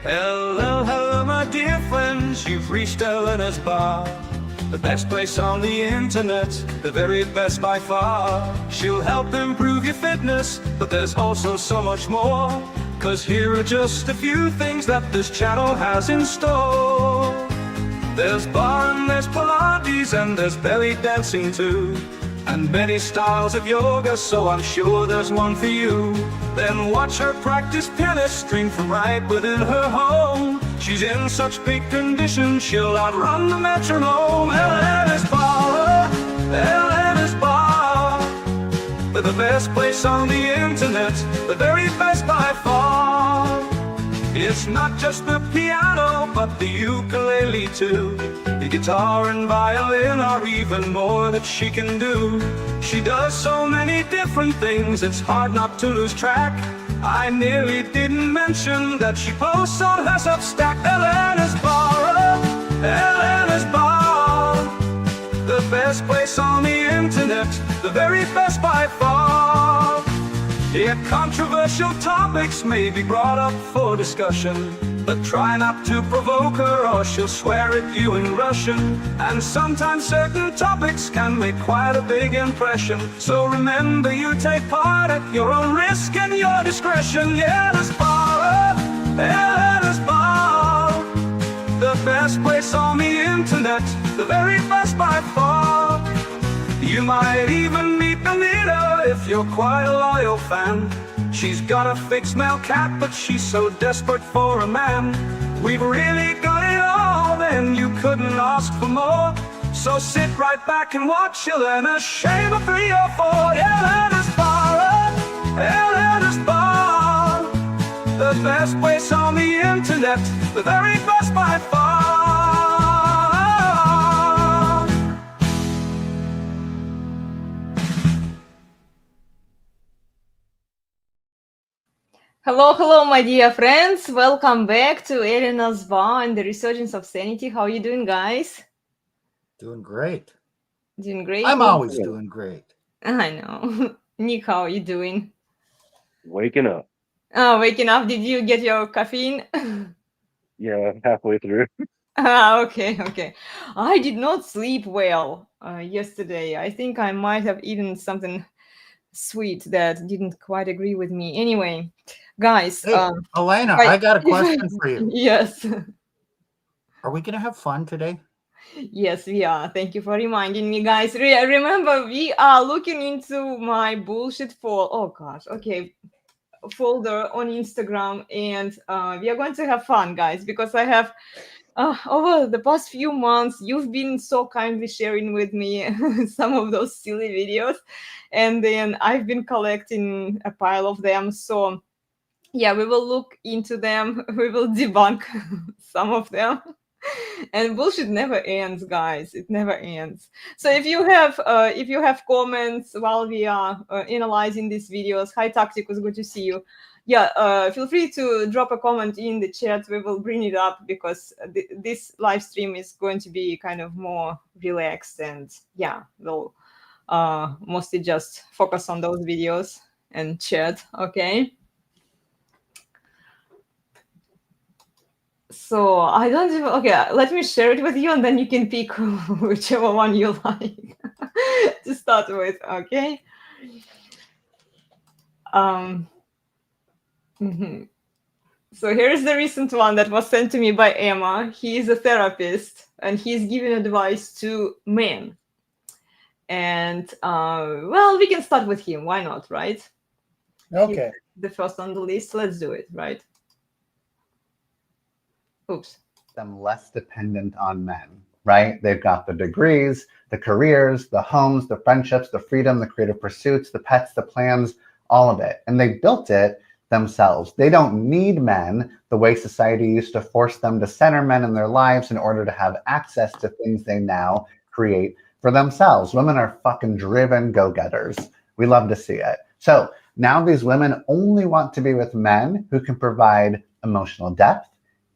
Hello, hello, my dear friends, you've reached Elena's Bar. The best place on the internet, the very best by far. She'll help improve your fitness, but there's also so much more. 'Cause here are just a few things that this channel has in store. There's bar and there's Pilates and there's belly dancing too. And many styles of yoga, so I'm sure there's one for you. Then watch her practice pianist string from right within her home. She's in such big condition, she'll outrun the metronome. Elena's Bar, Elena's Bar. We're the best place on the internet, the very best by far. It's not just the piano, but the ukulele too. The guitar and violin are even more that she can do. She does so many different things, it's hard not to lose track. I nearly didn't mention that she posts on her Substack. Elena's Bar, Elena's Bar. The best place on the internet, the very best by far. Yet controversial topics may be brought up for discussion, but try not to provoke her or she'll swear at you in Russian. And sometimes certain topics can make quite a big impression. So remember, you take part at your own risk and your discretion. Elena's Bar, Elena's Bar. The best place on the internet, the very best by far. You might even meet Anita if you're quite a loyal fan. She's got a fixed male cat, but she's so desperate for a man. We've really got it all, then you couldn't ask for more. So sit right back and watch Elena shave a 3 or 4. Elena's Bar, Elena's Bar. The best place on the internet, the very best by far. Hello, hello, my dear friends. Welcome back to Elena's Bar and the Resurgence of Sanity. How are you doing, guys? Doing great. Doing great? I'm always doing great. I know. Nick, how are you doing? Waking up. Oh, waking up. Did you get your caffeine? Yeah, halfway through. Okay. I did not sleep well yesterday. I think I might have eaten something sweet that didn't quite agree with me. Anyway, guys. Hey, Elena, I got a question for you. Yes. Are we going to have fun today? Yes, we are. Thank you for reminding me, guys. Remember, we are looking into my bullshit folder on Instagram, and we are going to have fun, guys, because I have over the past few months, you've been so kindly sharing with me some of those silly videos, and then I've been collecting a pile of them. So yeah, we will look into them. We will debunk some of them. And bullshit never ends, guys. It never ends. So if you have comments while we are analyzing these videos, hi Tactic, was good to see you. Yeah, feel free to drop a comment in the chat. We will bring it up because this live stream is going to be kind of more relaxed, and yeah, we'll mostly just focus on those videos and chat. Okay. So I don't even, okay, let me share it with you and then you can pick whichever one you like to start with, okay? So here's the recent one that was sent to me by Emma. He is a therapist and he's giving advice to men. And well, we can start with him. Why not, right? Okay. He's the first on the list. Let's do it, right? Oops. Them less dependent on men, right? They've got the degrees, the careers, the homes, the friendships, the freedom, the creative pursuits, the pets, the plans, all of it. And they built it themselves. They don't need men the way society used to force them to center men in their lives in order to have access to things they now create for themselves. Women are fucking driven go-getters. We love to see it. So now these women only want to be with men who can provide emotional depth,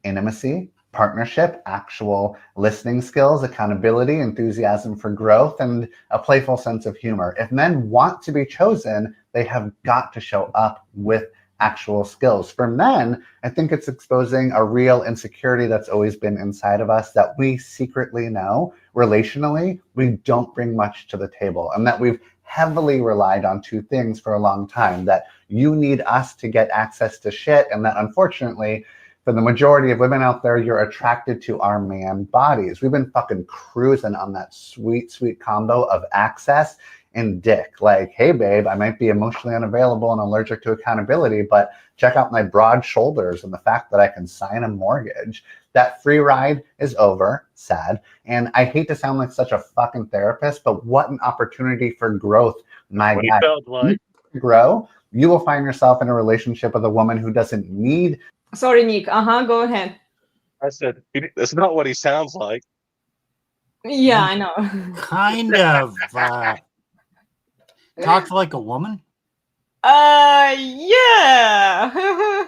intimacy, partnership, actual listening skills, accountability, enthusiasm for growth, and a playful sense of humor. If men want to be chosen, they have got to show up with actual skills. For men, I think it's exposing a real insecurity that's always been inside of us, that we secretly know relationally we don't bring much to the table, and that we've heavily relied on two things for a long time: that you need us to get access to shit, and that unfortunately for the majority of women out there, you're attracted to our man bodies. We've been fucking cruising on that sweet, sweet combo of access and dick. Like, hey babe, I might be emotionally unavailable and allergic to accountability, but check out my broad shoulders and the fact that I can sign a mortgage. That free ride is over, sad. And I hate to sound like such a fucking therapist, but what an opportunity for growth, my What he guy. felt like. To grow, you will find yourself in a relationship with a woman who doesn't need. Sorry, Nick. Go ahead. I said, that's not what he sounds like. Yeah, I know. Kind of talks like a woman. Yeah.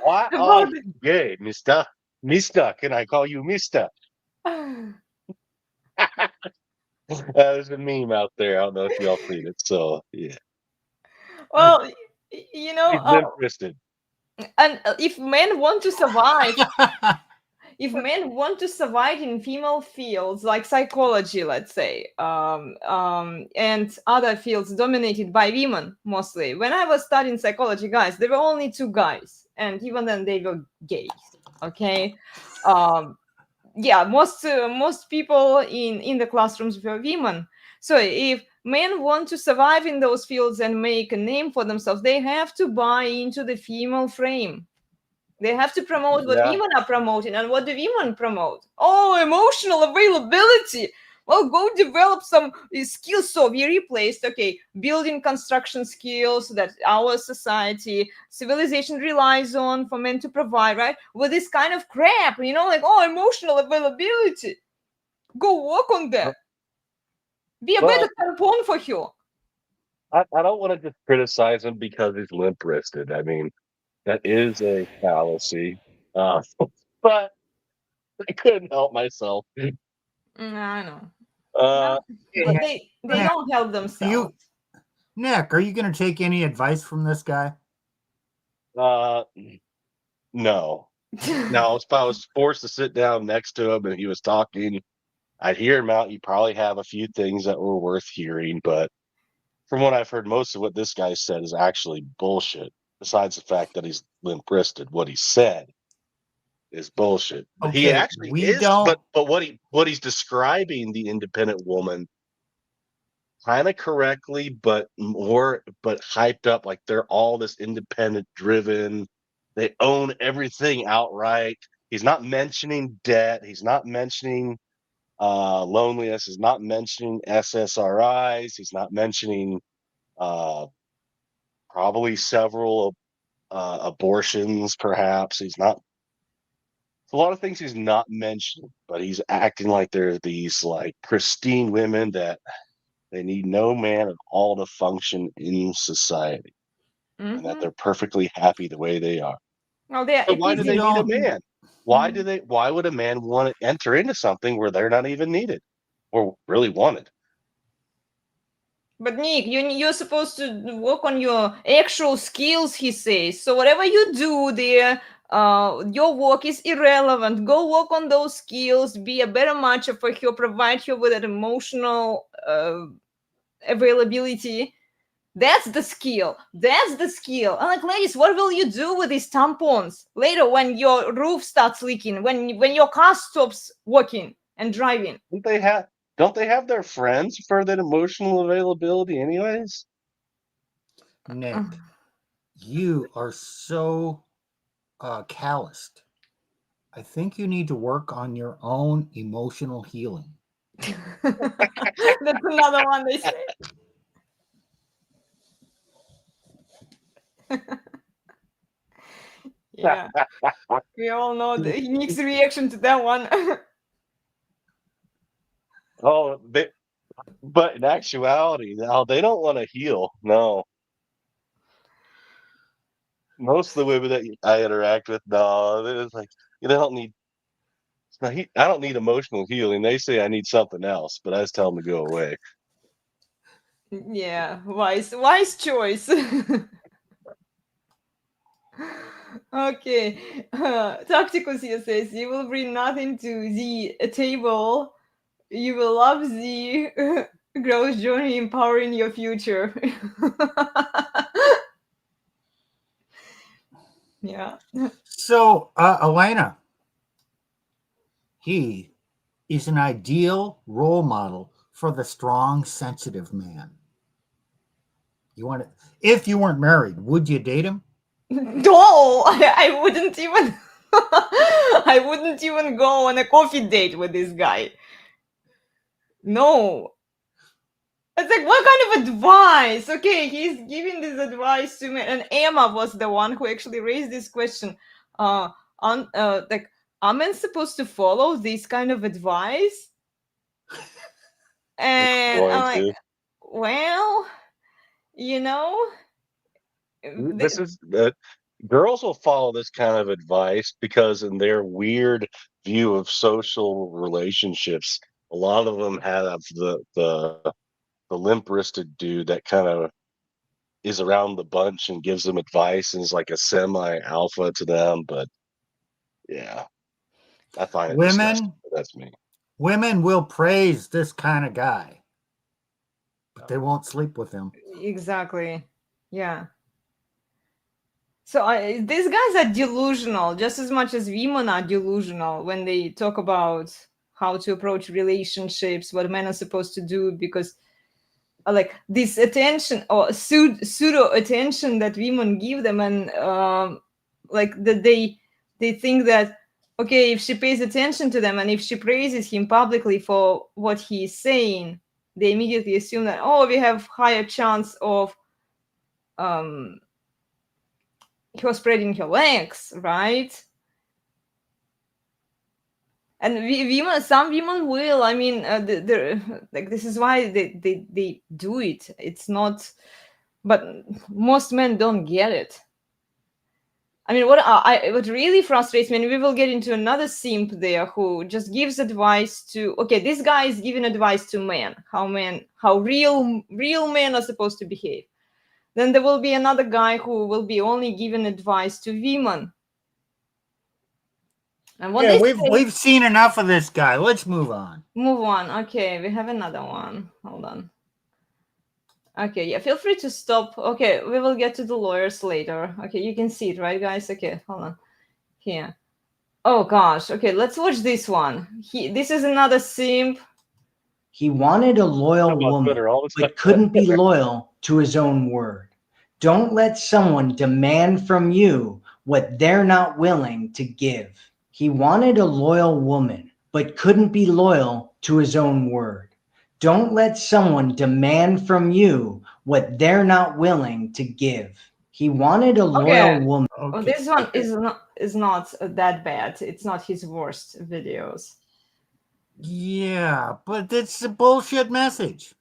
Why are you gay, mister? Mister, can I call you mister? There's a meme out there. I don't know if y'all seen it. So, yeah. Well, He's limp-wristed. and if men want to survive, in female fields like psychology, let's say, and other fields dominated by women mostly. When I was studying psychology, guys, there were only 2 guys, and even then they were gays. Okay. Yeah, most people in the classrooms were women. So if men want to survive in those fields and make a name for themselves, they have to buy into the female frame. They have to promote what women are promoting. And what do women promote? Oh, emotional availability. Well, go develop some skills. So we replaced, building construction skills that our society, civilization relies on for men to provide, right? With this kind of crap, like, oh, emotional availability. Go work on that. Be a better tampon for her. I don't want to just criticize him because he's limp-wristed. I mean, that is a fallacy. But I couldn't help myself. I know. Uh, But they don't help themselves. Nick, are you going to take any advice from this guy? no. Now, if I was forced to sit down next to him and he was talking, I'd hear him out. He'd probably have a few things that were worth hearing, but from what I've heard, most of what this guy said is actually bullshit. Besides the fact that he's limp-wristed, what he said is bullshit. But Okay, he actually is. don't- But what he's describing the independent woman kind of correctly, but hyped up like they're all this independent, driven. They own everything outright. He's not mentioning debt. He's not mentioning loneliness. He's not mentioning SSRIs. He's not mentioning probably several abortions, perhaps. He's not. A lot of things he's not mentioning, but he's acting like they're these like pristine women that they need no man at all to function in society, and that they're perfectly happy the way they are. Well, But why do they need a man? Why would a man want to enter into something where they're not even needed or really wanted? But Nick, you're supposed to work on your actual skills, he says. So whatever you do there, your work is irrelevant. Go work on those skills, be a better matcher for her, provide her with an emotional availability. That's the skill. And like, ladies, what will you do with these tampons later when your roof starts leaking, when your car stops working and driving? Don't they have their friends for that emotional availability anyways? Nick, you are so calloused. I think you need to work on your own emotional healing. That's another one they say. Yeah. We all know Nick's reaction to that one. But in actuality, no, they don't want to heal. No. Most of the women that I interact with, no, they're just like, they don't need. I don't need emotional healing. They say I need something else, but I just tell them to go away. Yeah, wise choice. Okay. Tacticus here says you will bring nothing to the table. You will love the growth journey, empowering your future. Yeah. So, Elena, he is an ideal role model for the strong, sensitive man. You want to, if you weren't married, would you date him? No, I wouldn't even. I wouldn't even go on a coffee date with this guy. No. It's like, what kind of advice? Okay, he's giving this advice to me, and Emma was the one who actually raised this question. Like, are men supposed to follow this kind of advice? And I'm Going like, to. well, you know, This is girls will follow this kind of advice because in their weird view of social relationships, a lot of them have the limp wristed dude that kind of is around the bunch and gives them advice and is like a semi alpha to them. But yeah, I find it disgusting. But that's me. Women will praise this kind of guy, but they won't sleep with him. exactly. Yeah. So these guys are delusional just as much as women are delusional when they talk about how to approach relationships, what men are supposed to do, because like this attention or pseudo attention that women give them, and like that they think that okay, if she pays attention to them and if she praises him publicly for what he is saying, they immediately assume that we have higher chance of her spreading her legs, right? And some women will. I mean, like this is why they do it. It's not, but most men don't get it. I mean, what really frustrates me, and we will get into another simp there who just gives advice to. Okay, this guy is giving advice to men, how real men are supposed to behave. Then there will be another guy who will be only giving advice to women. And what Yeah, they we've seen enough of this guy. Let's move on. Move on. Okay, we have another one. Hold on. Okay, yeah, feel free to stop. Okay, we will get to the lawyers later. Okay, you can see it, right, guys? Okay, hold on. Here. Oh gosh. Okay, let's watch this one. This is another simp. He wanted a loyal Talk about woman, Twitter all the but time. couldn't be loyal to his own word. Don't let someone demand from you what they're not willing to give. He wanted a loyal woman, but couldn't be loyal to his own word. Don't let someone demand from you what they're not willing to give. He wanted a loyal woman. Oh, Okay. this one is not that bad. It's not his worst videos. Yeah, but it's a bullshit message.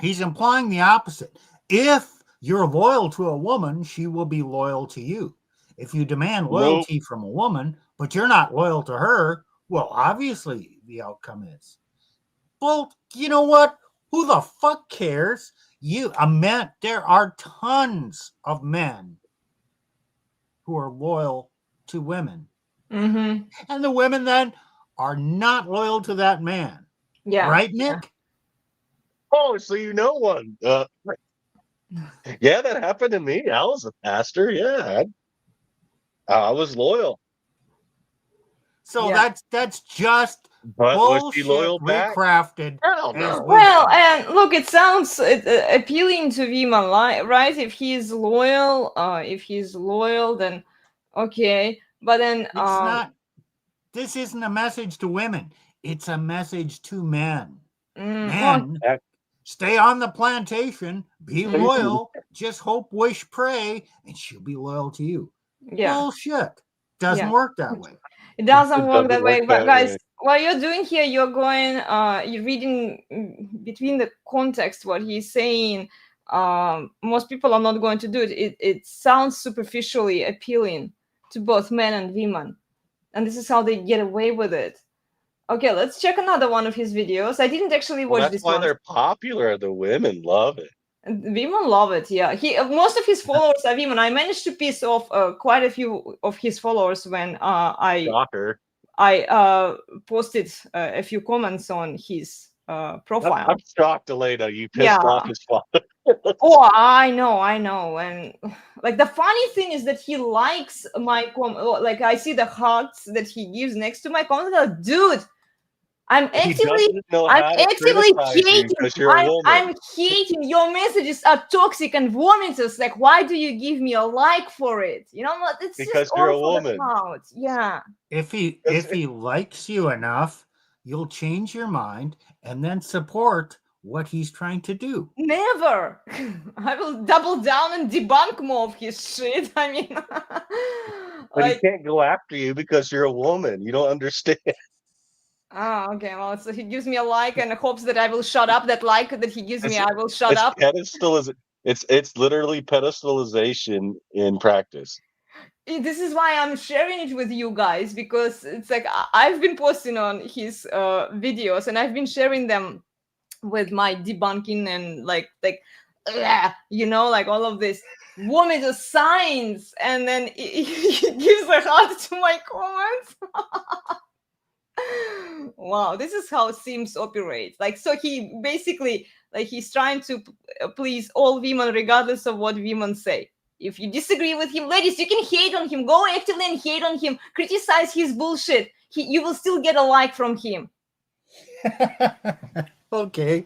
He's implying the opposite. If you're loyal to a woman, she will be loyal to you. If you demand loyalty from a woman, but you're not loyal to her, well, obviously the outcome is. Well, you know what? Who the fuck cares? There are tons of men who are loyal to women. Mm-hmm. And the women then are not loyal to that man. Yeah. Right, Nick? Oh, so you know one. Yeah, that happened to me. I was a pastor. Yeah, I was loyal. So Yeah. that's just But was she bullshit loyal back? recrafted. Hell no. as Well, and look, it sounds appealing to women, right? If he's loyal, then okay. But then, It's not. This isn't a message to women. It's a message to men. well, Men, stay on the plantation, be loyal, just hope, wish, pray, and she'll be loyal to you. yeah, Bullshit. Doesn't Yeah. work that way. it doesn't It work doesn't that way. work But that guys, way. what you're doing here, you're reading between the context what he's saying. Most people are not going to do it. It sounds superficially appealing to both men and women, and this is how they get away with it. Okay, let's check another one of his videos. I didn't actually Well, watch that's this why one. they're popular. The women love it. Women love it. Yeah, most of his followers are women. I managed to piss off quite a few of his followers when Shocker. I posted a few comments on his profile. I'm shocked, Elena. You pissed Yeah. off his father. Oh, I know. And like the funny thing is that he likes my like I see the hearts that he gives next to my comment. Like, dude, I'm He actively doesn't know how to criticize you hating. because you're a woman. I'm hating. Your messages are toxic and vomitous. Like, why do you give me a like for it? You know what? It's Because just you're a all for the woman. clout. Yeah. If he likes you enough, you'll change your mind and then support what he's trying to do. Never. I will double down and debunk more of his shit. I mean, But like, he can't go after you because you're a woman. You don't understand. oh, okay. Well, so he gives me a like and hopes that I will shut up. That like that he gives me, It's, I will shut it's up. it's literally pedestalization in practice. This is why I'm sharing it with you guys, because it's like I've been posting on his videos and I've been sharing them with my debunking and like you know, like all of this woman just signs, and then he gives a heart to my comments. Wow, this is how Simps operates. Like, so he basically, like, he's trying to please all women regardless of what women say. If you disagree with him, ladies, you can hate on him. Go actively and hate on him. Criticize his bullshit. You will still get a like from him. Okay.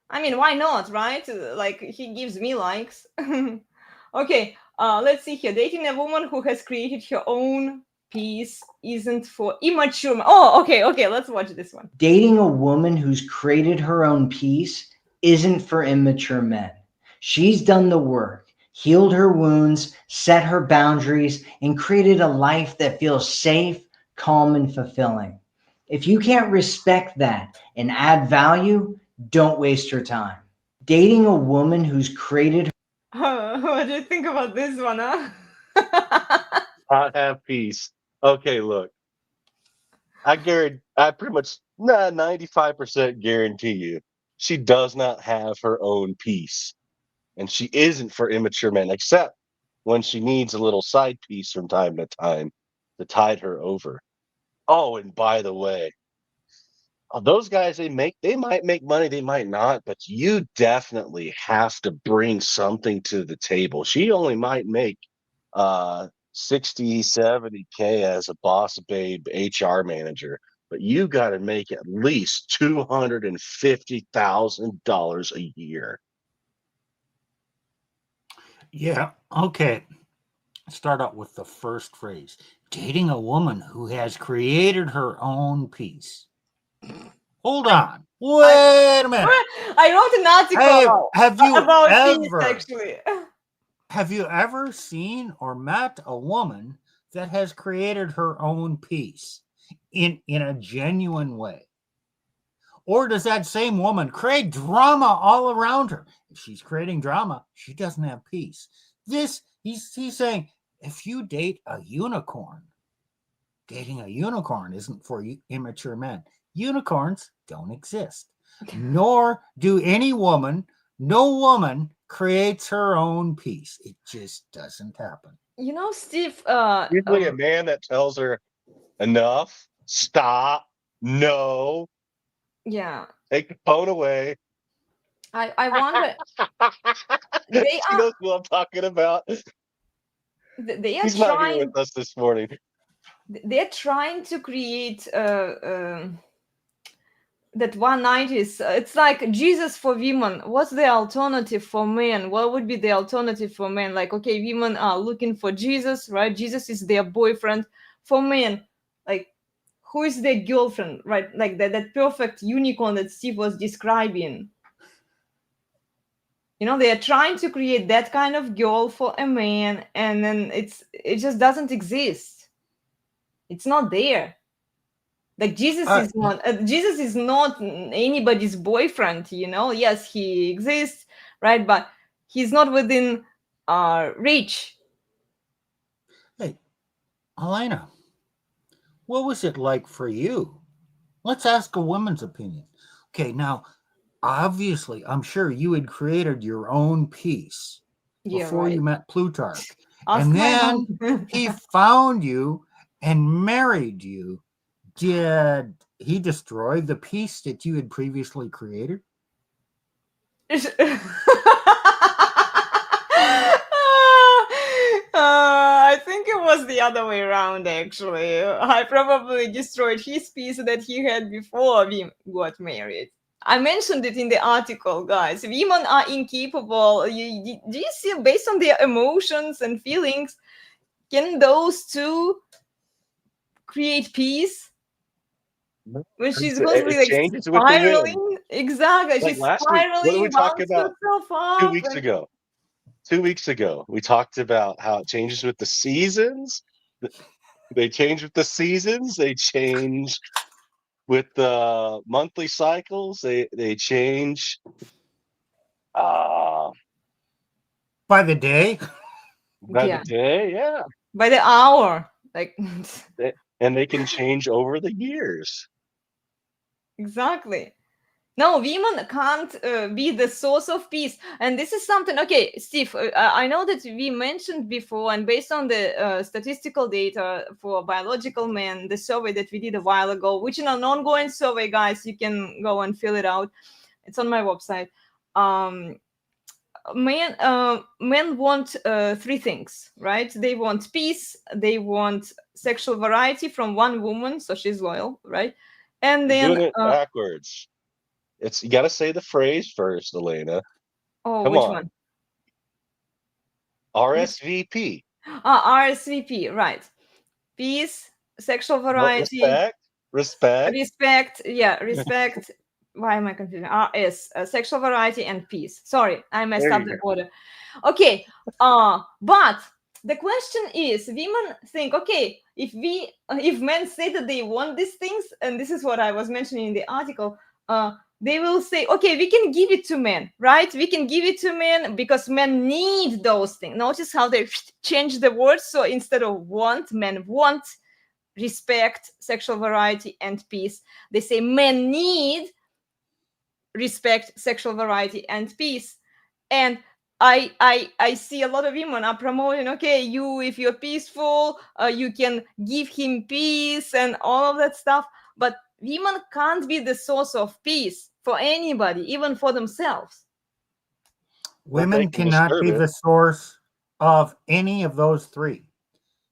I mean, why not, right? Like, he gives me likes. Okay, let's see here. Dating a woman who has created her own peace isn't for immature men. Oh, okay, let's watch this one. Dating a woman who's created her own peace isn't for immature men. She's done the work, healed her wounds, set her boundaries, and created a life that feels safe, calm, and fulfilling. If you can't respect that and add value, don't waste your time. Dating a woman who's created What do you think about this one, huh? Not have peace. Okay, look. I pretty much 95% guarantee you she does not have her own peace. And she isn't for immature men, except when she needs a little side piece from time to time to tide her over. Oh, and by the way, those guys they might make money, they might not, but you definitely have to bring something to the table. She only might make 60, 70K as a boss babe HR manager, but you got to make at least $250,000 a year. Yeah. Okay. Start out with the first phrase. Dating a woman who has created her own peace. Hold on. Wait a minute. I wrote an article Have you about peace, ever actually. have you ever seen or met a woman that has created her own peace in a genuine way? Or does that same woman create drama all around her? If she's creating drama, she doesn't have peace. He's saying, if you date a unicorn, dating a unicorn isn't for immature men. Unicorns don't exist. Nor do no woman creates her own peace. It just doesn't happen. You know, Steve, Usually a man that tells her enough, stop, no, yeah, take the phone away. I wonder, they She are knows what I'm talking about. they are He's not here trying with us this morning. they're trying to create that one night is it's like Jesus for women. What's the alternative for men? What would be the alternative for men? Like, okay, women are looking for Jesus, right? Jesus is their boyfriend. For men, like, who is their girlfriend, right? Like that perfect unicorn that Steve was describing. You know, they are trying to create that kind of girl for a man, and then it just doesn't exist. It's not there. Like, Jesus is not anybody's boyfriend, you know. Yes, he exists, right? But he's not within reach. Hey, Elena, what was it like for you? Let's ask a woman's opinion. Okay, now obviously, I'm sure you had created your own peace Yeah, before right. you met Plutarch. Ask And my then mom. he found you and married you. Did he destroy the peace that you had previously created? I think it was the other way around, actually. I probably destroyed his peace that he had before we got married. I mentioned it in the article, guys. Women are incapable. Do you see, based on their emotions and feelings, can those two create peace? When she's constantly It like changes with the wind. spiraling. Exactly. Like She's last week, what did we spiraling, talk bounce about herself 2 up. weeks ago? 2 weeks ago, we talked about how it changes with the seasons. They change with the seasons. They change with the monthly cycles. They change uh By the day? by the Yeah. day, yeah. By the hour. Like And they can change over the years. exactly. No, women can't be the source of peace. And this is something, okay, Steve, I know that we mentioned before, and based on the statistical data for biological men, the survey that we did a while ago, which is an ongoing survey, guys, you can go and fill it out. It's on my website. Men want three things, right? They want peace, they want sexual variety from one woman, so she's loyal, right? And You're then doing it backwards. It's you got to say the phrase first, Elena. oh, Come which on. one? RSVP. RSVP, right? Peace, sexual What variety, respect? Respect. respect. Yeah, respect. Why am I confusing? RS, sexual variety and peace. Sorry, I messed There up you the go. order. Okay, but the question is, women think, okay, if men say that they want these things, and this is what I was mentioning in the article, they will say, okay, we can give it to men, right? We can give it to men because men need those things. Notice how they change the words. So instead of want, men want respect, sexual variety, and peace. They say men need respect, sexual variety, and peace. And I see a lot of women are promoting, okay, you, if you're peaceful, you can give him peace and all of that stuff. But women can't be the source of peace for anybody, even for themselves. But they Women can cannot disturb be it. the source of any of those three.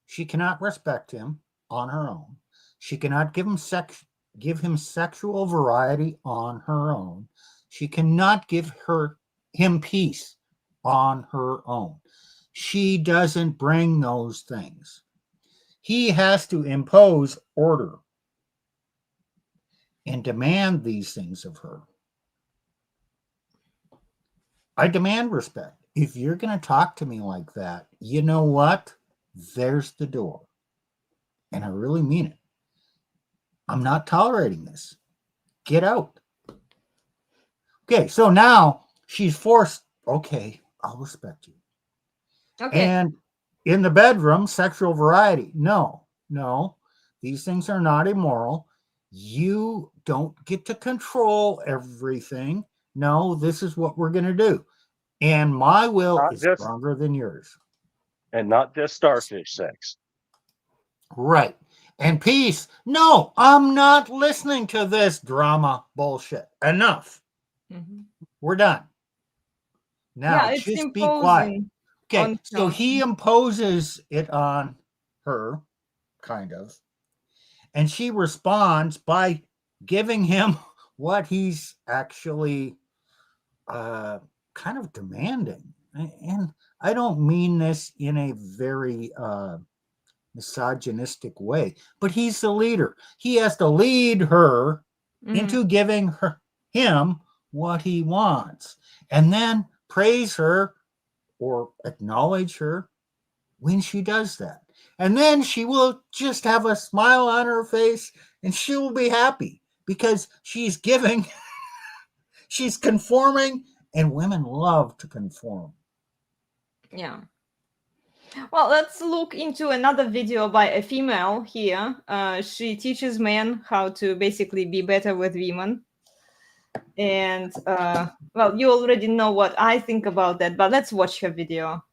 She cannot respect him on her own. She cannot give him sexual variety on her own. She cannot give him peace on her own. She doesn't bring those things. He has to impose order and demand these things of her. I demand respect. If you're going to talk to me like that, you know what? There's the door. And I really mean it. I'm not tolerating this. Get out. Okay, so now she's forced. Okay, I'll respect you. Okay. And in the bedroom, sexual variety. No. These things are not immoral. You don't get to control everything. No, this is what we're going to do. And my will Not is just stronger than yours. and not just starfish sex. Right. And peace. No, I'm not listening to this drama bullshit. Enough. Mhm. We're done. Now, Yeah, it's just be quiet. imposing. Okay, so No. he imposes it on her, kind of, and she responds by giving him what he's actually kind of demanding. And I don't mean this in a very misogynistic way, but he's the leader. He has to lead her into giving him what he wants, and then praise her or acknowledge her when she does that. And then she will just have a smile on her face and she will be happy because she's giving, she's conforming, and women love to conform. Yeah. Well, let's look into another video by a female here. She teaches men how to basically be better with women. And well, you already know what I think about that, but let's watch her video.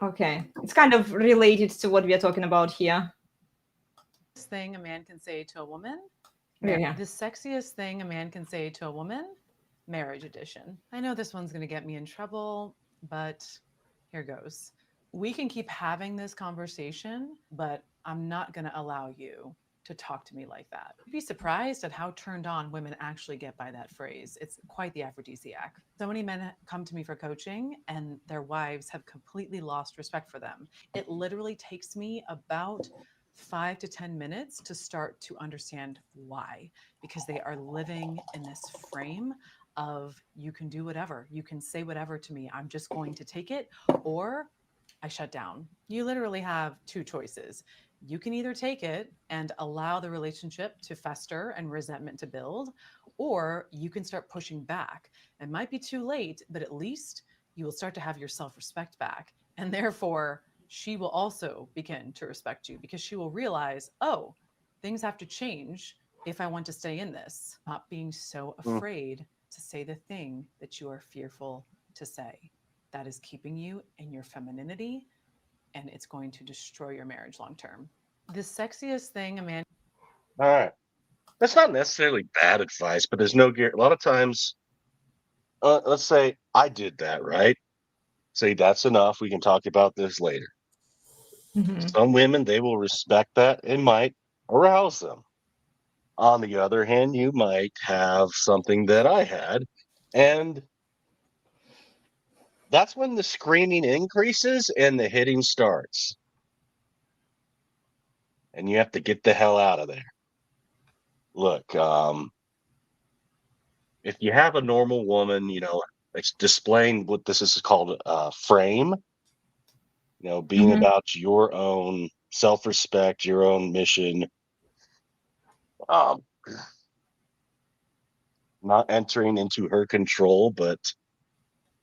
Okay, it's kind of related to what we are talking about here. Thing a man can say to a woman. Yeah. The sexiest thing a man can say to a woman, marriage edition. I know this one's going to get me in trouble, but here goes. We can keep having this conversation, but I'm not going to allow you to talk to me like that. You'd be surprised at how turned on women actually get by that phrase. It's quite the aphrodisiac. So many men come to me for coaching and their wives have completely lost respect for them. It literally takes me about 5 to 10 minutes to start to understand why, because they are living in this frame of you can do whatever, you can say whatever to me, I'm just going to take it, or I shut down. You literally have two choices. You can either take it and allow the relationship to fester and resentment to build, or you can start pushing back. It might be too late, but at least you will start to have your self-respect back. And therefore, she will also begin to respect you because she will realize, oh, things have to change if I want to stay in this. Not being so afraid to say the thing that you are fearful to say. That is keeping you in your femininity, and it's going to destroy your marriage long term. The sexiest thing a man. All right. That's not necessarily bad advice, but there's no guarantee. A lot of times, let's say I did that, right? Say that's enough. We can talk about this later. Mm-hmm. Some women, they will respect that and might arouse them. On the other hand, you might have something that I had, and that's when the screaming increases and the hitting starts. And you have to get the hell out of there. Look, if you have a normal woman, it's displaying what this is called frame, being Mm-hmm. about your own self-respect, your own mission, um, not entering into her control, but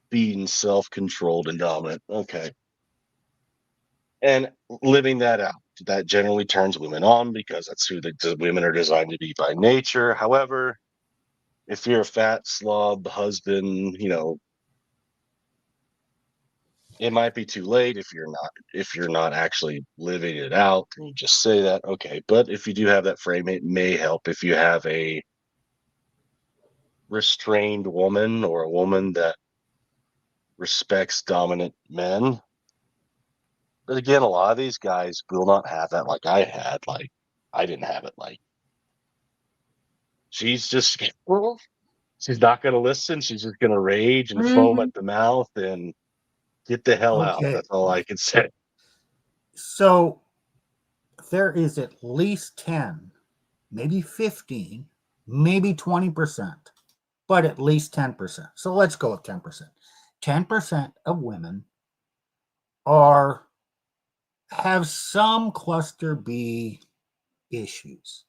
being self-controlled and dominant. Okay. And living that out. That generally turns women on because that's who the women are designed to be by nature. However, if you're a fat slob husband, it might be too late if you're not actually living it out. You just say that, okay. But if you do have that frame, it may help if you have a restrained woman or a woman that respects dominant men. But again, a lot of these guys will not have that like I had. Like I didn't have it. Like she's just she's not going to listen. She's just going to rage and foam Mm-hmm. at the mouth and get the hell out. Okay. That's all I can say. So there is at least 10, maybe 15, maybe 20%, but at least 10%. So let's go with 10%. 10% of women have some cluster B issues.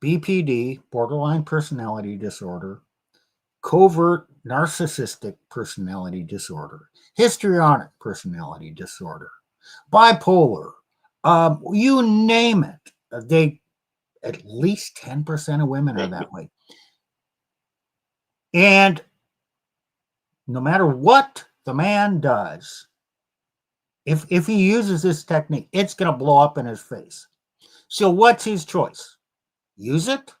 BPD, borderline personality disorder, covert narcissistic personality disorder, histrionic personality disorder, bipolar, you name it. They at least 10% of women are that way. And no matter what the man does, if he uses this technique, it's going to blow up in his face. So what's his choice? Use it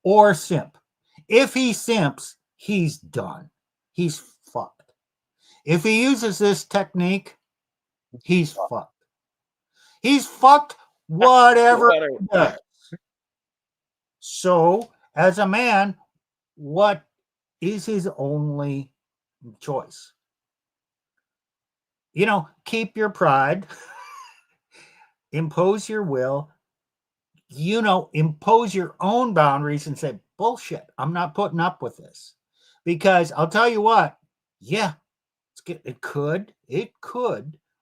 or simp? If he simps, he's done. He's fucked. If he uses this technique, he's fucked. He's fucked whatever he does. So, as a man, what is his only choice? Keep your pride, impose your will, impose your own boundaries and say, bullshit, I'm not putting up with this. Because I'll tell you what, yeah, it could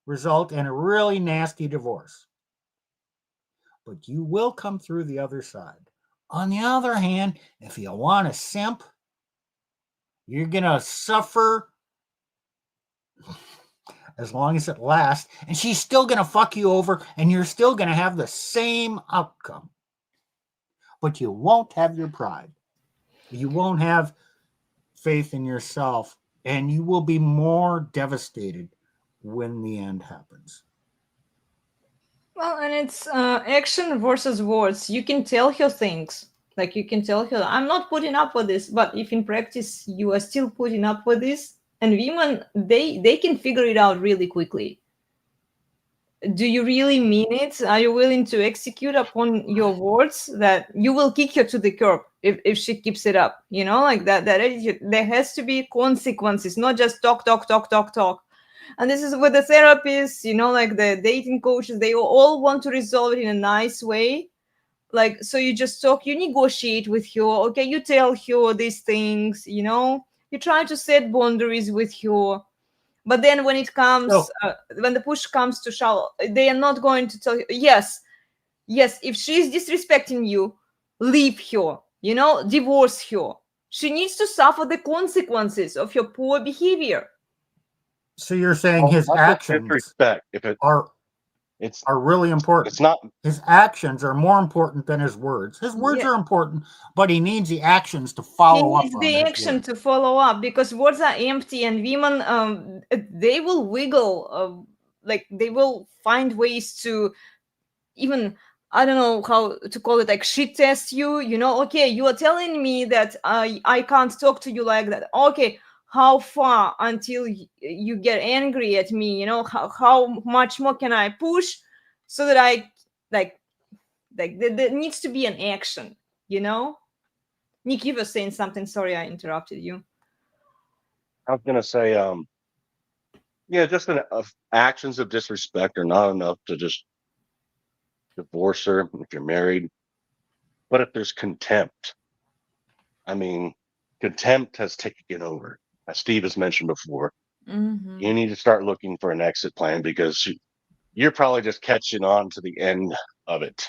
result in a really nasty divorce. But you will come through the other side. On the other hand, if you want to simp, you're going to suffer as long as it lasts, and she's still going to fuck you over, and you're still going to have the same outcome. But you won't have your pride. You won't have faith in yourself, and you will be more devastated when the end happens. Well, and it's action versus words. You can tell her things. Like you can tell her, I'm not putting up with this, but if in practice you are still putting up with this, and women, they can figure it out really quickly. Do you really mean it? Are you willing to execute upon your words that you will kick her to the curb if she keeps it up? You know, like that attitude. There has to be consequences, not just talk, talk, talk, talk, talk. And this is with the therapists, you know, like the dating coaches, they all want to resolve it in a nice way. Like, so you just talk, you negotiate with her, okay, you tell her these things, you know, you try to set boundaries with her. But then when it comes, So- when the push comes to shove, they are not going to tell you, yes, if she's disrespecting you, leave her, you know, divorce her. She needs to suffer the consequences of your poor behavior. So you're saying his Not just actions disrespect. If it, are it's really important. it's not. His actions are more important than his words. His words Yeah. are important, but he needs the actions to He follow up needs on the his action words. to follow up, because words are empty, and women, they will wiggle, like they will find ways to even, I don't know how to call it, like shit test you. You know, okay, you are telling me that I can't talk to you like that. Okay, how far until you get angry at me? You know, how much more can I push so that I like there needs to be an action. You know. Nick, you were saying something. Sorry, I interrupted you. I was gonna say, yeah, just actions of disrespect are not enough to just divorce her if you're married. But if there's contempt, I mean, contempt has taken over, as Steve has mentioned before. Mm-hmm. You need to start looking for an exit plan because you're probably just catching on to the end of it.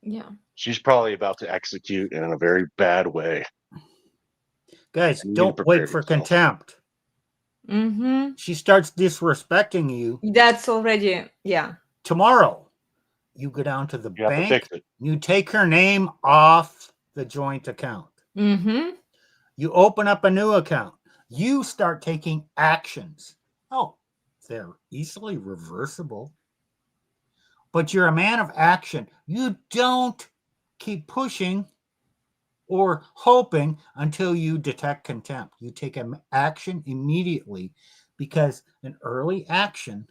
Yeah. She's probably about to execute in a very bad way. Guys, You need to don't prepare wait for yourself. contempt. Mm-hmm. She starts disrespecting you That's already, yeah. tomorrow. You go down to the You have to bank, fix it. you take her name off the joint account. Mm-hmm. You open up a new account. You start taking actions. Oh, they're easily reversible. But you're a man of action. You don't keep pushing or hoping until you detect contempt. You take an action immediately, because an early action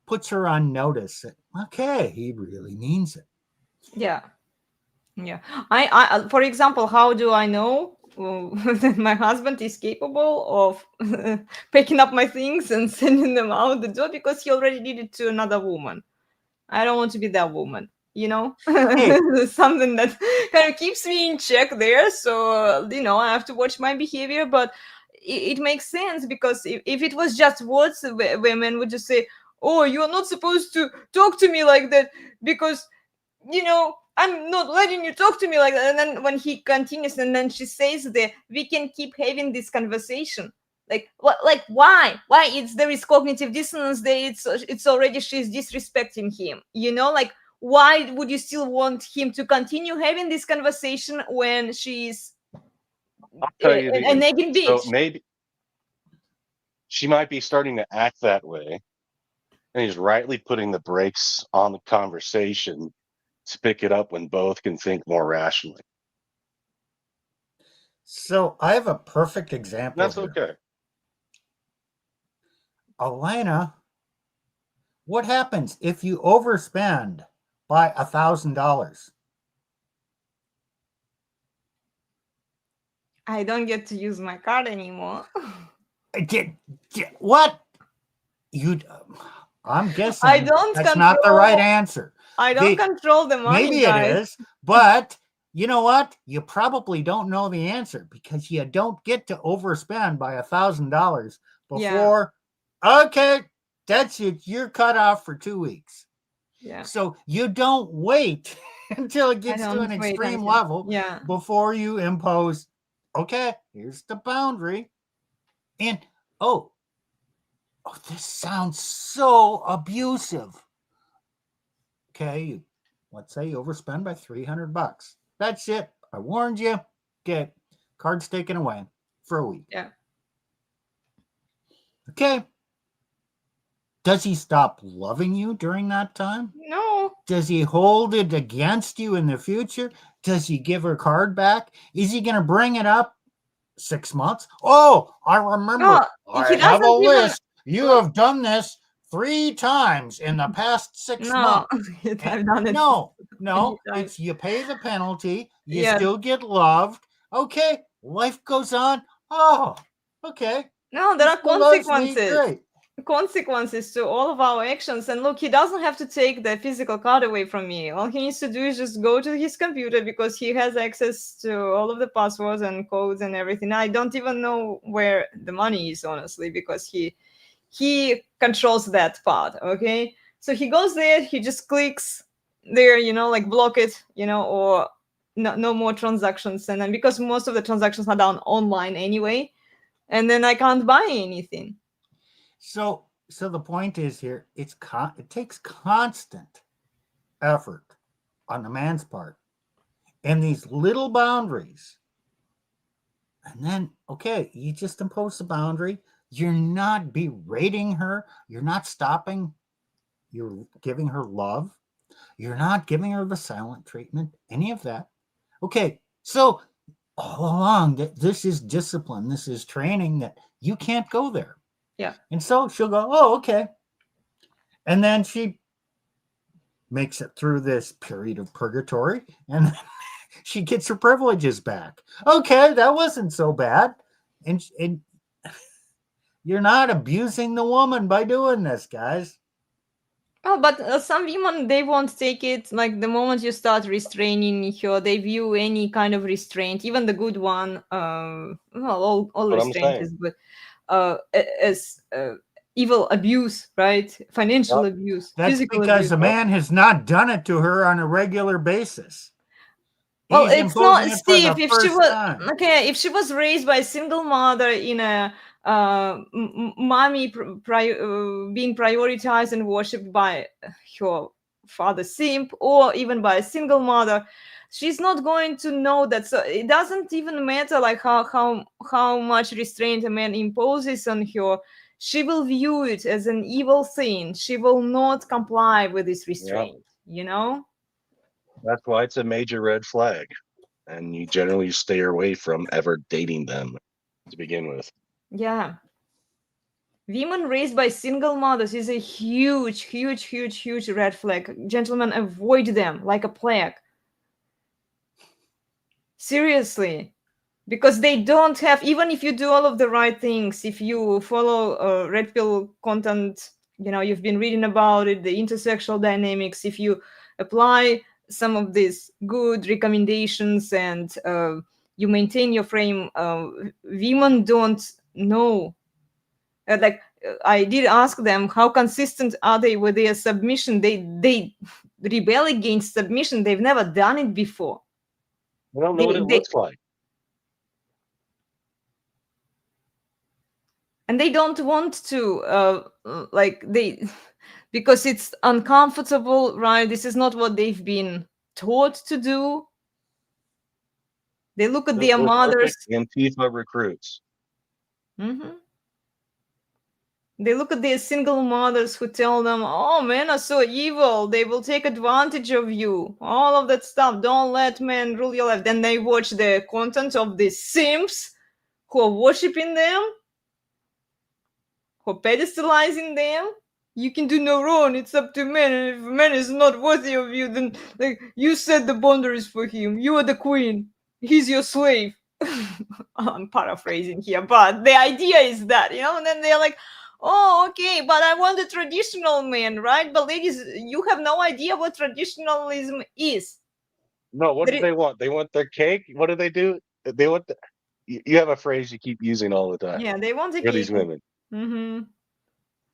puts her on notice that, okay, he really means it. Yeah. Yeah. I for example, how do I know that my husband is capable of picking up my things and sending them out the door? Because he already did it to another woman. I don't want to be that woman, you know. Hey. Something that kind of keeps me in check there. So you know, I have to watch my behavior, but it makes sense, because if it was just words, women would just say, "Oh, you are not supposed to talk to me like that because, you know, I'm not letting you talk to me like that." And then when he continues, and then she says that we can keep having this conversation. Like what? Like why? Why? There is cognitive dissonance there. It's already, she's disrespecting him. You know, like why would you still want him to continue having this conversation when she's I'll tell you a nagging bitch? so maybe she might be starting to act that way, and he's rightly putting the brakes on the conversation to pick it up when both can think more rationally. So I have a perfect example. That's here. okay. Elena, what happens if you overspend by $1,000? I don't get to use my card anymore. What? I'm guessing I don't that's not the right answer. I don't control the money, Maybe guys. it is, but you know what? You probably don't know the answer, because you don't get to overspend by $1,000 before. Yeah. Okay, that's it. You're cut off for 2 weeks. Yeah. So you don't wait until it gets to an extreme level before you impose, okay, here's the boundary. And oh, this sounds so abusive. Okay, let's say you overspend by $300. That's it. I warned you. Okay, Card's taken away for a week. Yeah. Okay. Does he stop loving you during that time? No. Does he hold it against you in the future? Does he give her card back? Is he going to bring it up 6 months? Oh, I remember. No, I he have a doesn't even. list. You have done this 3 times in the past 6 No, months. I've done it. No, many times. it's you pay the penalty. You Yeah. still get loved. Okay, life goes on. Oh, okay. No, there He are still loves me. consequences. Great. Consequences to all of our actions. And look, he doesn't have to take the physical card away from me. All he needs to do is just go to his computer, because he has access to all of the passwords and codes and everything. I don't even know where the money is, honestly, because he controls that part. Okay, so he goes there, he just clicks there, like block it, or no more transactions. And then, because most of the transactions are done online anyway, and then I can't buy anything. So the point is here, it takes constant effort on the man's part, and these little boundaries. And then, okay, you just impose the boundary. You're not berating her. You're not stopping. You're giving her love. You're not giving her the silent treatment, any of that. Okay, so all along, this is discipline. This is training that you can't go there. Yeah. And so she'll go, oh, okay. And then she makes it through this period of purgatory, and she gets her privileges back. Okay, that wasn't so bad. And you're not abusing the woman by doing this, guys. Oh, but some women, they won't take it. Like, the moment you start restraining her, they view any kind of restraint, even the good one. All What I'm restraint saying. is good. As evil abuse, right? Financial abuse, That's physical because abuse. the man has not done it to her on a regular basis. Well, He's it's not, imposing it for Steve. the If she first was time. okay, if she was raised by a single mother in a mommy being prioritized and worshipped by her father Simp, or even by a single mother, she's not going to know that. So it doesn't even matter like how much restraint a man imposes on her. She will view it as an evil thing. She will not comply with this restraint. That's why it's a major red flag, and you generally stay away from ever dating them to begin with. Yeah. Women raised by single mothers is a huge, huge, huge, huge red flag. Gentlemen, avoid them like a plague. Seriously. Because they don't have, even if you do all of the right things, if you follow red pill content, you've been reading about it, the intersexual dynamics, if you apply some of these good recommendations and you maintain your frame, women don't know. I did ask them how consistent are they with their submission. They rebel against submission. They've never done it before. I don't know what it looks like. And they don't want to because it's uncomfortable, right? This is not what they've been taught to do. They look at their They're mothers. Antifa recruits. Mm-hmm. They look at their single mothers who tell them, oh, men are so evil, they will take advantage of you, all of that stuff, don't let men rule your life. Then they watch the content of the simps who are worshipping them, who are pedestalizing them. You can do no wrong, it's up to men, and if a man is not worthy of you, then you set the boundaries for him, you are the queen, he's your slave. I'm paraphrasing here, but the idea is that, and then they're like, oh, okay, but I want a traditional man, right? But ladies, you have no idea what traditionalism is. No, what do they want? They want their cake? What do? They want you have a phrase you keep using all the time. Yeah, they want a for cake. these women. Mm-hmm.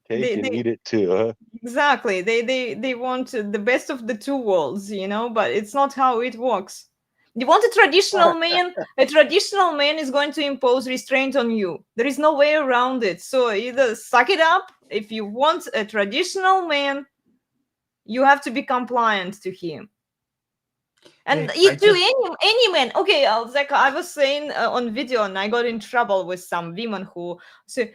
Cake and eat it too, huh? Exactly. They want the best of the two worlds, but it's not how it works. You want a traditional man? A traditional man is going to impose restraint on you. There is no way around it. So either suck it up. If you want a traditional man, you have to be compliant to him. And Hey, any man. Okay, like I was saying on video, and I got in trouble with some women who say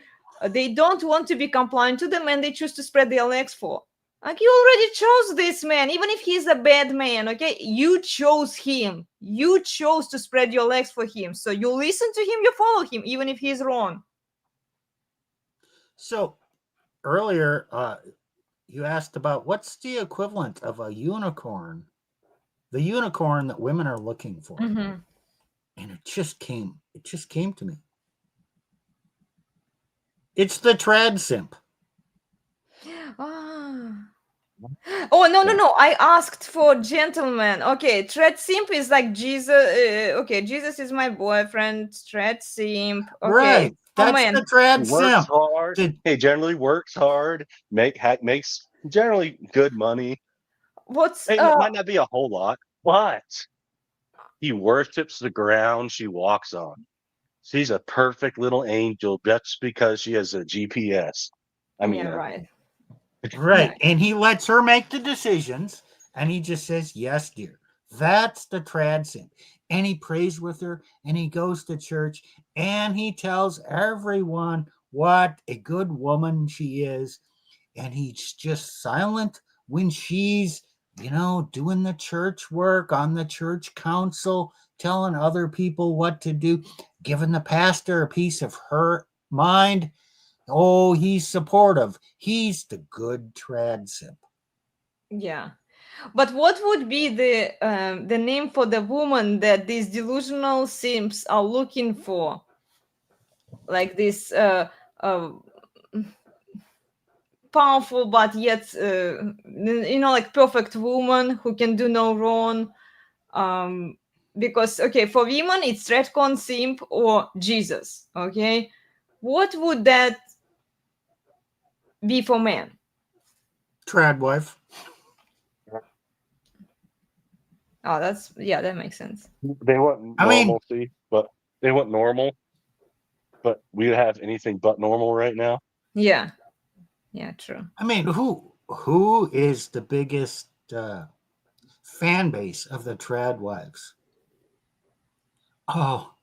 they don't want to be compliant to the man they choose to spread their legs for. Like, you already chose this man, even if he's a bad man. Okay, you chose him. You chose to spread your legs for him. So you listen to him, you follow him, even if he's wrong. So earlier, you asked about what's the equivalent of a unicorn, the unicorn that women are looking for. Mm-hmm. And it just came to me. It's the trad simp. Ah. Oh, no. I asked for gentleman. Okay, trad simp is like Jesus. Okay, Jesus is my boyfriend. Trad simp. Okay. Right. Oh, That's man. the trad Works simp. hard. He generally works hard. Makes generally good money. What's Hey, it might not be a whole lot, but he worships the ground she walks on. She's a perfect little angel just because she has a GPS. I mean, yeah, right. Right. And he lets her make the decisions and he just says, yes, dear. That's the trad simp. And he prays with her and he goes to church and he tells everyone what a good woman she is. And he's just silent when she's, doing the church work on the church council, telling other people what to do, giving the pastor a piece of her mind. Oh, he's supportive. He's the good trad simp. Yeah. But what would be the name for the woman that these delusional simps are looking for? Like this powerful but yet like perfect woman who can do no wrong. Because okay, for women it's Nat Con simp or Jesus. Okay, what would that be for men? Trad wife. Oh, that makes sense. they want normalcy, but they want normal. But we have anything but normal right now. Yeah, true. I mean, who is the biggest fan base of the trad wives? Oh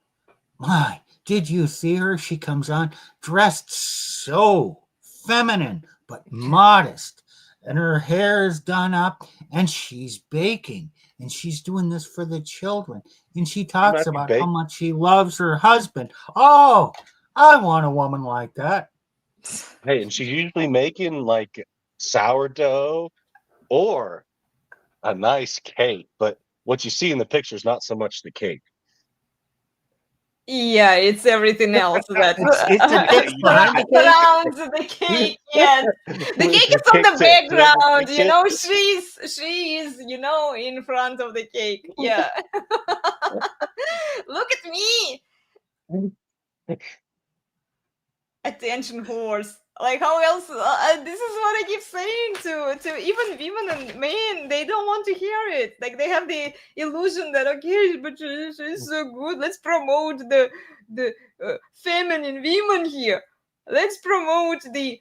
my, did you see her? She comes on dressed so feminine but modest, and her hair is done up, and she's baking, and she's doing this for the children, and she talks about how much she loves her husband. Oh, I want a woman like that. Hey, and she's usually making like sourdough or a nice cake, but what you see in the picture is not so much the cake. Yeah, it's everything else that It's the cake behind the cake. surrounds the cake. Yes, the cake is on the background. She is in front of the cake. Yeah. Look at me. Attention whores. Like, how else? This is what I keep saying to even women and men. They don't want to hear it. Like, they have the illusion that okay, but she's so good. Let's promote the feminine women here. Let's promote the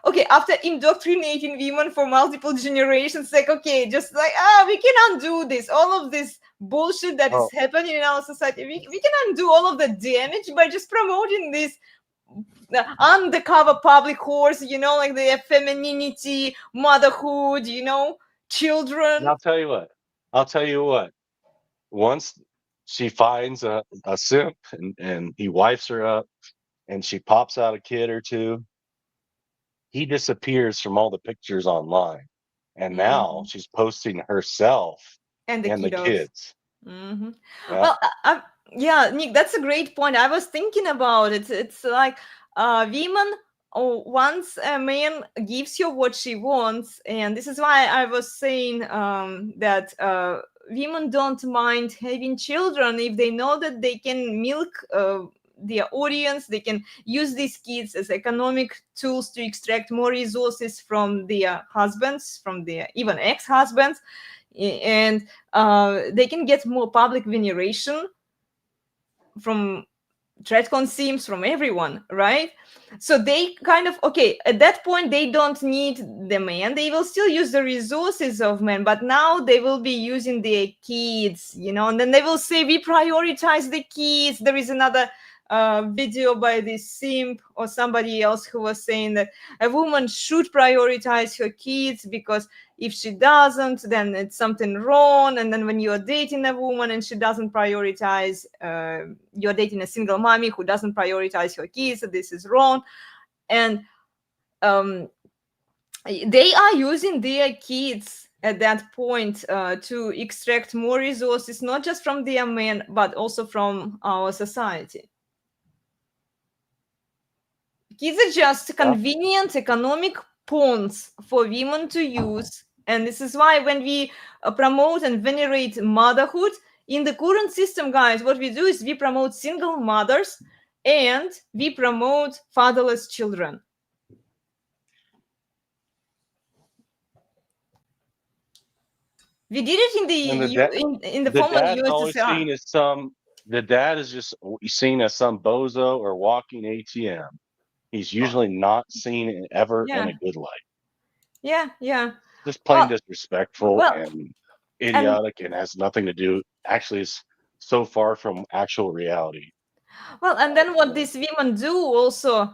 okay. After indoctrinating women for multiple generations, like okay, just like we can undo this. All of this bullshit that is happening in our society. We can undo all of the damage by just promoting this. The undercover public whores, like the femininity, motherhood, children. And I'll tell you what. Once she finds a simp and he wipes her up and she pops out a kid or two, he disappears from all the pictures online. And now she's posting herself and the kids. Mm-hmm. Yeah. Well, yeah, Nick, that's a great point. I was thinking about it. It's like women, once a man gives you what she wants, and this is why I was saying that women don't mind having children if they know that they can milk their audience. They can use these kids as economic tools to extract more resources from their husbands, from their even ex-husbands, and they can get more public veneration from Tradcon Simps, from everyone, right? So they kind of, okay, at that point, they don't need the man. They will still use the resources of men, but now they will be using their kids, you know, and then they will say, we prioritize the kids. There is another video by this simp or somebody else who was saying that a woman should prioritize her kids, because if she doesn't, then it's something wrong. And then when you're dating a woman and she doesn't prioritize, you're dating a single mommy who doesn't prioritize her kids, this is wrong. And they are using their kids at that point to extract more resources, not just from their men, but also from our society. Kids are just convenient economic pawns for women to use. And this is why when we promote and venerate motherhood, in the current system, guys, what we do is we promote single mothers and we promote fatherless children. We did it in the former dad's always USSR. seen as the dad is just seen as some bozo or walking ATM. He's usually not seen ever in a good light. Yeah. Just plain disrespectful and and idiotic, and has nothing to do. Actually, is so far from actual reality. Well, and then what these women do also,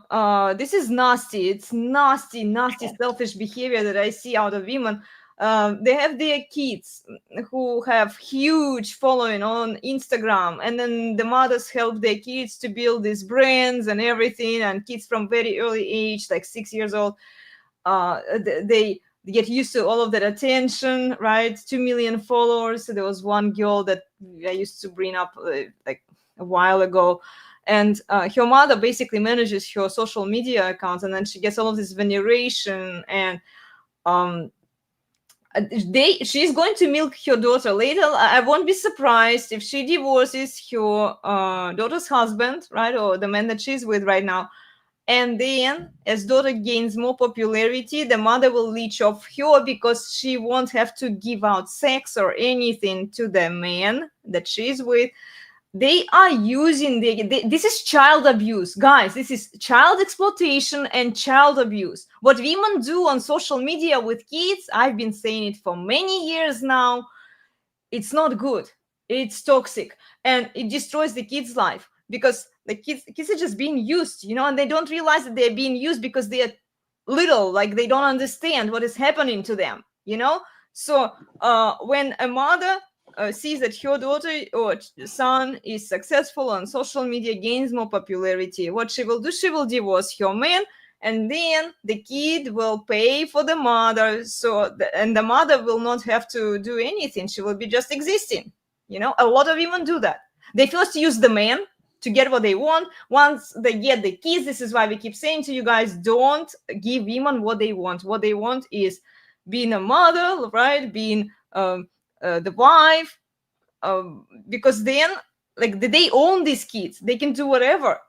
this is nasty. It's nasty, selfish behavior that I see out of women. They have their kids who have huge following on Instagram, and then the mothers help their kids to build these brands and everything. And kids from very early age, like 6 years old, they get used to all of that attention, right? 2 million followers. So there was one girl that I used to bring up like a while ago, and her mother basically manages her social media accounts, and then she gets all of this veneration, and she's going to milk her daughter later. I won't be surprised if she divorces her daughter's husband, right, or the man that she's with right now. And then, as daughter gains more popularity, the mother will leech off her, because she won't have to give out sex or anything to the man that she's with. They are using this is child abuse, guys. This is child exploitation and child abuse. What women do on social media with kids, I've been saying it for many years now, it's not good. It's toxic, and it destroys the kid's life, because the kids are just being used, you know, and they don't realize that they're being used because they're little, like they don't understand what is happening to them, you know. So when a mother sees that her daughter or son is successful on social media, gains more popularity, what she will do, she will divorce her man, and then the kid will pay for the mother. So and the mother will not have to do anything. She will be just existing, you know. A lot of women do that. They first use the man to get what they want. Once they get the kids, this is why we keep saying to you guys, don't give women what they want. What they want is being a mother, right? Being the wife, because then, like, they own these kids. They can do whatever.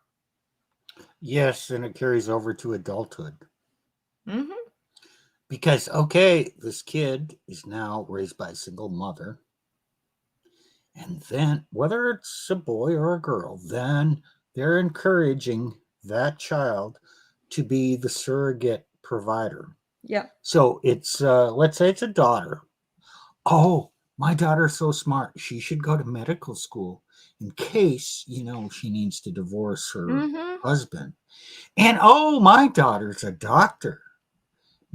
Yes, and it carries over to adulthood. Mm-hmm. Because, okay, this kid is now raised by a single mother. And then, whether it's a boy or a girl, then they're encouraging that child to be the surrogate provider. Yeah. So it's, let's say it's a daughter. Oh, my daughter's so smart. She should go to medical school in case, you know, she needs to divorce her husband. And, oh, my daughter's a doctor.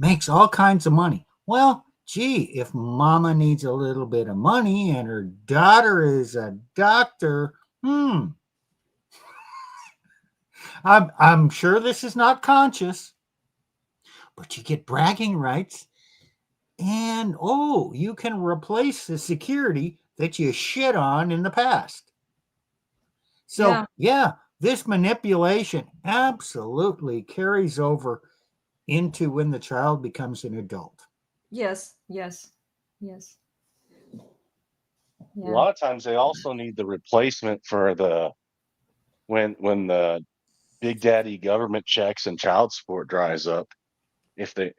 Makes all kinds of money. Well, gee, if mama needs a little bit of money and her daughter is a doctor, I'm sure this is not conscious, but you get bragging rights, and you can replace the security that you shit on in the past. So yeah, this manipulation absolutely carries over into when the child becomes an adult. Yes. A lot of times they also need the replacement for when the big daddy government checks and child support dries up. If they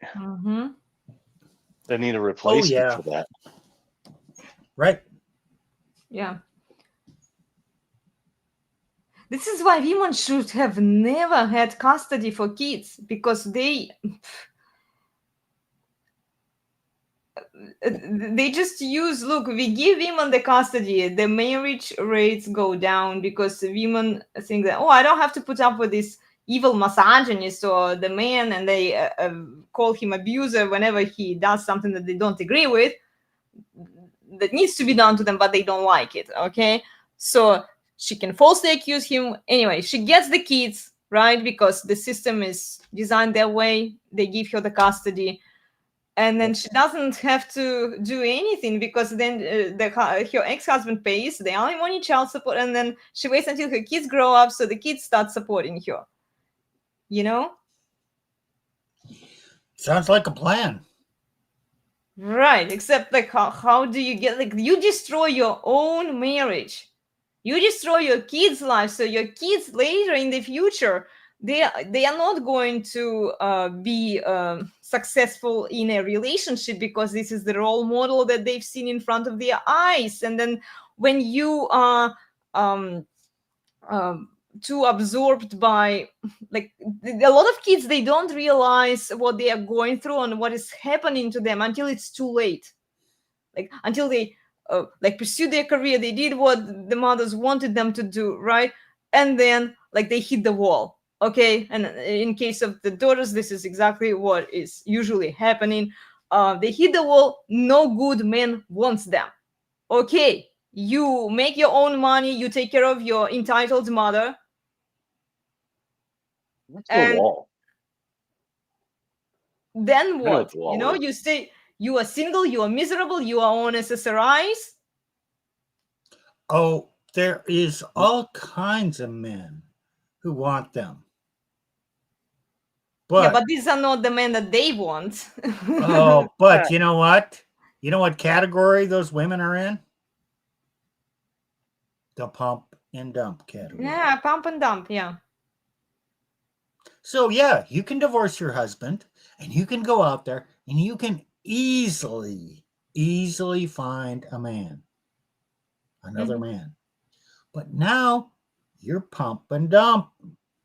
need a replacement for that. Right. Yeah. This is why women should have never had custody for kids, because they just use, look, we give women the custody, the marriage rates go down because women think that, oh, I don't have to put up with this evil misogynist or the man, and they call him abuser whenever he does something that they don't agree with, that needs to be done to them, but they don't like it. Okay, so she can falsely accuse him. Anyway, she gets the kids, right? Because the system is designed that way. They give her the custody, and then she doesn't have to do anything, because then her ex-husband pays the alimony, child support, and then she waits until her kids grow up, so the kids start supporting her. You know? Sounds like a plan. Right. Except, like, how do you get, like, you destroy your own marriage, you destroy your kids' life, so your kids later in the future, they are not going to be successful in a relationship, because this is the role model that they've seen in front of their eyes. And then when you are too absorbed by, like, a lot of kids, they don't realize what they are going through and what is happening to them until it's too late, like until they like pursue their career, they did what the mothers wanted them to do, right? And then, like, they hit the wall. Okay, and in case of the daughters, this is exactly what is usually happening. They hit the wall, no good man wants them. Okay, you make your own money, you take care of your entitled mother. What's And the wall? then I know what? what the wall You know, is. you stay, you are single, you are miserable, you are on SSRIs. Oh, there is all kinds of men who want them. Yeah, But but these are not the men that they want. oh, but you know what? You know what category those women are in? The pump and dump category. Yeah, pump and dump. Yeah. So yeah, you can divorce your husband and you can go out there and you can easily find a man, another man. But now you're pump and dump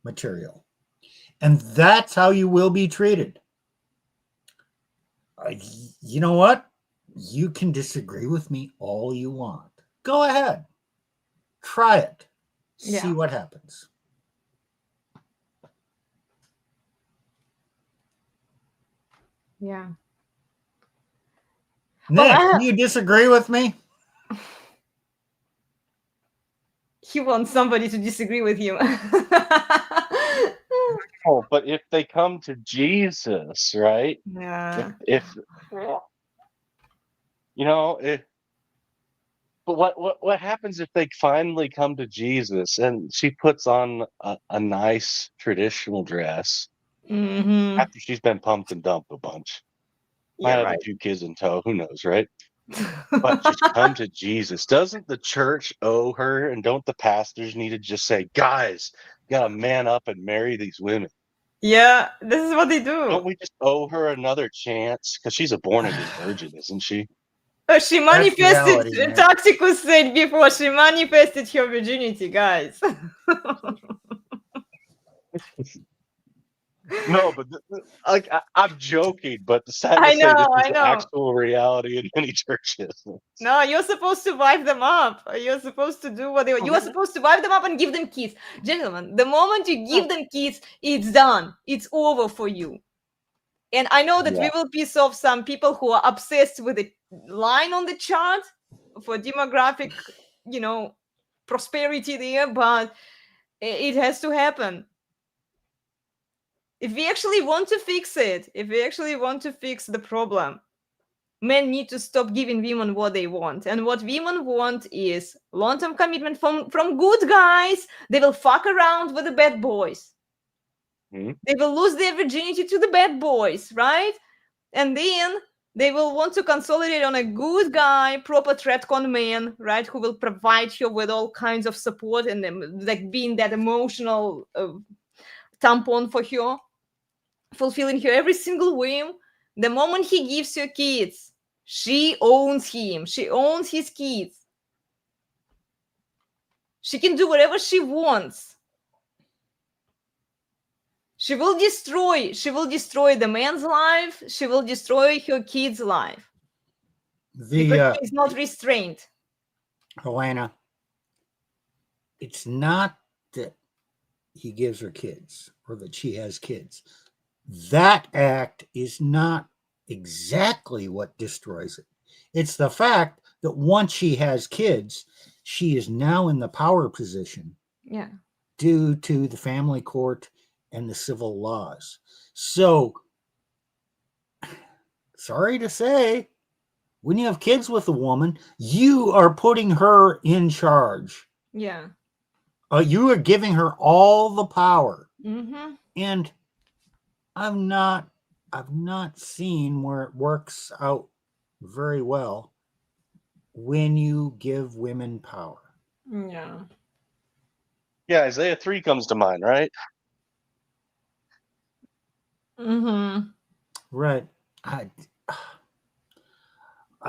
material. And that's how you will be treated. You know what? You can disagree with me all you want. Go ahead. Try it. See what happens. Yeah. Nick, do you disagree with me? He wants somebody to disagree with him. Oh, but if they come to Jesus, right? Yeah. If you know, but what happens if they finally come to Jesus and she puts on a nice traditional dress after she's been pumped and dumped a bunch? Might have a few kids in tow, who knows, right? But just come to Jesus. Doesn't the church owe her, and don't the pastors need to just say, guys, you gotta man up and marry these women? Yeah, this is what they do. Don't we just owe her another chance? Because she's a born again virgin, isn't she? She manifested, Tacticus said before, she manifested her virginity, guys. No, but like I'm joking, but sad to I say know, this is I the know. actual reality in many churches. No, you're supposed to wipe them up. You're supposed to do what they want. You are supposed to wipe them up and give them kids. Gentlemen, the moment you give them kids, it's done. It's over for you. And I know that we will piss off some people who are obsessed with the line on the chart for demographic, you know, prosperity there, but it has to happen. If we actually want to fix it, if we actually want to fix the problem, men need to stop giving women what they want. And what women want is long-term commitment from good guys. They will fuck around with the bad boys. They will lose their virginity to the bad boys, right? And then they will want to consolidate on a good guy, proper Tretcon man, right? Who will provide her with all kinds of support and like being that emotional tampon for her, fulfilling her every single whim. The moment he gives her kids, she owns him. She owns his kids. She can do whatever she wants. She will destroy the man's life. She will destroy her kid's life because she's not restrained. Elena, it's not that he gives her kids or that she has kids. That act is not exactly what destroys it. It's the fact that once she has kids, she is now in the power position Yeah. due to the family court and the civil laws. So, sorry to say, when you have kids with a woman, you are putting her in charge. Yeah. You are giving her all the power. Mm-hmm. And I've not seen where it works out very well when you give women power. Yeah. Yeah, Isaiah 3 comes to mind, right? Mm-hmm. Right. I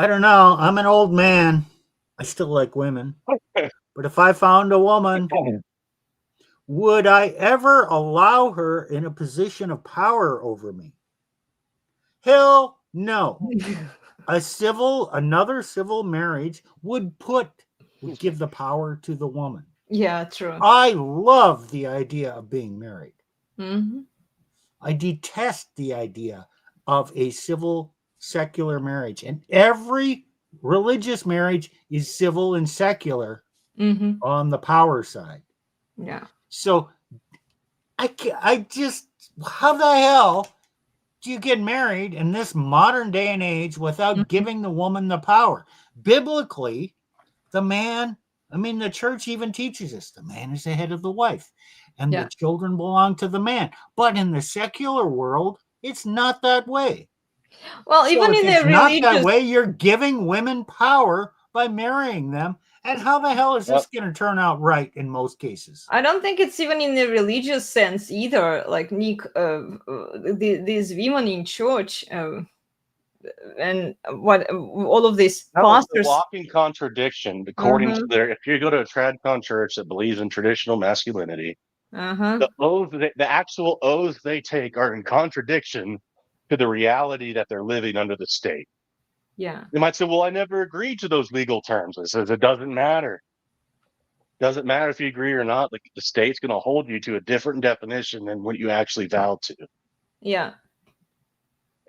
don't know. I'm an old man. I still like women. But if I found a woman, would I ever allow her in a position of power over me? Hell no. Another civil marriage would give the power to the woman. Yeah, true. I love the idea of being married. Mm-hmm. I detest the idea of a civil secular marriage. And every religious marriage is civil and secular Mm-hmm. on the power side. Yeah. So I just, how the hell do you get married in this modern day and age without giving the woman the power? Biblically, the church even teaches us the man is the head of the wife and the children belong to the man. But in the secular world, it's not that way. Well, So even if in it's the not that religious way, you're giving women power by marrying them. And how the hell is this going to turn out right in most cases? I don't think it's even in the religious sense either. Like Nick, these women in church, and what all of these That was the pastors. walking contradiction, according to their. If you go to a TradCon church that believes in traditional masculinity, the oaths, the actual oaths they take are in contradiction to the reality that they're living under the state. Yeah. They might say, "Well, I never agreed to those legal terms." It says it doesn't matter. Doesn't matter if you agree or not. Like the state's going to hold you to a different definition than what you actually vowed to. Yeah.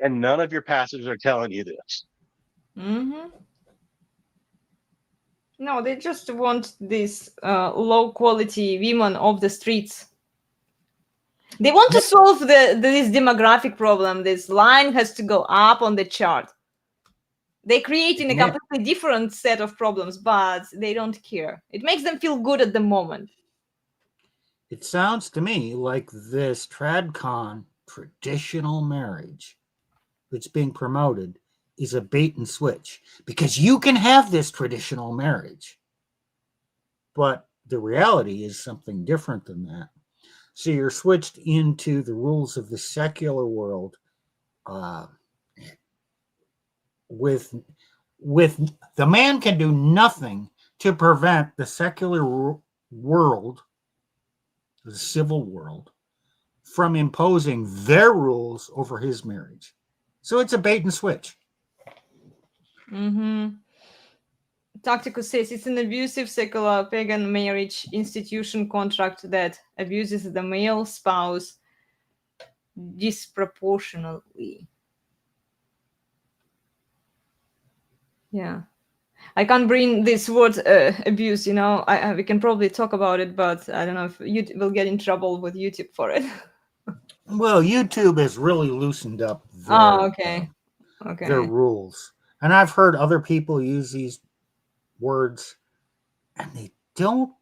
And none of your passages are telling you this. Mm-hmm. No, they just want these low quality women off the streets. They want to solve this demographic problem. This line has to go up on the chart. They're creating a completely different set of problems, but they don't care. It makes them feel good at the moment. It sounds to me like this TradCon traditional marriage that's being promoted is a bait and switch, because you can have this traditional marriage, but the reality is something different than that. So you're switched into the rules of the secular world, with the man can do nothing to prevent the secular world, the civil world, from imposing their rules over his marriage. So it's a bait and switch. Mm-hmm. Tactical says it's an abusive secular pagan marriage institution contract that abuses the male spouse disproportionately. Yeah. I can't bring this word abuse, we can probably talk about it, but I don't know if you will get in trouble with YouTube for it. Well, YouTube has really loosened up their rules. And I've heard other people use these words, and they don't,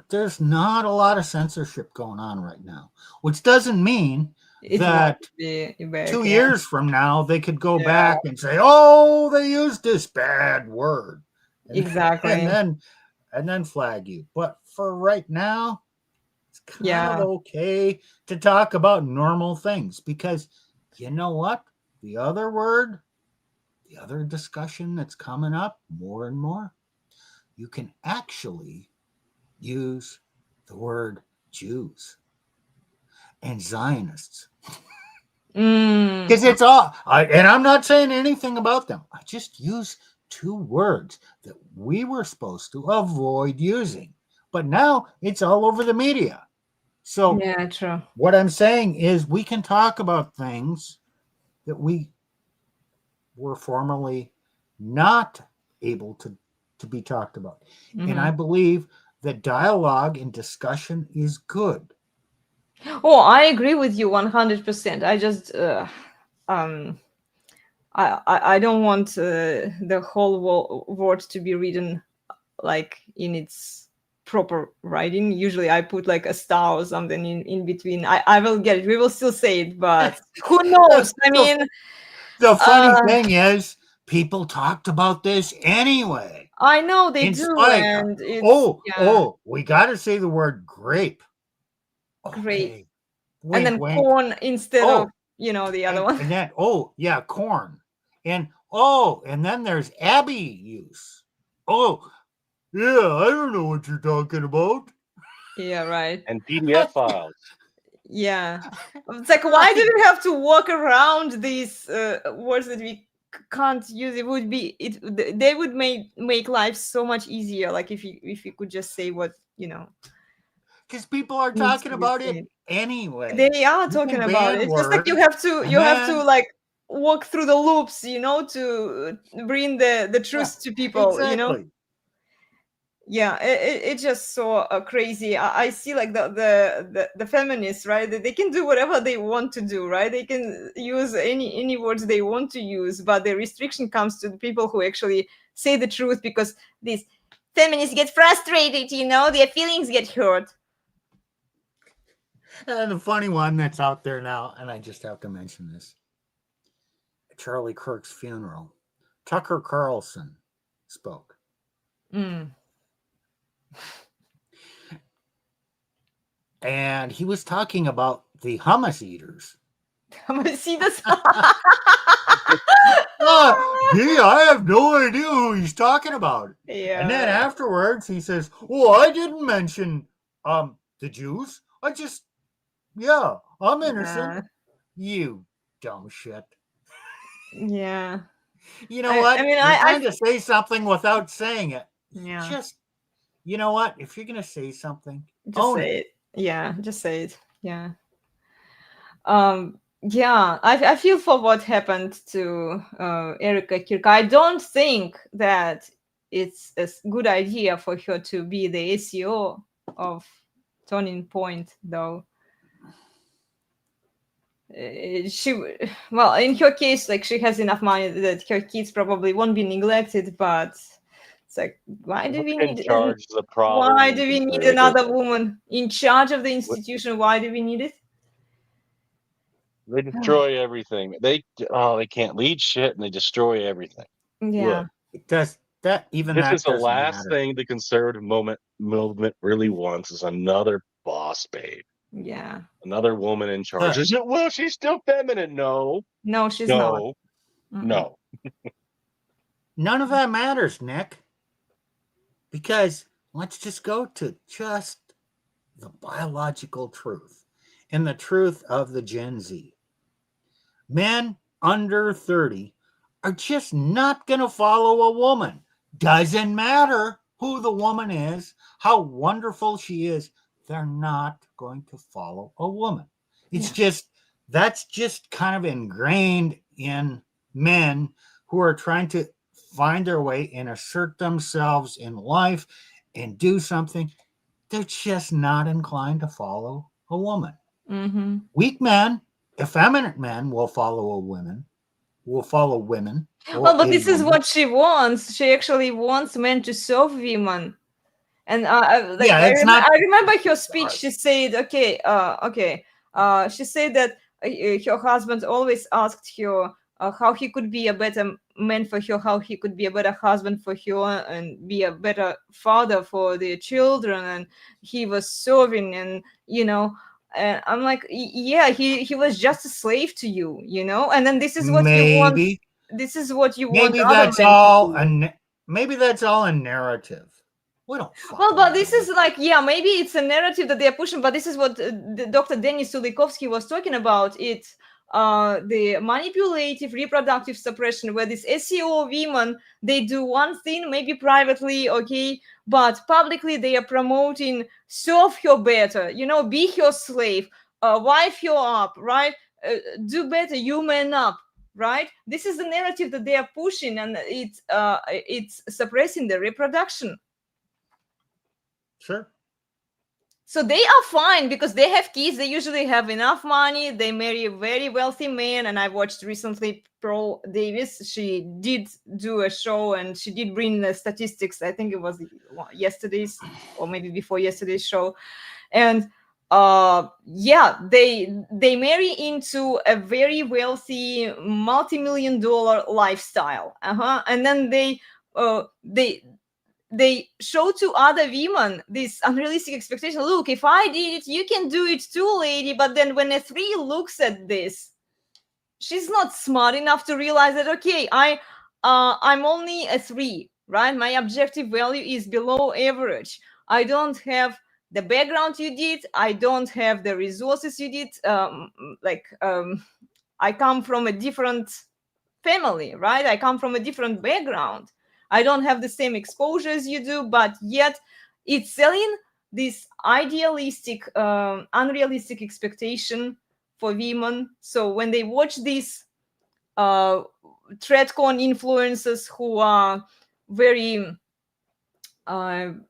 there's not a lot of censorship going on right now, which doesn't mean that 2 years from now they could go back and say, oh, they used this bad word. Exactly. And then flag you. But for right now, it's kind of okay to talk about normal things, because you know what? The other discussion that's coming up more and more, you can actually use the word Jews. and Zionists. Mm. Because it's all, and I'm not saying anything about them. I just use two words that we were supposed to avoid using. But now it's all over the media. So Yeah, true. what I'm saying is we can talk about things that we were formerly not able to be talked about. And I believe that dialogue and discussion is good. Oh, I agree with you 100%. I just I don't want the whole word to be written like in its proper writing. Usually I put like a star or something in between. I will get it. We will still say it, but who knows? I mean, The funny thing is, people talked about this anyway. I know they In do, spite, and it's we got to say the word grape. great. Okay. And then Wink. corn instead of the other one. And then, corn. And then there's Abby use. Oh, yeah, I don't know what you're talking about. Yeah, right. And PDF files. Yeah, it's like, why do we have to walk around these words that we can't use? It would be they would make life so much easier, like if you could just say what Because people are needs talking to be about said. it anyway. They are You talking can about ban it. It's just like you words, have to like walk through the loops, to bring the truth to people, exactly. Yeah, it's just so crazy. I see like the feminists, right? They can do whatever they want to do, right? They can use any words they want to use, but the restriction comes to the people who actually say the truth, because these feminists get frustrated, their feelings get hurt. And the funny one that's out there now, and I just have to mention this: Charlie Kirk's funeral. Tucker Carlson spoke. And he was talking about the hummus eaters. I'm gonna see this. Gee, I have no idea who he's talking about. Yeah. And then afterwards he says, "Oh, I didn't mention the Jews. I'm innocent." You dumb shit. Yeah. You know what? I mean, you're trying to say something without saying it. Yeah. Just, you know what? If you're gonna say something, Just own say it. Yeah, just say it. Yeah. Yeah, I feel for what happened to Erica Kirk. I don't think that it's a good idea for her to be the SEO of Turning Point, though. In her case, like, she has enough money that her kids probably won't be neglected, but it's like, why do we need another woman in charge of the institution? Why do we need it? They destroy everything. They can't lead shit, and they destroy everything. Yeah. Look, this is the last thing the conservative movement really wants, is another boss babe. Yeah. Another woman in charge. Is it? Well, she's still feminine. No, she's not. No. None of that matters, Nick. Because let's just go to just the biological truth and the truth of the Gen Z. Men under 30 are just not going to follow a woman. Doesn't matter who the woman is, how wonderful she is. They're not going to follow a woman. That's just kind of ingrained in men who are trying to find their way and assert themselves in life and do something. They're just not inclined to follow a woman. Mm-hmm. Weak men, effeminate men will follow women. But this is what she wants. She actually wants men to serve women. And I remember her speech. She said, she said that her husband always asked her how he could be a better man for her, how he could be a better husband for her, and be a better father for their children. And he was serving, and and I'm like, yeah, he was just a slave to you, And then this is what you want. This is what you want. Maybe that's all a narrative. We don't Well, fucking but this know. is like, yeah, maybe it's a narrative that they're pushing, but this is what Dr. Dani Sulikowski was talking about. It's the manipulative reproductive suppression, where this SEO women, they do one thing, maybe privately, okay, but publicly they are promoting serve her better, you know, be her slave, wife her up, right? Do better, you man up, right? This is the narrative that they are pushing, and it's suppressing the reproduction. Sure. So they are fine because they have kids. They usually have enough money. They marry a very wealthy man. And I watched recently Pearl Davis. She did do a show and she did bring the statistics. I think it was yesterday's or maybe before yesterday's show. And yeah, they marry into a very wealthy multi-million-dollar lifestyle. And then they show to other women this unrealistic expectation. Look, if I did it, you can do it too, lady. But then when a 3 looks at this, she's not smart enough to realize that, okay, I'm only a 3, right? My objective value is below average. I don't have the background you did. I don't have the resources you did. I come from a different family, right? I come from a different background. I don't have the same exposure as you do, but yet it's selling this idealistic, unrealistic expectation for women. So when they watch these ThreadCon influencers who are very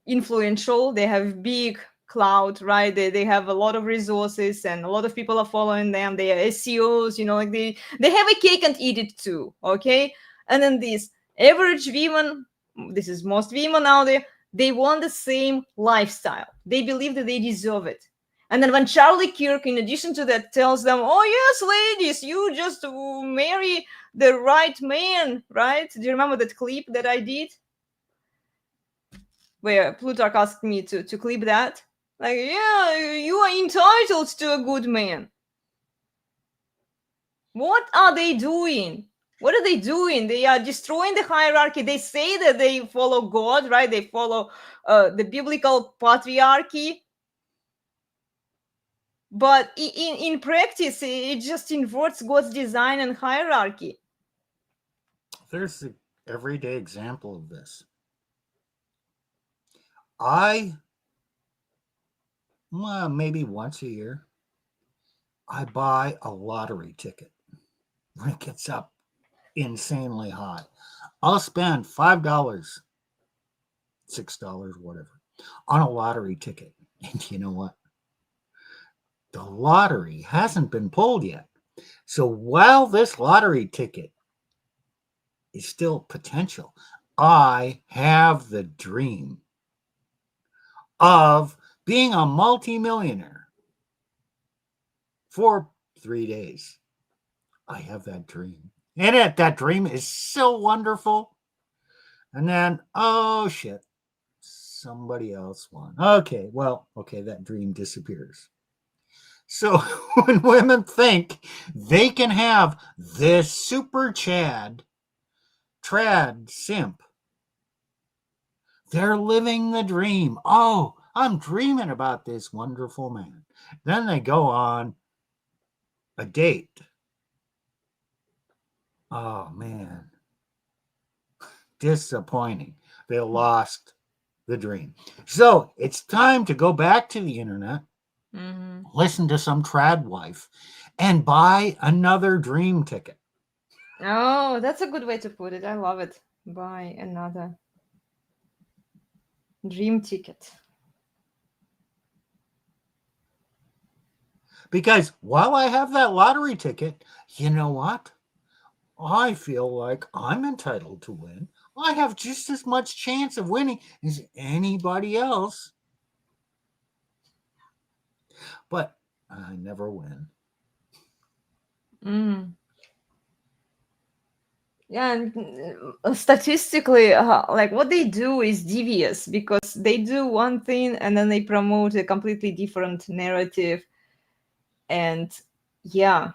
influential, they have big cloud, right? They have a lot of resources and a lot of people are following them. They are SEOs, you know, like they have a cake and eat it too, okay? And then these average women, this is most women out there, they want the same lifestyle. They believe that they deserve it. And then when Charlie Kirk, in addition to that, tells them, oh yes, ladies, you just marry the right man, right? Do you remember that clip that I did where Plutarch asked me to clip that? Like, yeah, you are entitled to a good man. What are they doing? What are they doing? They are destroying the hierarchy. They say that they follow God, right? They follow the biblical patriarchy. But in practice, it just inverts God's design and hierarchy. There's the everyday example of this. Maybe once a year, I buy a lottery ticket when it gets up insanely high. I'll spend $5, $6, whatever, on a lottery ticket. And you know what? The lottery hasn't been pulled yet. So while this lottery ticket is still potential, I have the dream of being a multimillionaire for 3 days. I have that dream. And that dream is so wonderful. And then, oh shit, somebody else won. Okay, that dream disappears. So when women think they can have this super trad simp, they're living the dream. Oh, I'm dreaming about this wonderful man. Then they go on a date. Oh, man. Disappointing. They lost the dream. So it's time to go back to the internet, listen to some trad wife, and buy another dream ticket. Oh, that's a good way to put it. I love it. Buy another dream ticket. Because while I have that lottery ticket, you know what? I feel like I'm entitled to win. I have just as much chance of winning as anybody else. But I never win. Yeah, and statistically, like what they do is devious because they do one thing and then they promote a completely different narrative. And yeah.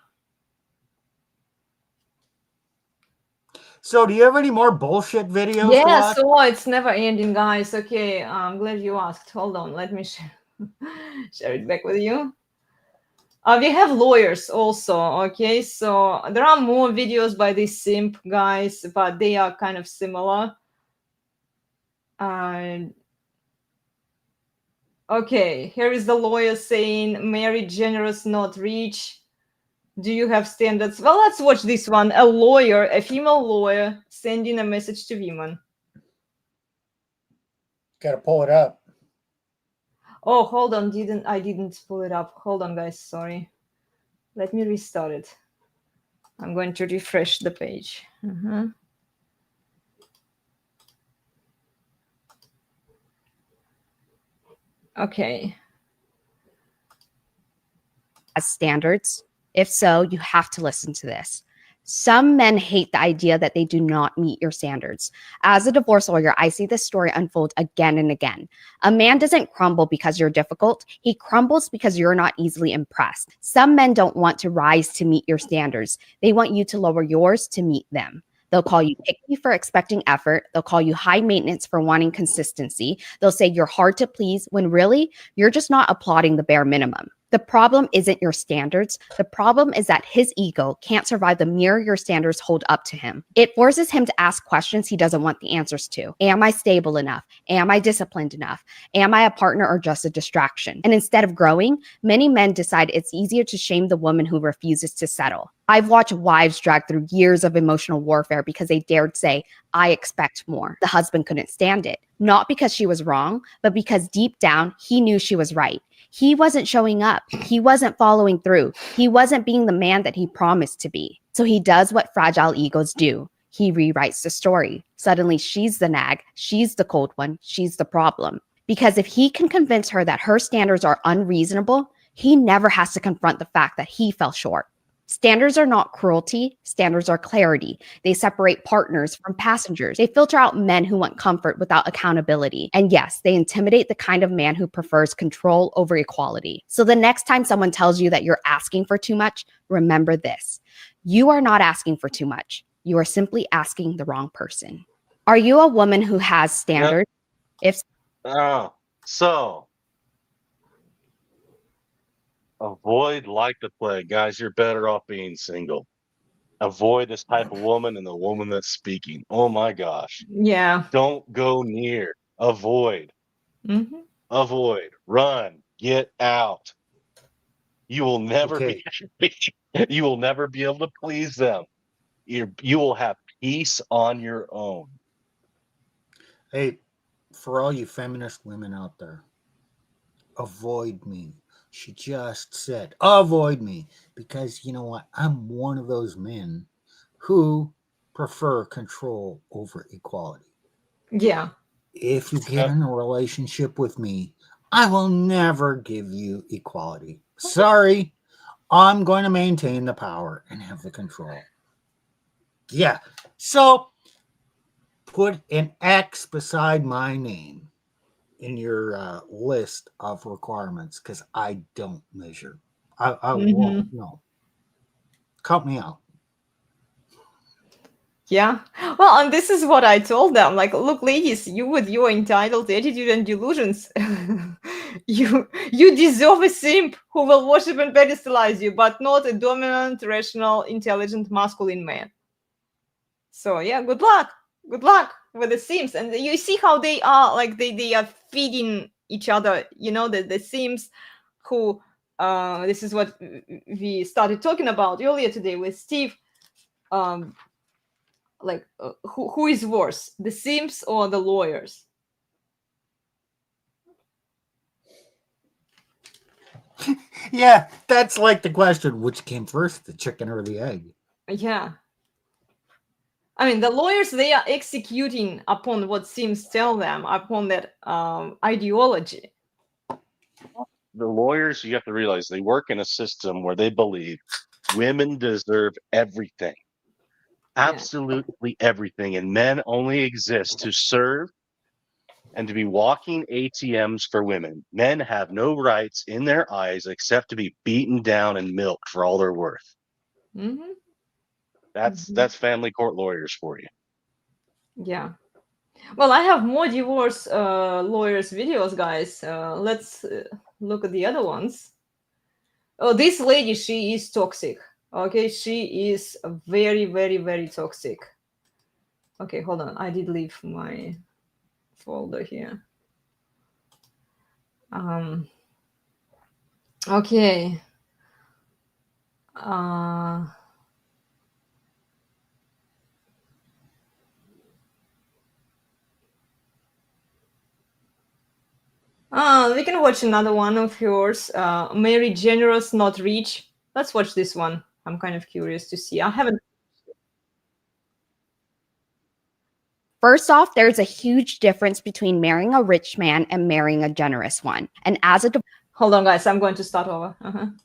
So, do you have any more bullshit videos to Yeah, watch? so it's never ending, guys. Okay, I'm glad you asked. Hold on, let me share it back with you. We have lawyers also. Okay, so there are more videos by this simp guys, but they are kind of similar. Okay, here is the lawyer saying, married, generous, not rich. Do you have standards? Well, let's watch this one. A lawyer, a female lawyer, sending a message to women. Got to pull it up. Oh, hold on. I didn't pull it up. Hold on, guys. Sorry. Let me restart it. I'm going to refresh the page. Okay. As standards? If so, you have to listen to this. Some men hate the idea that they do not meet your standards. As a divorce lawyer, I see this story unfold again and again. A man doesn't crumble because you're difficult. He crumbles because you're not easily impressed. Some men don't want to rise to meet your standards. They want you to lower yours to meet them. They'll call you picky for expecting effort. They'll call you high maintenance for wanting consistency. They'll say you're hard to please when really you're just not applauding the bare minimum. The problem isn't your standards. The problem is that his ego can't survive the mirror your standards hold up to him. It forces him to ask questions he doesn't want the answers to. Am I stable enough? Am I disciplined enough? Am I a partner or just a distraction? And instead of growing, many men decide it's easier to shame the woman who refuses to settle. I've watched wives drag through years of emotional warfare because they dared say, I expect more. The husband couldn't stand it. Not because she was wrong, but because deep down, he knew she was right. He wasn't showing up. He wasn't following through. He wasn't being the man that he promised to be. So he does what fragile egos do. He rewrites the story. Suddenly she's the nag. She's the cold one. She's the problem. Because if he can convince her that her standards are unreasonable, he never has to confront the fact that he fell short. Standards are not cruelty. Standards are clarity. They separate partners from passengers. They filter out men who want comfort without accountability. And yes, they intimidate the kind of man who prefers control over equality. So the next time someone tells you that you're asking for too much, remember this. You are not asking for too much. You are simply asking the wrong person. Are you a woman who has standards? If So avoid like the plague, guys. You're better off being single. Avoid this type of woman and the woman that's speaking. Oh my gosh. Yeah. Don't go near. Avoid. Avoid. Run. Get out. You will never be you will never be able to please them. You will have peace on your own. Hey, for all you feminist women out there, avoid me. She just said, avoid me. Because you know what? I'm one of those men who prefer control over equality. Yeah. If you get in a relationship with me, I will never give you equality. Sorry, I'm going to maintain the power and have the control. Yeah. So put an X beside my name in your list of requirements because I don't measure. I won't. No. Cut me out. Yeah. Well, and this is what I told them. Like, look, ladies, you with your entitled attitude and delusions, you deserve a simp who will worship and pedestalize you, but not a dominant, rational, intelligent, masculine man. So yeah, good luck. Good luck with the Sims. And you see how they are, like they are feeding each other, you know, the Sims who this is what we started talking about earlier today with Steve. Like who is worse, the Sims or the lawyers? Yeah, that's like the question, which came first, the chicken or the egg? Yeah. I mean, the lawyers, they are executing upon what Sims tell them, upon that ideology. The lawyers, you have to realize they work in a system where they believe women deserve everything. Absolutely everything. And men only exist to serve and to be walking ATMs for women. Men have no rights in their eyes except to be beaten down and milked for all they're worth. That's family court lawyers for you. Yeah. Well, I have more divorce lawyers videos, guys. Let's look at the other ones. Oh, this lady, she is toxic. Okay, she is very, very, very toxic. Okay, hold on. I did leave my folder here. Okay. We can watch another one of yours. Mary Generous, Not Rich. Let's watch this one. I'm kind of curious to see. I haven't. First off, there's a huge difference between marrying a rich man and marrying a generous one. And as a Hold on, guys. I'm going to start over.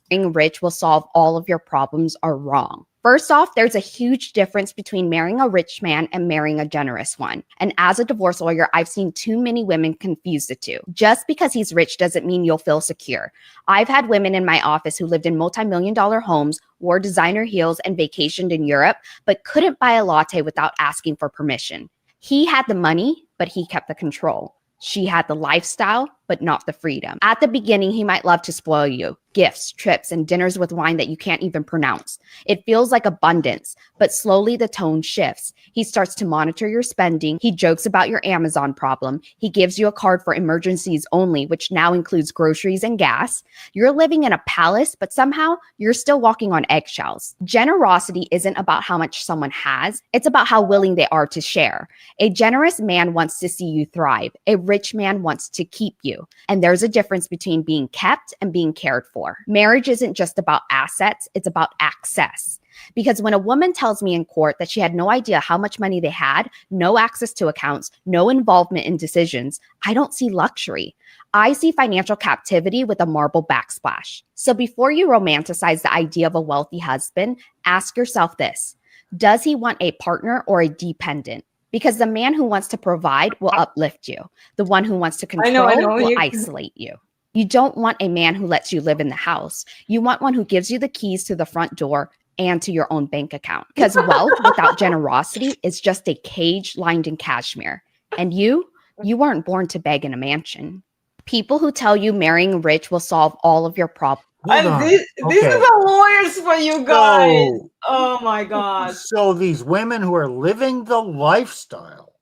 marrying rich will solve all of your problems are wrong. First off, there's a huge difference between marrying a rich man and marrying a generous one. And as a divorce lawyer, I've seen too many women confuse the two. Just because he's rich doesn't mean you'll feel secure. I've had women in my office who lived in multi-million-dollar homes, wore designer heels, and vacationed in Europe, but couldn't buy a latte without asking for permission. He had the money, but he kept the control. She had the lifestyle, but not the freedom. At the beginning, he might love to spoil you. Gifts, trips, and dinners with wine that you can't even pronounce. It feels like abundance, but slowly the tone shifts. He starts to monitor your spending. He jokes about your Amazon problem. He gives you a card for emergencies only, which now includes groceries and gas. You're living in a palace, but somehow you're still walking on eggshells. Generosity isn't about how much someone has. It's about how willing they are to share. A generous man wants to see you thrive. A rich man wants to keep you. And there's a difference between being kept and being cared for. Marriage isn't just about assets, it's about access. Because when a woman tells me in court that she had no idea how much money they had, no access to accounts, no involvement in decisions, I don't see luxury. I see financial captivity with a marble backsplash. So before you romanticize the idea of a wealthy husband, ask yourself this: does he want a partner or a dependent? Because the man who wants to provide will uplift you. The one who wants to control I know. will isolate you. You don't want a man who lets you live in the house. You want one who gives you the keys to the front door and to your own bank account. Because wealth without generosity is just a cage lined in cashmere. And you weren't born to beg in a mansion. People who tell you marrying rich will solve all of your problems. These are the lawyers for you guys. Oh my God. So these women who are living the lifestyle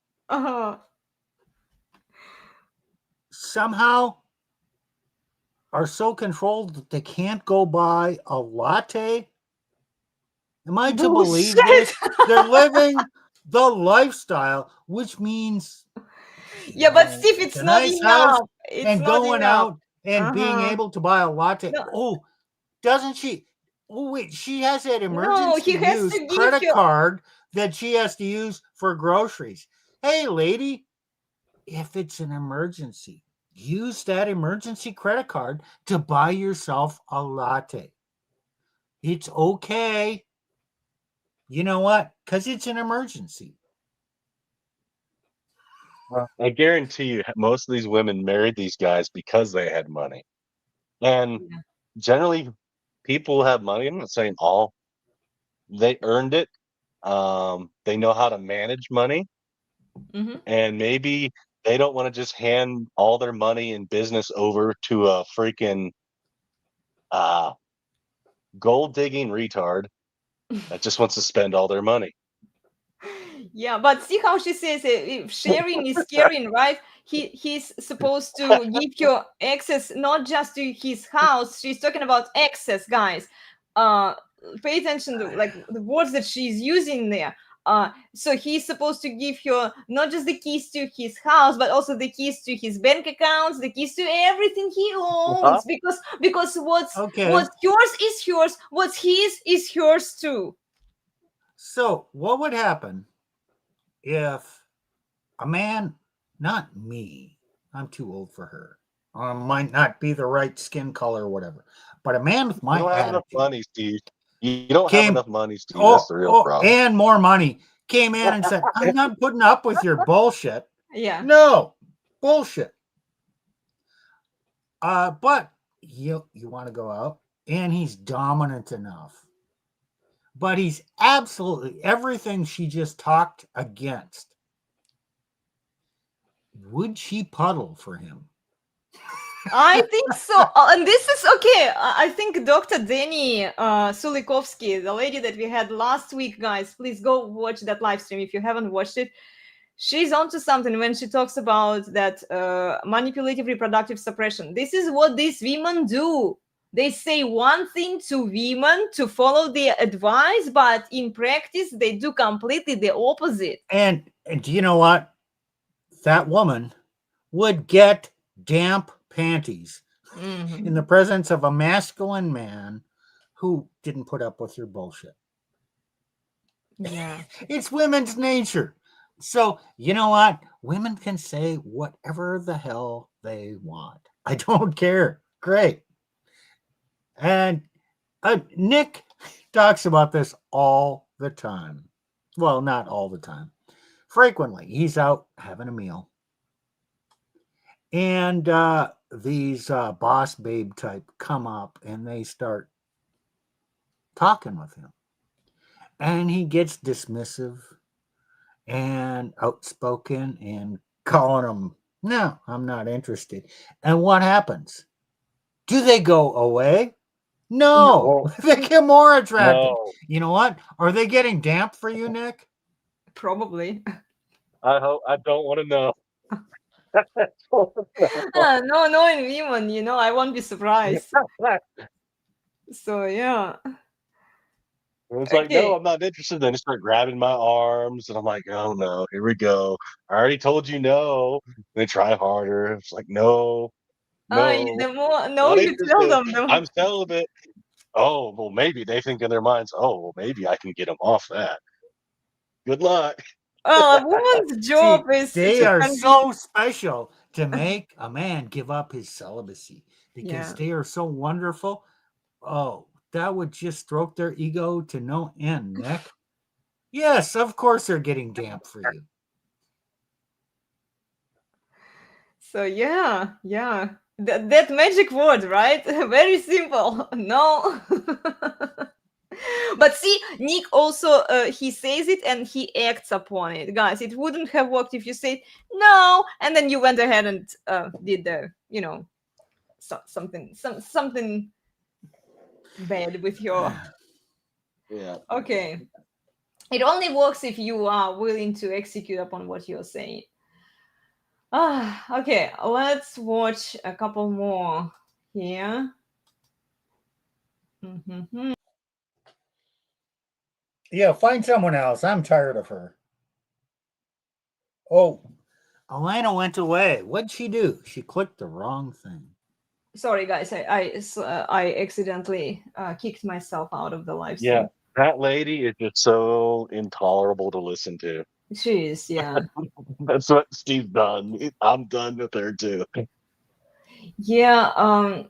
somehow are so controlled that they can't go buy a latte. Am I to believe this? They're living the lifestyle, which means but Steve, it's a not nice enough. house It's and not going enough. out and being able to buy a latte. No. Oh, doesn't she? Oh, wait, she has that he emergency has use to give credit you. card that she has to use for groceries. Hey, lady, if it's an emergency, use that emergency credit card to buy yourself a latte. It's okay. You know what? Because it's an emergency. I guarantee you, most of these women married these guys because they had money. And generally, people who have money, I'm not saying all, they earned it. They know how to manage money. And maybe they don't want to just hand all their money and business over to a freaking gold digging retard that just wants to spend all their money. Yeah, but see how she says if sharing is caring, right? He's supposed to give you access not just to his house. She's talking about access, guys. Pay attention to like the words that she's using there. So he's supposed to give her not just the keys to his house, but also the keys to his bank accounts, the keys to everything he owns. Because what's yours is yours, what's his is yours too. So what would happen if a man, not me, I'm too old for her, might not be the right skin color or whatever, but a man with my You don't have enough money, Steve. You don't have enough money, Steve. That's the real problem. And more money came in and said, I'm not putting up with your bullshit. Yeah. No, bullshit. But you want to go out, and he's dominant enough. but he's absolutely everything she just talked against. Would she puddle for him? I think so. And this is okay. I think Dr. Dani Sulikowski, the lady that we had last week, guys, please go watch that live stream if you haven't watched it. She's onto something when she talks about that manipulative reproductive suppression. This is what these women do. They say one thing to women to follow their advice, but in practice, they do completely the opposite. And do you know what? That woman would get damp panties in the presence of a masculine man who didn't put up with your bullshit. Yeah. It's women's nature. So, you know what? Women can say whatever the hell they want. I don't care. Great. And Nick talks about this all the time. Well, not all the time. Frequently. He's out having a meal. And these boss babe type come up and they start talking with him. And he gets dismissive and outspoken and calling them, no, I'm not interested. And what happens? Do they go away? No. They get more attractive. No. You know what? Are they getting damp for you, Nick? Probably. I don't want to know. No, knowing women, you know, I won't be surprised. So yeah. It's like, no, I'm not interested. Then they start grabbing my arms, and I'm like, oh no, here we go. I already told you no. They try harder. It's like, no, The more not you tell interested. them, I'm celibate. Oh, well, maybe they think in their minds, oh, well, maybe I can get them off that. Good luck. a woman's job is They to are convince- so special to make a man give up his celibacy because they are so wonderful. Oh, that would just stroke their ego to no end, Nick. Yes, of course they're getting damp for you. So yeah. That magic word, right? Very simple. No. But see, Nick also he says it and he acts upon it, guys. It wouldn't have worked if you said no and then you went ahead and did the, you know, something bad with your. Yeah. Okay. It only works if you are willing to execute upon what you're saying. Okay, let's watch a couple more here. Yeah, find someone else. I'm tired of her. Oh, Elena went away. What'd she do? She clicked the wrong thing. Sorry, guys. I accidentally kicked myself out of the live stream. Yeah, that lady is just so intolerable to listen to. She is, yeah. That's what Steve's done. I'm done with her too. Yeah,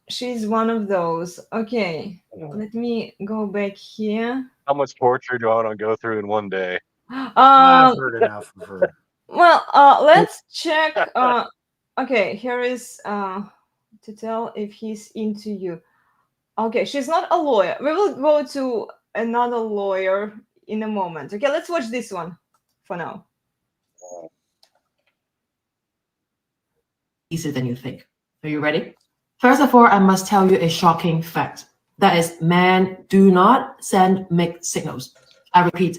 she's one of those. Okay, let me go back here. How much torture do I want to go through in one day? I've heard enough of her. Well, let's check. Okay, here is to tell if he's into you. Okay, she's not a lawyer. We will go to another lawyer in a moment. Okay, let's watch this one for now. Easier than you think. Are you ready? First of all, I must tell you a shocking fact. That is, men do not send mixed signals. I repeat.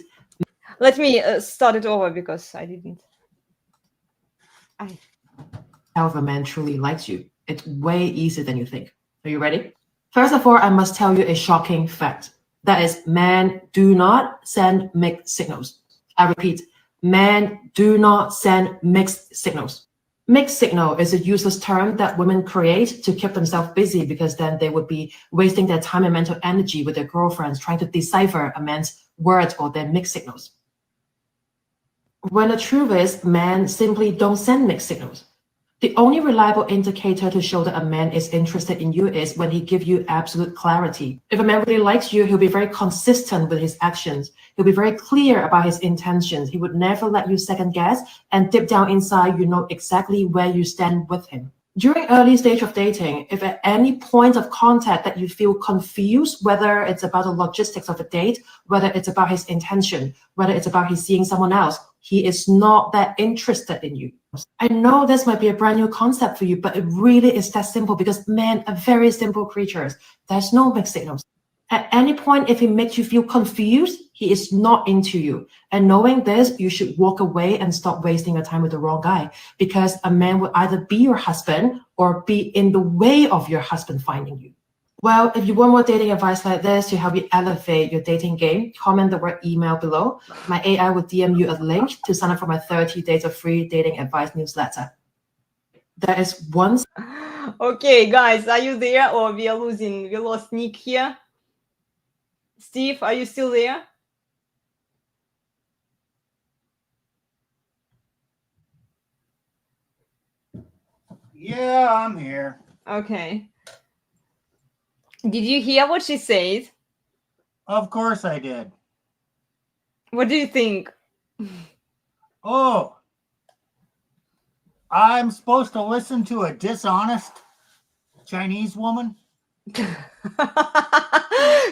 Let me start it over because I didn't. Tell if a man truly likes you. It's way easier than you think. Are you ready? First of all, I must tell you a shocking fact. That is, men do not send mixed signals. I repeat, men do not send mixed signals. Mixed signal is a useless term that women create to keep themselves busy because then they would be wasting their time and mental energy with their girlfriends trying to decipher a man's words or their mixed signals. When the truth is, men simply don't send mixed signals. The only reliable indicator to show that a man is interested in you is when he gives you absolute clarity. If a man really likes you, he'll be very consistent with his actions. He'll be very clear about his intentions. He would never let you second guess, and deep down inside, you know exactly where you stand with him. During early stage of dating, if at any point of contact that you feel confused, whether it's about the logistics of a date, whether it's about his intention, whether it's about he's seeing someone else, he is not that interested in you. I know this might be a brand new concept for you, but it really is that simple because men are very simple creatures. There's no mixed signals. At any point, if he makes you feel confused, he is not into you. And knowing this, you should walk away and stop wasting your time with the wrong guy, because a man will either be your husband or be in the way of your husband finding you. Well, if you want more dating advice like this to help you elevate your dating game, comment the word email below. My AI will DM you a link to sign up for my 30 days of free dating advice newsletter. There is one. Okay, guys, are you there? Or we are losing? We lost Nick here. Steve, are you still there? Yeah, I'm here. Okay. Did you hear what she said? Of course I did. What do you think? Oh, I'm supposed to listen to a dishonest Chinese woman?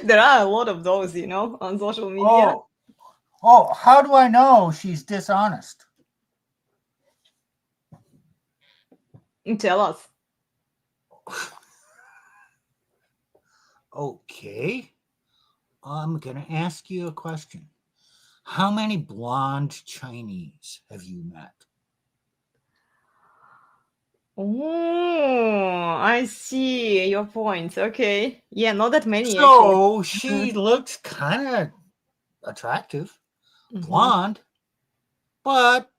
There are a lot of those, you know, on social media. Oh, how do I know she's dishonest? Tell us. Okay. I'm going to ask you a question. How many blonde Chinese have you met? Oh, I see your points. Okay. Yeah, not that many So actually. she looks kind of attractive, Mhm. blonde, but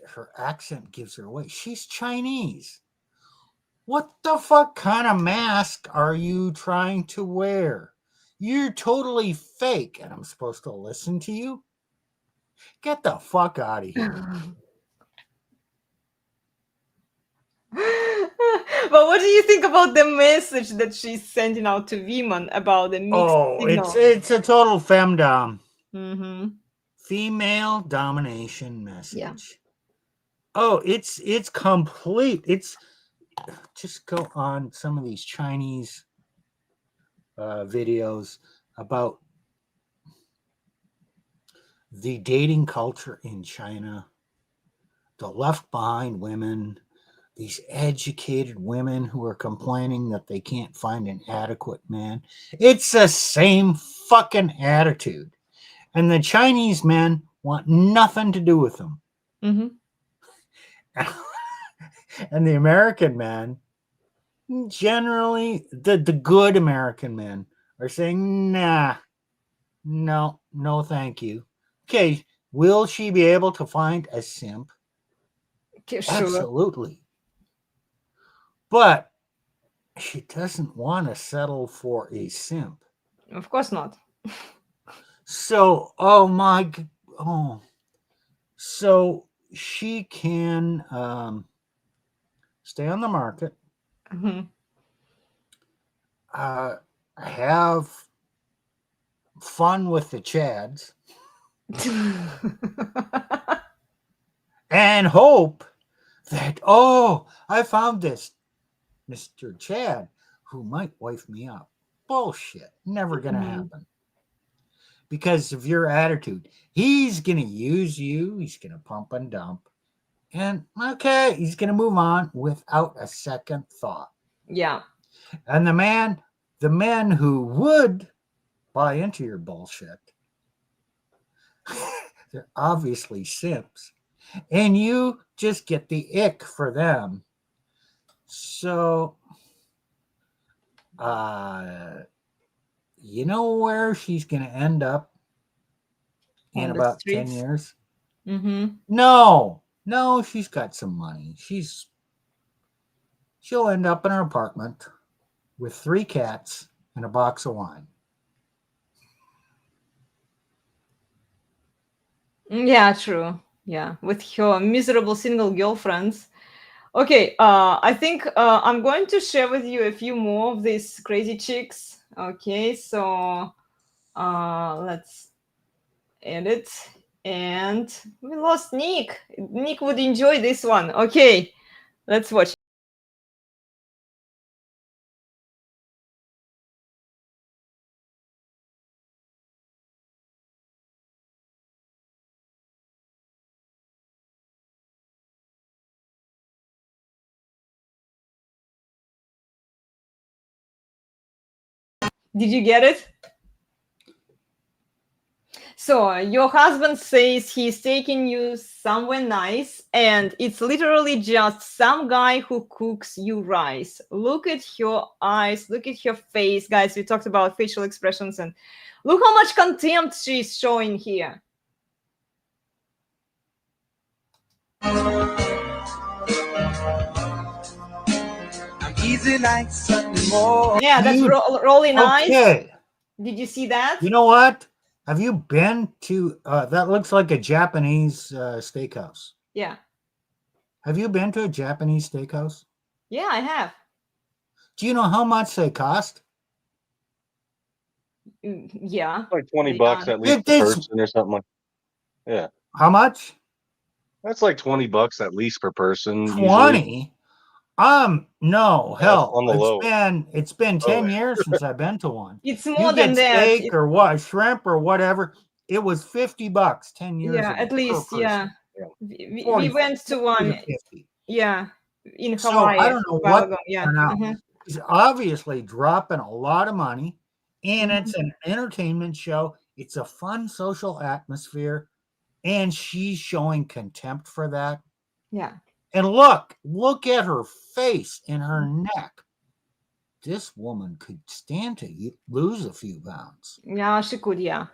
her accent gives her away. She's Chinese. What the fuck kind of mask are you trying to wear? You're totally fake, and I'm supposed to listen to you? Get the fuck out of here. But what do you think about the message that she's sending out to women about the mixed signal? It's a total femdom. Mm-hmm. Female domination message. Yeah. Oh, it's complete. It's just go on some of these Chinese videos about the dating culture in China, the left behind women, these educated women who are complaining that they can't find an adequate man. It's the same fucking attitude. And the Chinese men want nothing to do with them. Mm-hmm. And the American men, generally, the good American men are saying, nah, no, thank you. Okay, will she be able to find a simp? Okay, sure. Absolutely. But she doesn't want to settle for a simp. Of course not. So, so she can stay on the market, Mm-hmm. have fun with the Chads, and hope that, I found this Mr. Chad who might wife me up. Bullshit. Never going to happen. Because of your attitude. He's going to use you. He's going to pump and dump. And, okay, he's going to move on without a second thought. Yeah. And the men who would buy into your bullshit, they're obviously simps. And you just get the ick for them. So, you know where she's going to end up in about 10 years? Mm-hmm. No, she's got some money. She'll end up in her apartment with 3 cats and a box of wine. Yeah, true. Yeah, with her miserable single girlfriends. Okay, I think I'm going to share with you a few more of these crazy chicks. Okay, so let's edit. And we lost Nick. Nick would enjoy this one. Okay, Let's watch. Did you get it? So your husband says he's taking you somewhere nice, and it's literally just some guy who cooks you rice. Look at your eyes, look at your face. Guys, we talked about facial expressions, and look how much contempt she's showing here. I'm easy like Sunday morning. Yeah, that's rolling eyes. Okay. Did you see that? You know what? Have you been to that looks like a Japanese steakhouse? Yeah. Have you been to a Japanese steakhouse? Yeah, I have. Do you know how much they cost? Yeah. Like 20 They bucks are. at least per person or something like. Yeah, How much? that's like 20 bucks at least per person. Usually. 20? No, Yeah, hell. on the low. It's been 10 Oh. years since I've been to one. It's You more than get that. steak or what, shrimp or whatever. It was $50 10 years Yeah, ago. at least, per yeah. person. We went to 40 one, to 50. yeah, in So Hawaii I don't know a while what ago. Yeah. they're now. Mhm. He's obviously dropping a lot of money, and Mhm. it's an entertainment show. It's a fun social atmosphere, and she's showing contempt for that. Yeah. And look at her face and her neck. This woman could stand to lose a few pounds. Yeah, she could, yeah.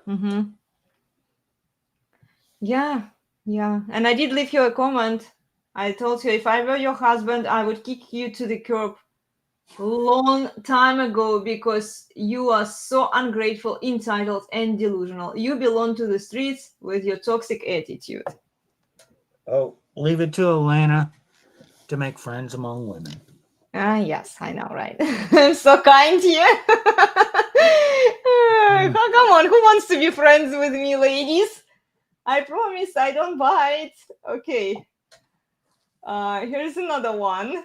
Yeah, yeah. And I did leave you a comment. I told you if I were your husband, I would kick you to the curb long time ago because you are so ungrateful, entitled, and delusional. You belong to the streets with your toxic attitude. Oh, leave it to Elena to make friends among women. Yes, I know, right? I'm so kind here. Come on, who wants to be friends with me, ladies? I promise I don't bite. Okay. Here's another one.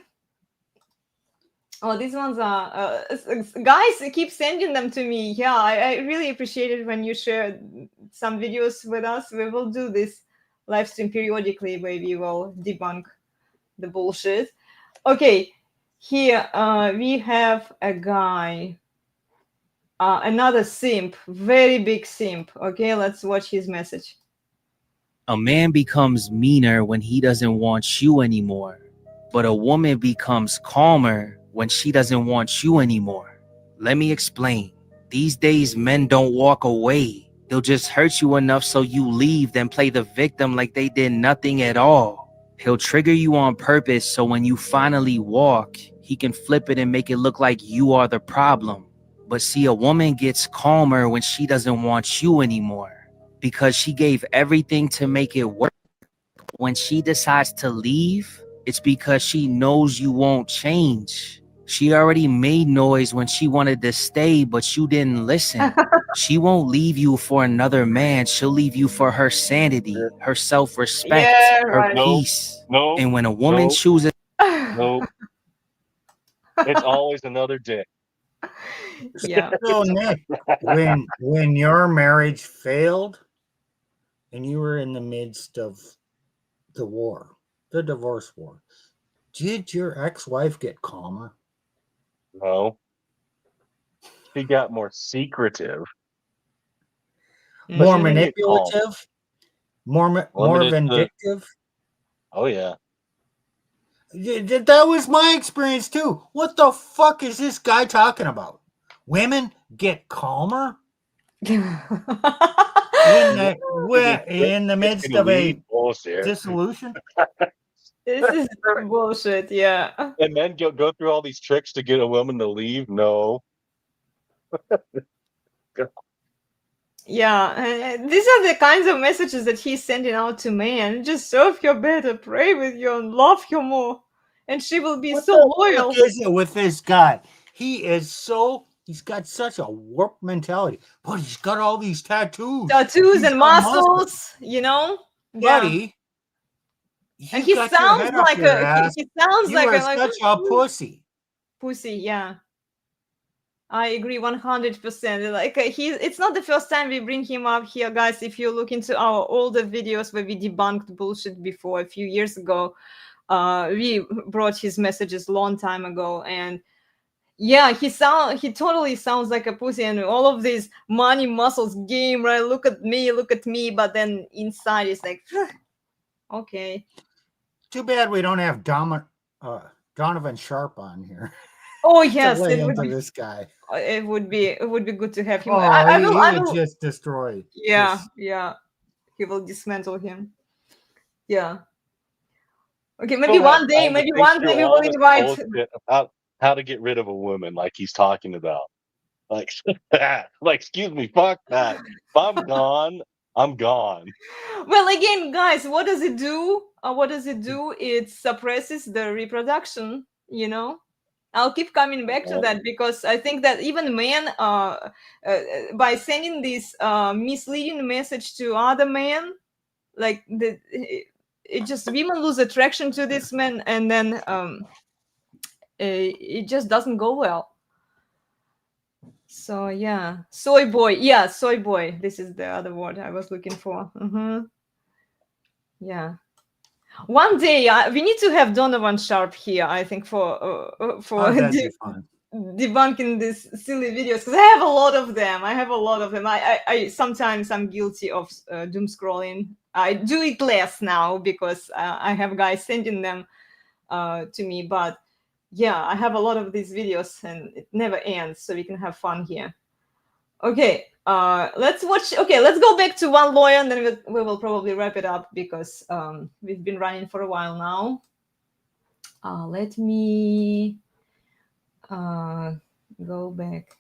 Oh, these ones are guys keep sending them to me. Yeah, I really appreciate it when you share some videos with us. We will do this live stream periodically where we will debunk the bullshit. Okay, here we have a guy, another simp, very big simp. Okay, let's watch his message. A man becomes meaner when he doesn't want you anymore, but a woman becomes calmer when she doesn't want you anymore. Let me explain. These days, men don't walk away. They'll just hurt you enough so you leave, then play the victim like they did nothing at all. He'll trigger you on purpose so when you finally walk, he can flip it and make it look like you are the problem. But see, a woman gets calmer when she doesn't want you anymore, because she gave everything to make it work. When she decides to leave, it's because she knows you won't change. She already made noise when she wanted to stay, but you didn't listen. She won't leave you for another man. She'll leave you for her sanity, her self-respect, Yeah, her right. peace. No. And when a woman no. chooses... No. It's always another dick. Yeah. So Nick, when your marriage failed and you were in the midst of the war, the divorce war, did your ex-wife get calmer? No. He got more secretive. More she didn't get calm. manipulative? More Limited to- vindictive? Oh yeah. That was my experience too. What the fuck is this guy talking about? Women get calmer in the midst of a bullshit. dissolution? This is bullshit. Yeah. And men go through all these tricks to get a woman to leave. No. Yeah, these are the kinds of messages that he's sending out to men. Just serve her better, pray with you, and love her more, and she will be What so the loyal. fuck is it with this guy? He's got such a warped mentality, but he's got all these tattoos. Tattoos He's and got muscles. muscles, you know. Yeah. Buddy, And You got your head up your ass. he sounds You like are a like such a pussy. pussy. Yeah, I agree 100%. Like it's not the first time we bring him up here, guys. If you look into our older videos where we debunked bullshit before a few years ago, we brought his messages long time ago, and yeah, he totally sounds like a pussy, and all of this money muscles game, right? Look at me, but then inside it's like, okay. Too bad we don't have Donovan Sharp on here. Oh to yes, lay into this guy. It would be good to have him. Oh, I he will. would just destroy. Yeah, Just, yeah. He will dismantle him. Yeah. Okay, maybe one day we will invite. Bullshit about how to get rid of a woman, like he's talking about. Like, like, excuse me, fuck that. If I'm gone, I'm gone. Well, again, guys, what does it do? What does it do? It suppresses the reproduction. You know, I'll keep coming back to that because I think that even men, by sending this misleading message to other men, like it just women lose attraction to this man, and then it just doesn't go well. So yeah, soy boy. Yeah, soy boy. This is the other word I was looking for. Yeah. One day we need to have Donovan Sharp here, I think, for that'd be fun. debunking these silly videos, because I have a lot of them. I sometimes I'm guilty of doom scrolling. I do it less now because I have guys sending them to me, but yeah, I have a lot of these videos and it never ends, so we can have fun here. Okay, let's go back to one lawyer, and then we will probably wrap it up because we've been running for a while now. Let me go back.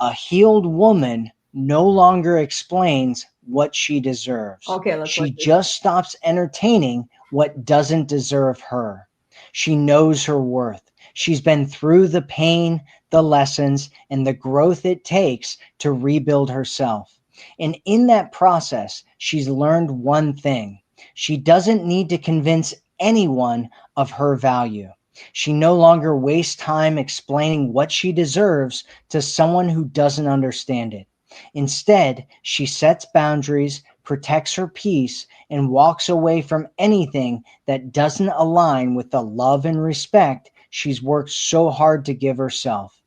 A healed woman no longer explains what she deserves. Okay, she just stops entertaining what doesn't deserve her. She knows her worth. She's been through the pain, the lessons, and the growth it takes to rebuild herself. And in that process, she's learned one thing. She doesn't need to convince anyone of her value. She no longer wastes time explaining what she deserves to someone who doesn't understand it. Instead, she sets boundaries, protects her peace, and walks away from anything that doesn't align with the love and respect she's worked so hard to give herself.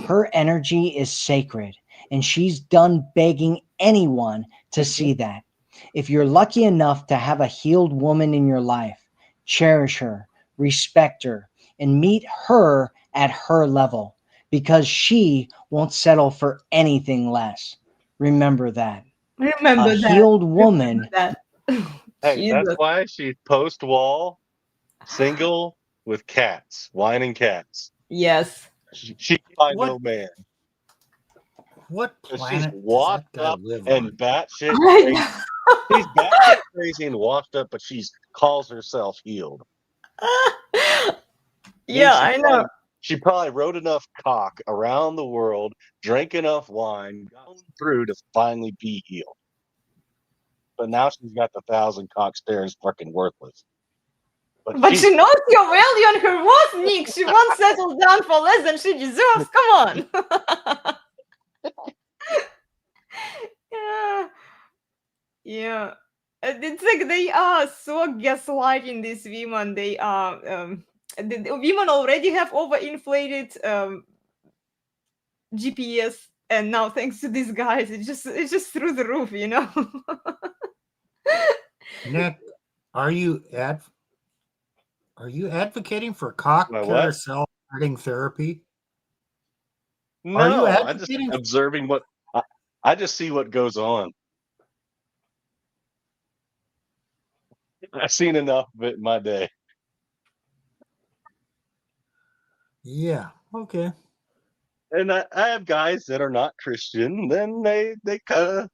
Her energy is sacred, and she's done begging anyone to see that. If you're lucky enough to have a healed woman in your life, cherish her, respect her, and meet her at her level, because she won't settle for anything less. Remember that. Remember a that. healed woman. Hey, that's why she's post-wall, single, with cats, whining cats. Yes. She can find no man. What planet she's washed does that guy up live and on? batshit crazy. She's batshit crazy and washed up, but she calls herself healed. Yeah, I know. She probably rode enough cock around the world, drank enough wine, gone through to finally be healed. But now she's got the 1,000 cock stares fucking worthless. But she knows your value and her worth, Nick. She won't settle down for less than she deserves. Come on. Yeah. It's like they are so gaslighting these women. They are the women already have overinflated GPS, and now thanks to these guys, it's just through the roof, you know. Nick, are you advocating for cock carousel starting therapy? No, are you I'm just observing what I just see what goes on. I've seen enough of it in my day. Yeah. Okay. And I have guys that are not Christian. Then they kind of,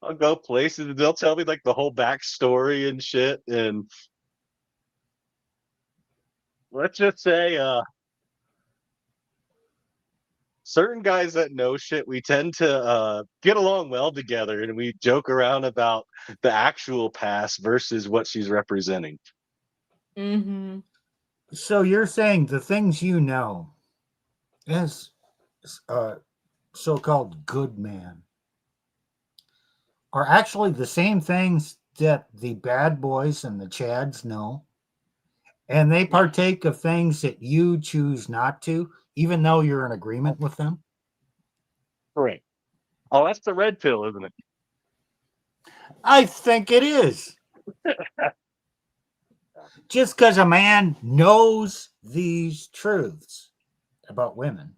I'll go places. They'll tell me like the whole backstory and shit. And let's just say, certain guys that know shit, we tend to get along well together, and we joke around about the actual past versus what she's representing. Mm-hmm. So you're saying the things you know as so-called good man are actually the same things that the bad boys and the chads know, and they partake of things that you choose not to, even though you're in agreement with them? Correct. Oh, that's the red pill, isn't it? I think it is. Just because a man knows these truths about women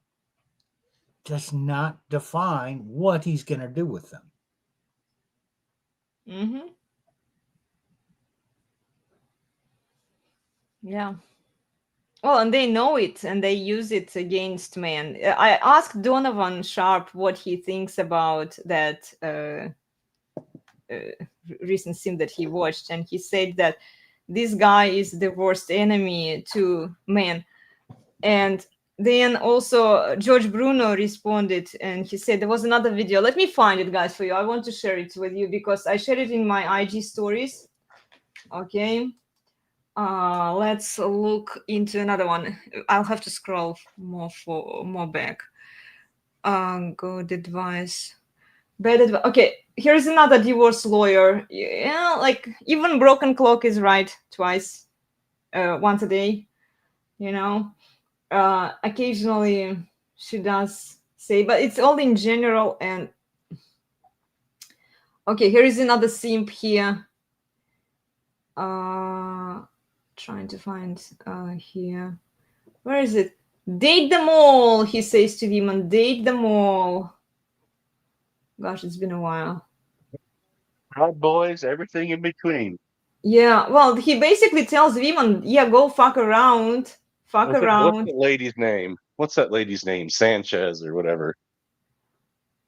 does not define what he's going to do with them. Mm-hmm. Yeah. Well, and they know it and they use it against men. I asked Donovan Sharp what he thinks about that recent scene that he watched, and he said that this guy is the worst enemy to men. And then also George Bruno responded, and he said there was another video. Let me find it, guys, for you. I want to share it with you because I shared it in my IG stories. Okay. Let's look into another one. I'll have to scroll more back. Good advice. Bad advice. Okay, here's another divorce lawyer. Yeah, like even broken clock is right twice, once a day. You know, occasionally she does say, but it's all in general. And okay, here is another simp here. Trying to find here. Where is it? Date them all, he says to women. Date them all. Gosh, it's been a while. Bad boys, everything in between. Yeah, well, he basically tells women, yeah, go fuck around. Fuck What's around. the lady's name? What's that lady's name? Sanchez or whatever.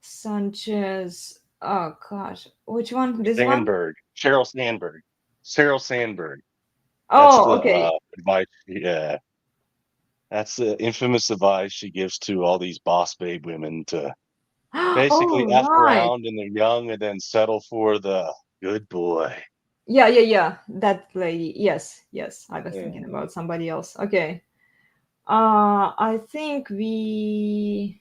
Sanchez. Oh, gosh. Which one? This one? Sandberg. Sheryl Sandberg. Sheryl Sandberg. That's Oh, the okay. advice. Yeah. That's the infamous advice she gives to all these boss babe women to basically Oh, F right. around and they're young and then settle for the good boy. Yeah. That lady. Yes. I was Yeah. thinking about somebody else. Okay. I think maybe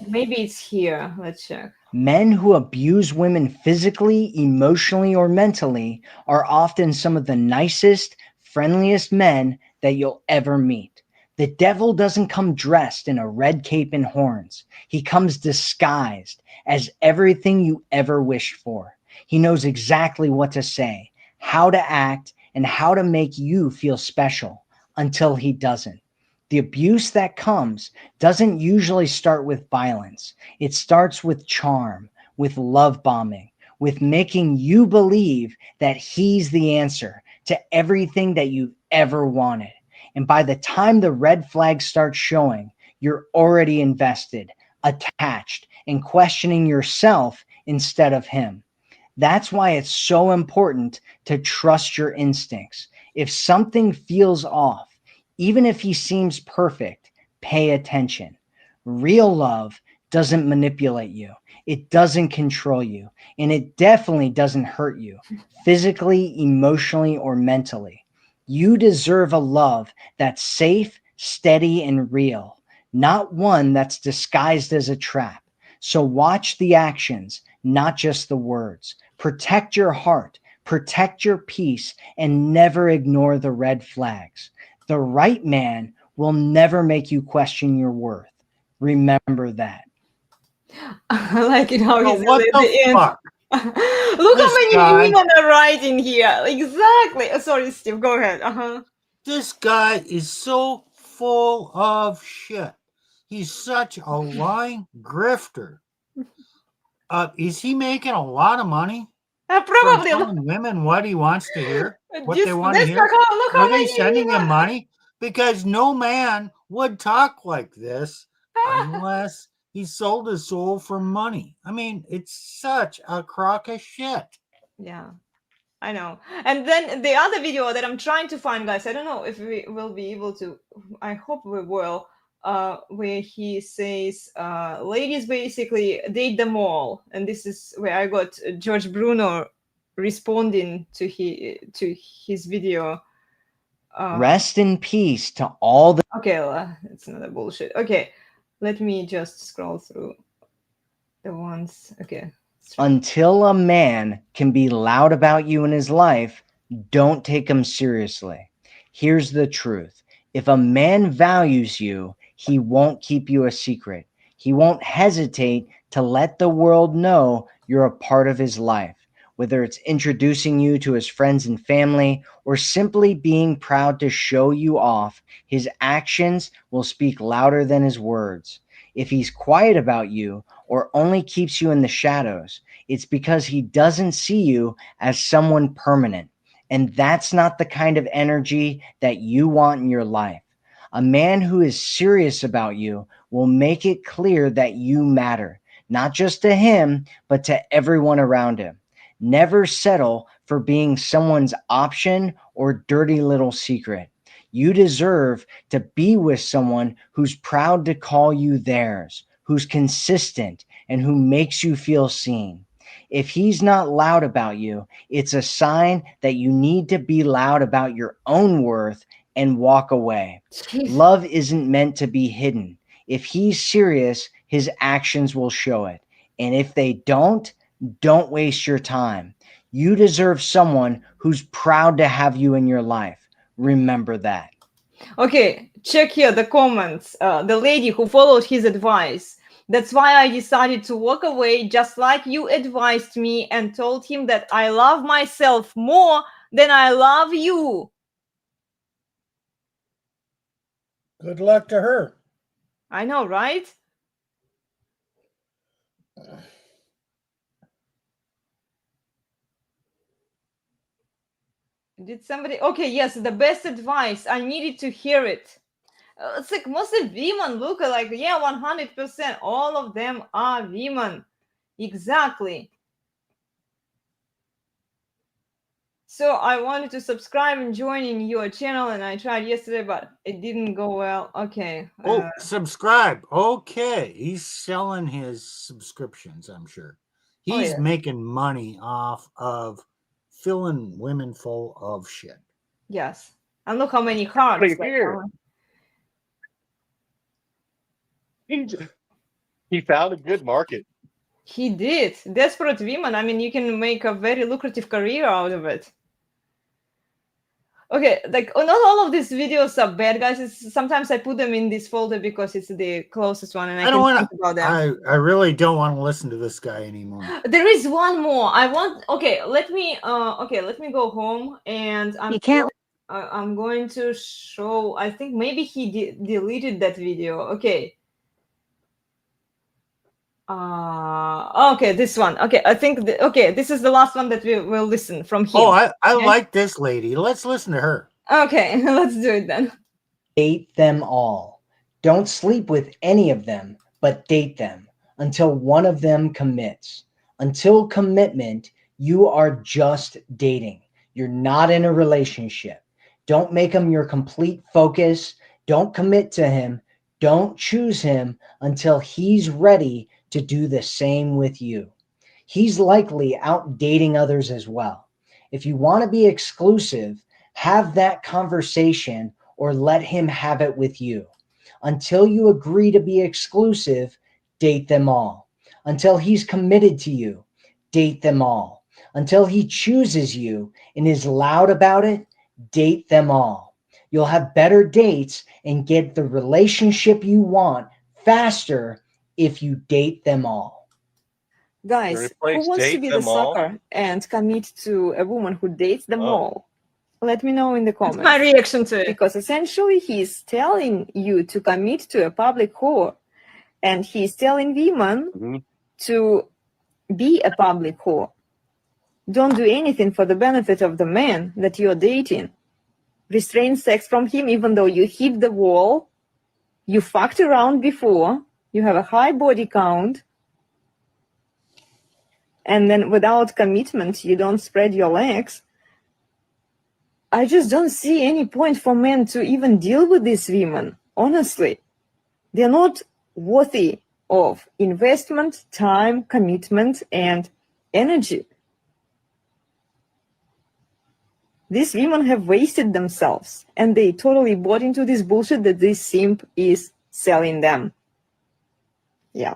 it's here. Let's check. Men who abuse women physically, emotionally, or mentally are often some of the nicest, friendliest men that you'll ever meet. The devil doesn't come dressed in a red cape and horns. He comes disguised as everything you ever wished for. He knows exactly what to say, how to act, and how to make you feel special until he doesn't. The abuse that comes doesn't usually start with violence. It starts with charm, with love bombing, with making you believe that he's the answer to everything that you've ever wanted. And by the time the red flags start showing, you're already invested, attached, and questioning yourself instead of him. That's why it's so important to trust your instincts. If something feels off, even if he seems perfect, pay attention. Real love doesn't manipulate you. It doesn't control you. And it definitely doesn't hurt you physically, emotionally, or mentally. You deserve a love that's safe, steady, and real, not one that's disguised as a trap. So watch the actions, not just the words. Protect your heart, protect your peace, and never ignore the red flags. The right man will never make you question your worth. Remember that. I like it how Oh, he's what at the the end. fuck? Look how This many guy- women are writing here. Exactly. Sorry, Steve. Go ahead. This guy is so full of shit. He's such a lying grifter. Is he making a lot of money from Probably. telling women what he wants to hear? What they Just want to this. hear? Look how Are they many sending him women. money? Because no man would talk like this unless he sold his soul for money. I mean, it's such a crock of shit. Yeah, I know. And then the other video that I'm trying to find, guys, I don't know if we will be able to. I hope we will. where he says, ladies basically date them all. And this is where I got George Bruno responding to his video. Rest in peace to all the Okay, it's another bullshit. Okay, let me just scroll through the ones. Okay. Until a man can be loud about you in his life, don't take him seriously. Here's the truth. If a man values you, he won't keep you a secret. He won't hesitate to let the world know you're a part of his life, whether it's introducing you to his friends and family or simply being proud to show you off. His actions will speak louder than his words. If he's quiet about you or only keeps you in the shadows, it's because he doesn't see you as someone permanent. And that's not the kind of energy that you want in your life. A man who is serious about you will make it clear that you matter, not just to him, but to everyone around him. Never settle for being someone's option or dirty little secret. You deserve to be with someone who's proud to call you theirs, who's consistent, and who makes you feel seen. If he's not loud about you, it's a sign that you need to be loud about your own worth and walk away. Jeez. Love isn't meant to be hidden. If he's serious, his actions will show it. And if they don't waste your time. You deserve someone who's proud to have you in your life. Remember that. Okay, check here the comments. The lady who followed his advice. That's why I decided to walk away, just like you advised me, and told him that I love myself more than I love you. Good luck to her. I know, right? Did somebody? Okay, yes, the best advice. I needed to hear it. It's like mostly women look like, yeah, 100%. All of them are women. Exactly. So I wanted to subscribe and join in your channel, and I tried yesterday, but it didn't go well. Okay. Oh, subscribe. Okay. He's selling his subscriptions, I'm sure. He's yeah. making money off of filling women full of shit. Yes. And look how many cards. Like, here. He found a good market. He did. Desperate women. I mean, you can make a very lucrative career out of it. Okay, like not all of these videos are bad, guys. Sometimes I put them in this folder because it's the closest one, and I don't want to. About them. I really don't want to listen to this guy anymore. There is one more. I want. Okay, let me. Let me go home, and I'm going to show. I think maybe he deleted that video. Okay. Okay, this one. Okay, I think this is the last one that we will listen from him. Oh, I like this lady. Let's listen to her. Okay, let's do it then. Date them all. Don't sleep with any of them, but date them until one of them commits. Until commitment, you are just dating. You're not in a relationship. Don't make him your complete focus. Don't commit to him. Don't choose him until he's ready to do the same with you. He's likely out dating others as well. If you want to be exclusive, have that conversation or let him have it with you. Until you agree to be exclusive, date them all. Until he's committed to you, date them all. Until he chooses you and is loud about it, date them all. You'll have better dates and get the relationship you want faster if you date them all. Guys, who wants to be the sucker and commit to a woman who dates them all? Let me know in the comments. That's my reaction to it. Because essentially he's telling you to commit to a public whore. And he's telling women to be a public whore. Don't do anything for the benefit of the man that you're dating. Restrain sex from him even though you hit the wall. You fucked around before. You have a high body count. And then without commitment, you don't spread your legs. I just don't see any point for men to even deal with these women, honestly. they're not worthy of investment, time, commitment, and energy. These women have wasted themselves, and they totally bought into this bullshit that this simp is selling them. Yeah.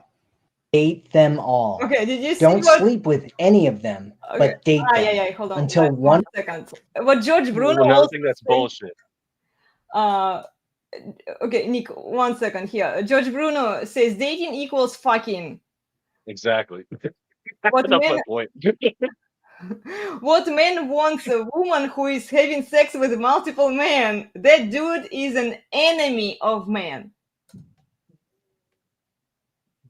Date them all. Okay, did you see Don't what? sleep with any of them, Okay. but date them Yeah. Hold on. until Guys, one. second. What George Bruno Another also thing that's said- bullshit. Okay, Nick, 1 second here. George Bruno says dating equals fucking. Exactly. What That's men, my point. what man wants a woman who is having sex with multiple men? That dude is an enemy of man.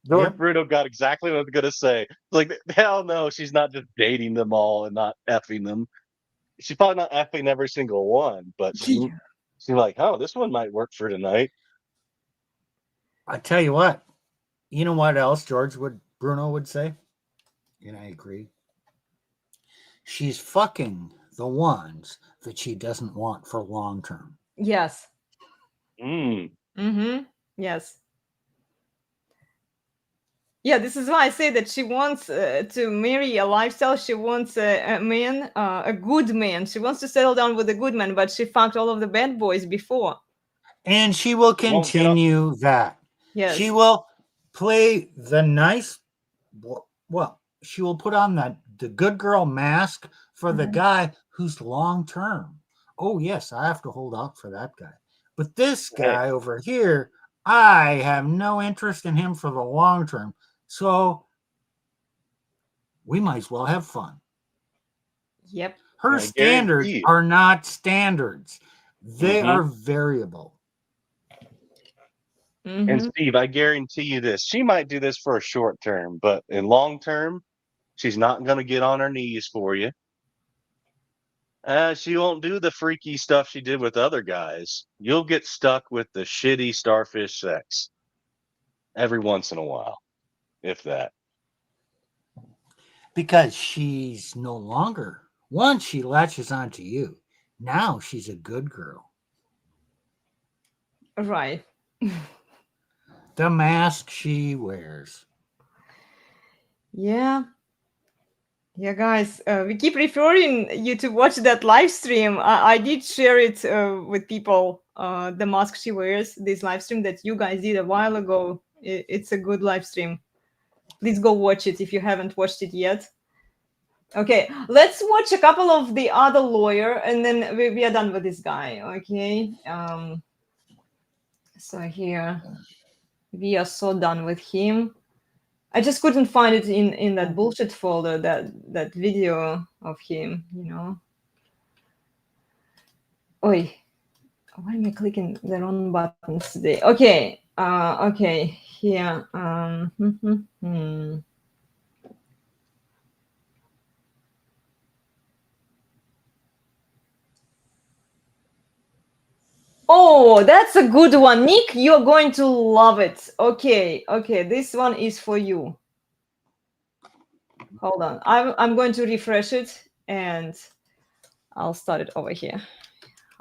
George Yep. Bruno got exactly what I was gonna say. Like, hell no, she's not just dating them all and not effing them. She's probably not effing every single one, but she's like, oh, this one might work for tonight. I tell you what. You know what else Bruno would say? And I agree. She's fucking the ones that she doesn't want for long term. Yes. Mm. Mm-hmm. Yes. Yeah, this is why I say that she wants to marry a lifestyle. She wants a man, a good man. She wants to settle down with a good man, but she fucked all of the bad boys before. And she will Won't get up- continue that. Yes. She will play the nice, well, she will put on the good girl mask for the guy who's long term. Oh, yes, I have to hold out for that guy. But this guy over here, I have no interest in him for the long term. So we might as well have fun. Yep. Her I standards guarantee you. are not standards. They Mhm. are variable. Mm-hmm. And Steve, I guarantee you this. She might do this for a short term, but in long term, she's not going to get on her knees for you. She won't do the freaky stuff she did with other guys. You'll get stuck with the shitty starfish sex every once in a while, if that. Because she's no longer, once she latches onto you, now she's a good girl. Right. The mask she wears. Yeah. Yeah, guys, we keep referring you to watch that live stream. I did share it with people, the mask she wears, this live stream that you guys did a while ago. It's a good live stream. Please go watch it if you haven't watched it yet. Okay, let's watch a couple of the other lawyer, and then we are done with this guy, okay? So here, we are so done with him. I just couldn't find it in that bullshit folder, that video of him, you know. Oi, why am I clicking the wrong buttons today? Okay, okay, here. Oh, that's a good one, Nick. You're going to love it. Okay, this one is for you. Hold on, I'm going to refresh it and I'll start it over here.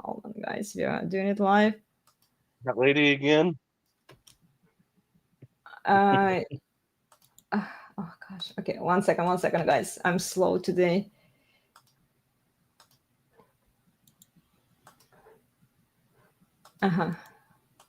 Hold on, guys. We are doing it live. That lady again? Oh gosh. Okay, 1 second, guys. I'm slow today.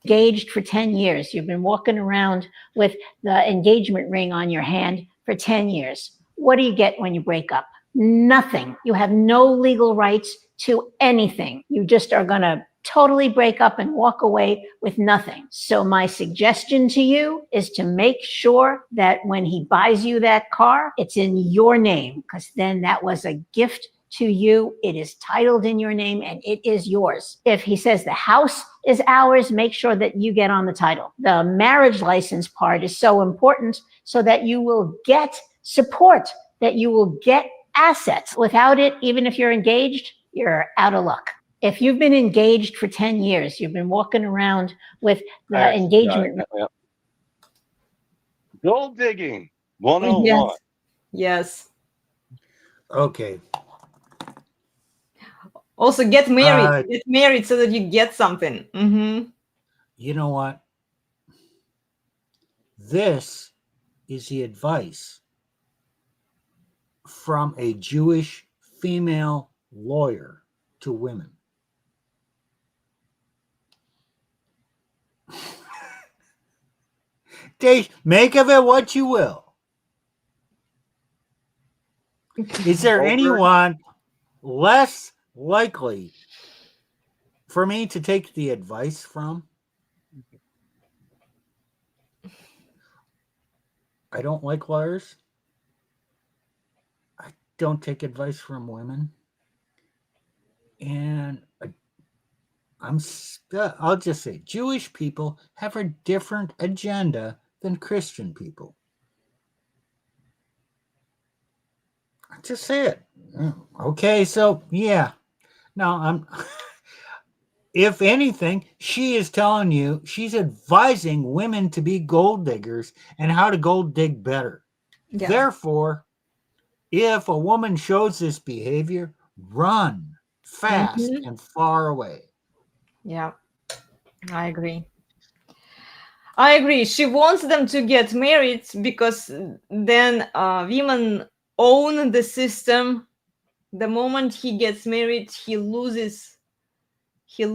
Engaged for 10 years. You've been walking around with the engagement ring on your hand for 10 years. What do you get when you break up? Nothing. You have no legal rights to anything. You just are going to totally break up and walk away with nothing. So my suggestion to you is to make sure that when he buys you that car, it's in your name, because then that was a gift to you. It is titled in your name and it is yours. If he says the house is ours, make sure that you get on the title. The marriage license part is so important so that you will get support, that you will get assets. Without it, even if you're engaged, you're out of luck. If you've been engaged for 10 years, you've been walking around with the engagement. Gold digging 101. Yes. Okay. Also, get married. Get married so that you get something. You know what? This is the advice from a Jewish female lawyer to women. Make of it what you will. Is there anyone less likely for me to take the advice from? I don't like lawyers. I don't take advice from women. And I'll just say Jewish people have a different agenda than Christian people. I'll just say it. Okay, so yeah. No, if anything, she is telling you, she's advising women to be gold diggers and how to gold dig better. Yeah. Therefore, if a woman shows this behavior, run fast and far away. Yeah, I agree. I agree. She wants them to get married because then women own the system. The moment he gets married, he loses his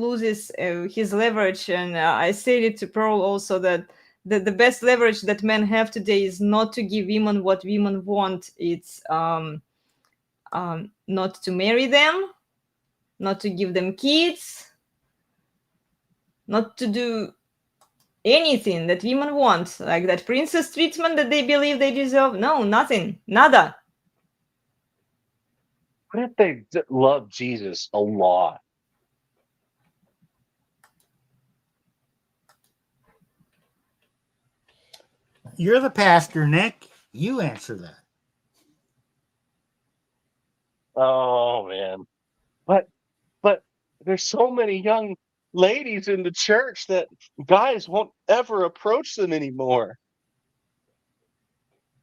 leverage. And I said it to Pearl also that the best leverage that men have today is not to give women what women want. It's not to marry them, not to give them kids, not to do anything that women want, like that princess treatment that they believe they deserve. No, nothing, nada. What if they love Jesus a lot? You're the pastor, Nick. You answer that. Oh man. But there's so many young ladies in the church that guys won't ever approach them anymore.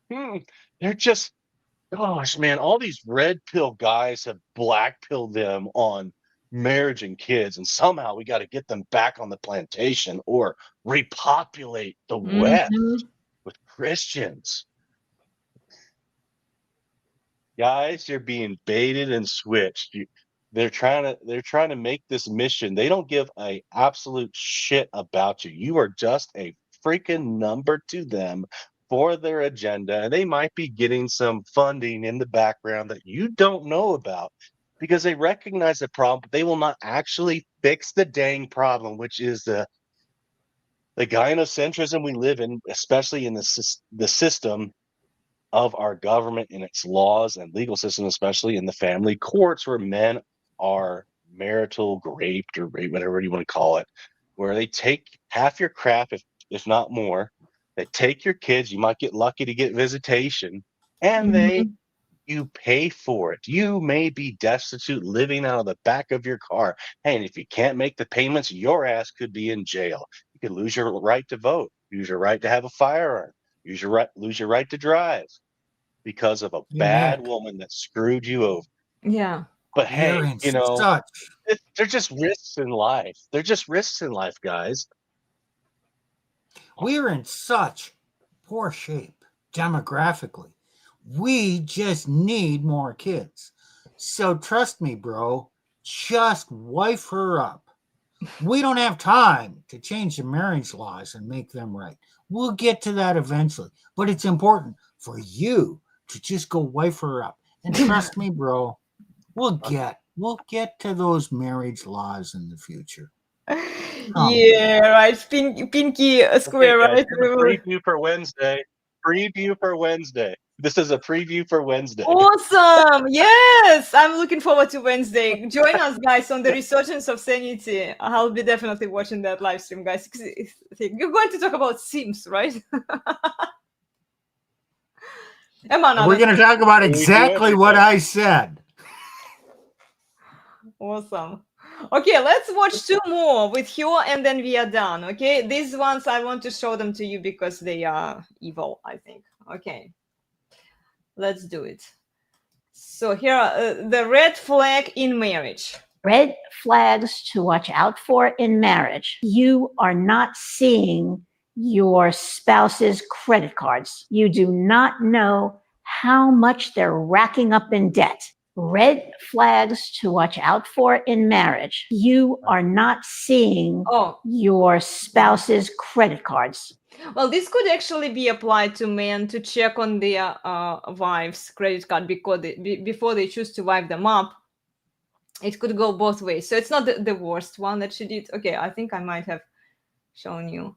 They're just, gosh, man, all these red pill guys have black pilled them on marriage and kids, and somehow we got to get them back on the plantation or repopulate the West with Christians. Guys, you're being baited and switched. They're trying to make this mission. They don't give a absolute shit about you. You are just a freaking number to them for their agenda, and they might be getting some funding in the background that you don't know about because they recognize the problem, but they will not actually fix the dang problem, which is the gynocentrism we live in, especially in the system of our government and its laws and legal system, especially in the family courts where men are marital raped or rape, whatever you want to call it, where they take half your crap, if not more. They take your kids. You might get lucky to get visitation, and you pay for it. You may be destitute, living out of the back of your car. Hey, and if you can't make the payments, your ass could be in jail. You could lose your right to vote, lose your right to have a firearm, lose your right to drive because of a bad woman that screwed you over. Yeah. But hey, they're just risks in life. They're just risks in life, guys. We're in such poor shape demographically. We just need more kids. So trust me, bro, just wife her up. We don't have time to change the marriage laws and make them right. We'll get to that eventually. But it's important for you to just go wife her up. And trust me, bro, we'll get to those marriage laws in the future. Yeah, right. Pinky square, Okay, guys, right? preview for Wednesday. Preview for Wednesday. This is a preview for Wednesday. Awesome. Yes, I'm looking forward to Wednesday. Join us, guys, on the Resurgence of Sanity. I'll be definitely watching that live stream, guys. You're going to talk about Simps, right? We're going to talk about exactly what I said. Awesome. Okay, let's watch two more with her and then we are done. Okay, these ones I want to show them to you because they are evil, I think. Okay, let's do it. So here are the red flag in marriage. Red flags to watch out for in marriage. You are not seeing your spouse's credit cards. You do not know how much they're racking up in debt. Red flags to watch out for in marriage. You are not seeing Oh, your spouse's credit cards. well, this could actually be applied to men to check on their wives' credit card before they choose to wipe them up. It could go both ways. So it's not the worst one that she did. Okay, I think I might have shown you.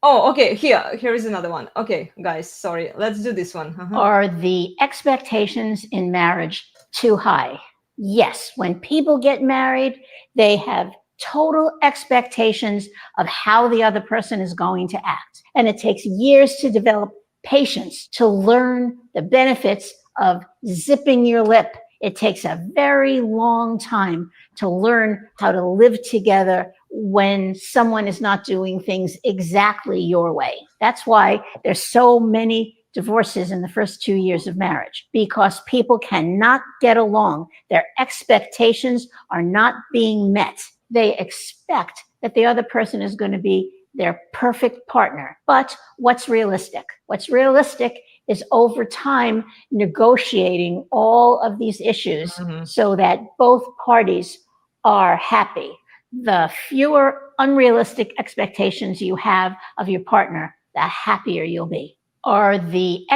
Oh, okay. Here is another one. Okay, guys, sorry. Let's do this one. Are the expectations in marriage too high? Yes, when people get married, they have total expectations of how the other person is going to act. And it takes years to develop patience to learn the benefits of zipping your lip. It takes a very long time to learn how to live together when someone is not doing things exactly your way. That's why there's so many divorces in the first 2 years of marriage, because people cannot get along. Their expectations are not being met. They expect that the other person is going to be their perfect partner. But what's realistic? What's realistic is over time negotiating all of these issues so that both parties are happy. The fewer unrealistic expectations you have of your partner, the happier you'll be. Are the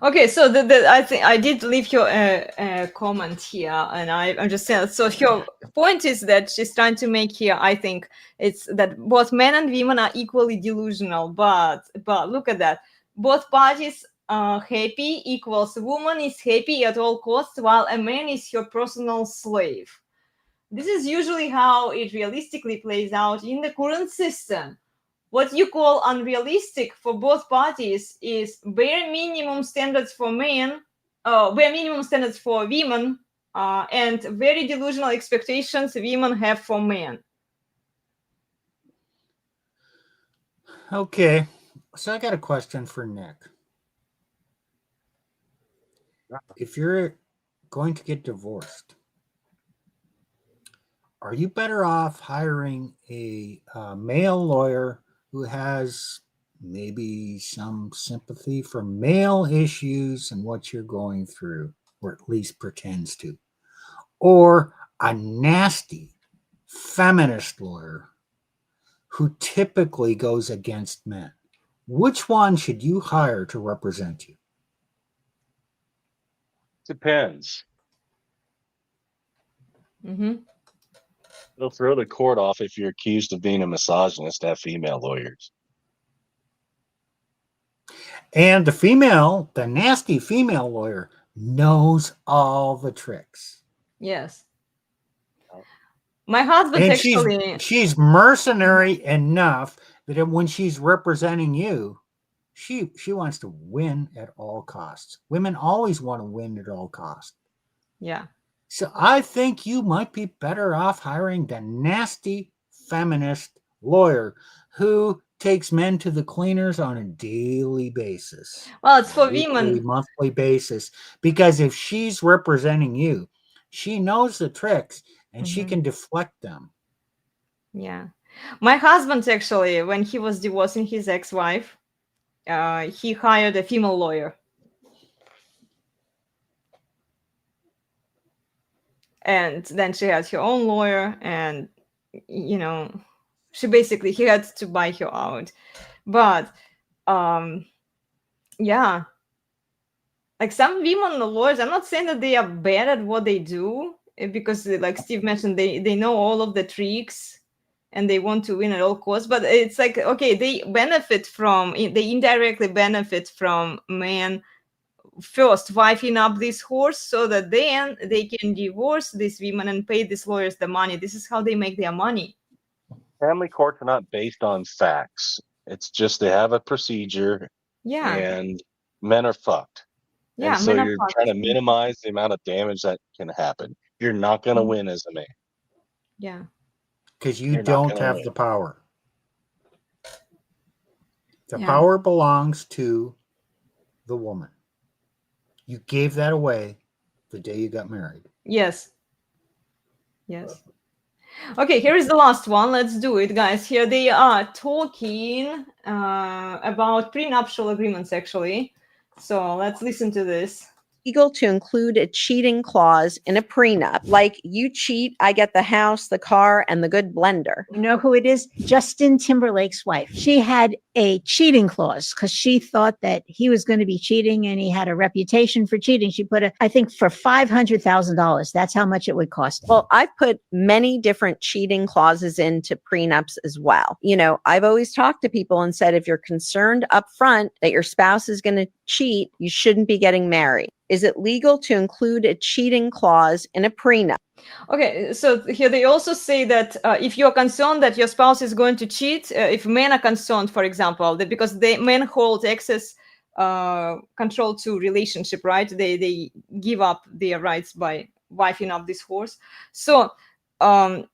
Okay, so I think I did leave your comment here, and I'm just saying. So your point is that she's trying to make here. I think it's that both men and women are equally delusional, but look at that. Both parties are happy equals woman is happy at all costs, while a man is your personal slave. This is usually how it realistically plays out in the current system. What you call unrealistic for both parties is bare minimum standards for men, bare minimum standards for women, and very delusional expectations women have for men. Okay, so I got a question for Nick. If you're going to get divorced, are you better off hiring a male lawyer who has maybe some sympathy for male issues and what you're going through, or at least pretends to, or a nasty feminist lawyer who typically goes against men? Which one should you hire to represent you? Depends. Mm-hmm. They'll throw the court off if you're accused of being a misogynist to have female lawyers. And the nasty female lawyer knows all the tricks. Yes. My husband And actually. she's mercenary enough that when she's representing you, she wants to win at all costs. Women always want to win at all costs. Yeah. So I think you might be better off hiring the nasty feminist lawyer who takes men to the cleaners on a daily basis. Well, it's for Weekly, women. monthly basis. Because if she's representing you, she knows the tricks and she can deflect them. Yeah. My husband actually, when he was divorcing his ex-wife, he hired a female lawyer. And then she had her own lawyer, and he had to buy her out. But yeah, like some women lawyers, I'm not saying that they are bad at what they do, because like Steve mentioned, they know all of the tricks and they want to win at all costs. But it's like, okay, they indirectly benefit from men first wifing up this horse so that then they can divorce these women and pay these lawyers the money. This is how they make their money. Family courts are not based on facts. It's just they have a procedure, and men are fucked. Yeah, and so men are you're fucked. trying to minimize the amount of damage that can happen. You're not going to win as a man. Yeah. Because you You're not don't gonna have win. the power. The power belongs to the woman. You gave that away the day you got married. Yes. Okay, here is the last one. Let's do it, guys. Here they are talking about prenuptial agreements, actually. So let's listen to this. Legal to include a cheating clause in a prenup. Like, you cheat, I get the house, the car, and the good blender. You know who it is? Justin Timberlake's wife. She had a cheating clause because she thought that he was going to be cheating and he had a reputation for cheating. She put I think for $500,000. That's how much it would cost. Well, I've put many different cheating clauses into prenups as well. You know, I've always talked to people and said, if you're concerned up front that your spouse is going to cheat, you shouldn't be getting married. Is it legal to include a cheating clause in a prenup? Okay, so here they also say that if you're concerned that your spouse is going to cheat, if men are concerned, for example, that because men hold access control to relationship, right? They give up their rights by wifing up this horse. So when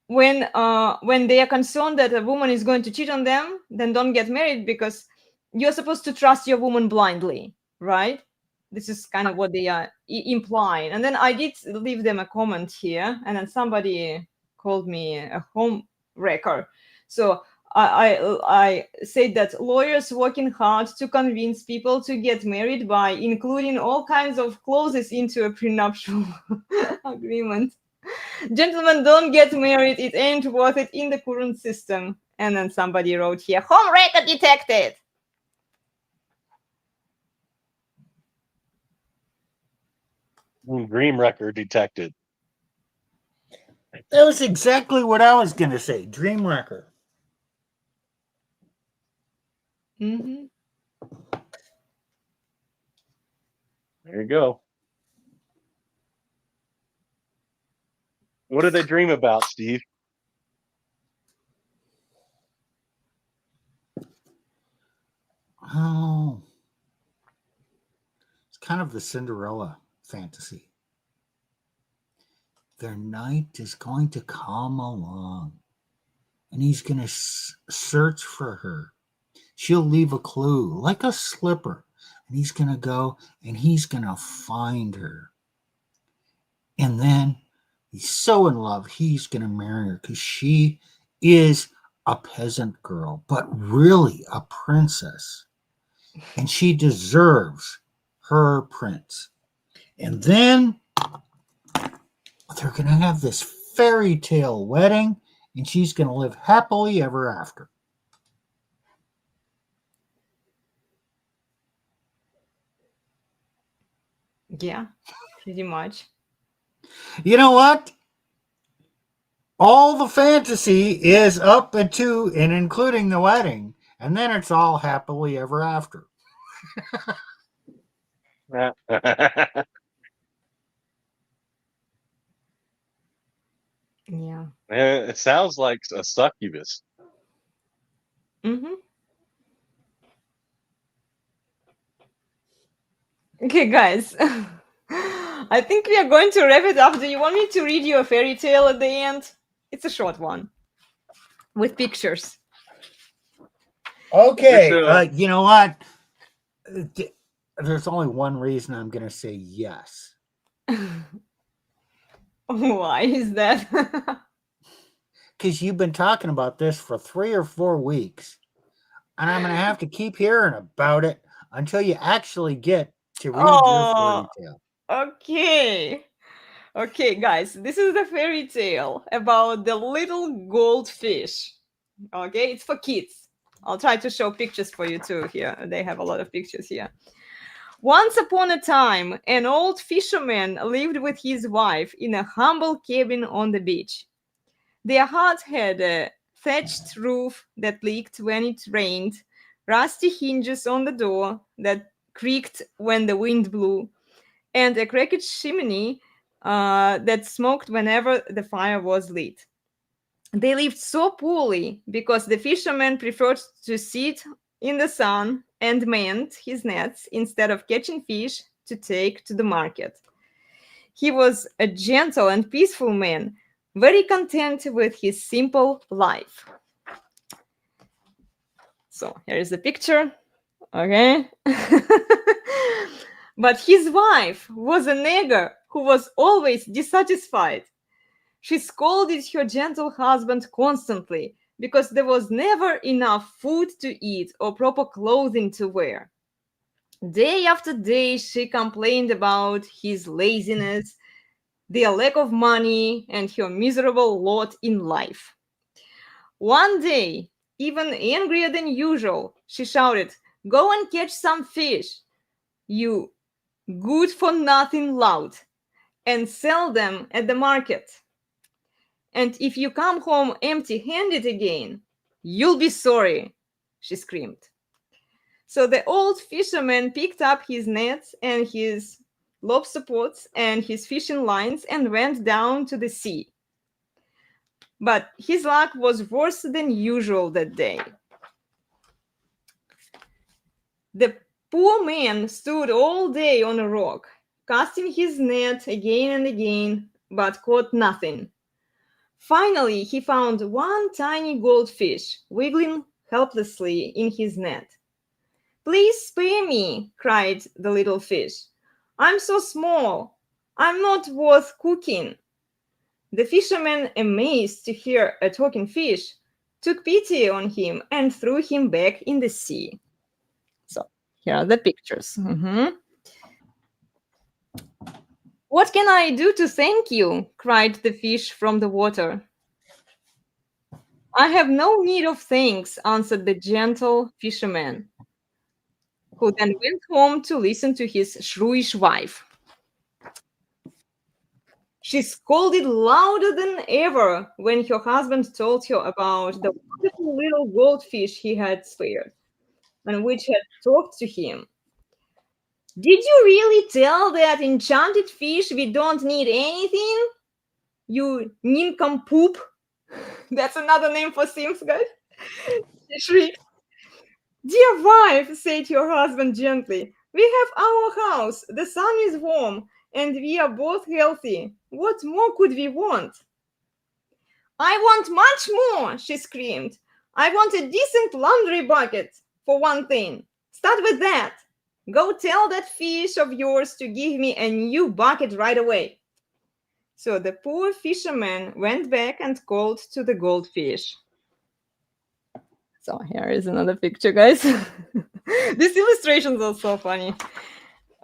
they are concerned that a woman is going to cheat on them, then don't get married, because you're supposed to trust your woman blindly, right? This is kind of what they are implying. And then I did leave them a comment here, and then somebody called me a home wrecker. So I said that lawyers working hard to convince people to get married by including all kinds of clauses into a prenuptial agreement. Gentlemen, don't get married. It ain't worth it in the current system. And then somebody wrote here, home wrecker detected. Dream record detected. That was exactly what I was going to say. Dream wrecker. Mm-hmm. There you go. What do they dream about, Steve? Oh, it's kind of the Cinderella fantasy. Their knight is going to come along, and he's going to search for her. She'll leave a clue, like a slipper, and he's going to go and he's going to find her. And then he's so in love, he's going to marry her because she is a peasant girl, but really a princess. And she deserves her prince. And then they're going to have this fairy tale wedding, and she's going to live happily ever after. Yeah, pretty much. You know what? All the fantasy is up to and including the wedding, and then it's all happily ever after. Yeah. It sounds like a succubus. Mm-hmm. Okay, guys. I think we are going to wrap it up. Do you want me to read you a fairy tale at the end? It's a short one with pictures. Okay. You know what? There's only one reason I'm going to say yes. Why is that? Because you've been talking about this for 3 or 4 weeks, and I'm going to have to keep hearing about it until you actually get to read your fairy tale. Okay. Okay, guys, this is the fairy tale about the little goldfish. Okay, it's for kids. I'll try to show pictures for you too here. They have a lot of pictures here. Once upon a time, an old fisherman lived with his wife in a humble cabin on the beach. Their hut had a thatched roof that leaked when it rained, rusty hinges on the door that creaked when the wind blew, and a cracked chimney that smoked whenever the fire was lit. They lived so poorly because the fisherman preferred to sit in the sun and mend his nets instead of catching fish to take to the market. He was a gentle and peaceful man, very content with his simple life. So here is the picture. Okay. But his wife was a nagger who was always dissatisfied. She scolded her gentle husband constantly because there was never enough food to eat or proper clothing to wear. Day after day, she complained about his laziness, their lack of money, and her miserable lot in life. One day, even angrier than usual, she shouted, "Go and catch some fish, you good for nothing lout, and sell them at the market. And if you come home empty handed again, you'll be sorry," she screamed. So the old fisherman picked up his nets and his lobster pots and his fishing lines and went down to the sea. But his luck was worse than usual that day. The poor man stood all day on a rock, casting his net again and again, but caught nothing. Finally, he found one tiny goldfish wiggling helplessly in his net. "Please spare me," cried the little fish. "I'm so small. I'm not worth cooking." The fisherman, amazed to hear a talking fish, took pity on him and threw him back in the sea. So here are the pictures. "What can I do to thank you?" cried the fish from the water. "I have no need of thanks," answered the gentle fisherman, who then went home to listen to his shrewish wife. She scolded louder than ever when her husband told her about the wonderful little goldfish he had spared and which had talked to him. "Did you really tell that enchanted fish we don't need anything? You nincompoop." That's another name for Simps, guys. She shrieked. "Dear wife," said her husband gently, "we have our house, the sun is warm, and we are both healthy. What more could we want?" "I want much more," she screamed. "I want a decent laundry bucket, for one thing. Start with that. Go tell that fish of yours to give me a new bucket right away." So the poor fisherman went back and called to the goldfish. So here is another picture, guys. These illustrations are so funny.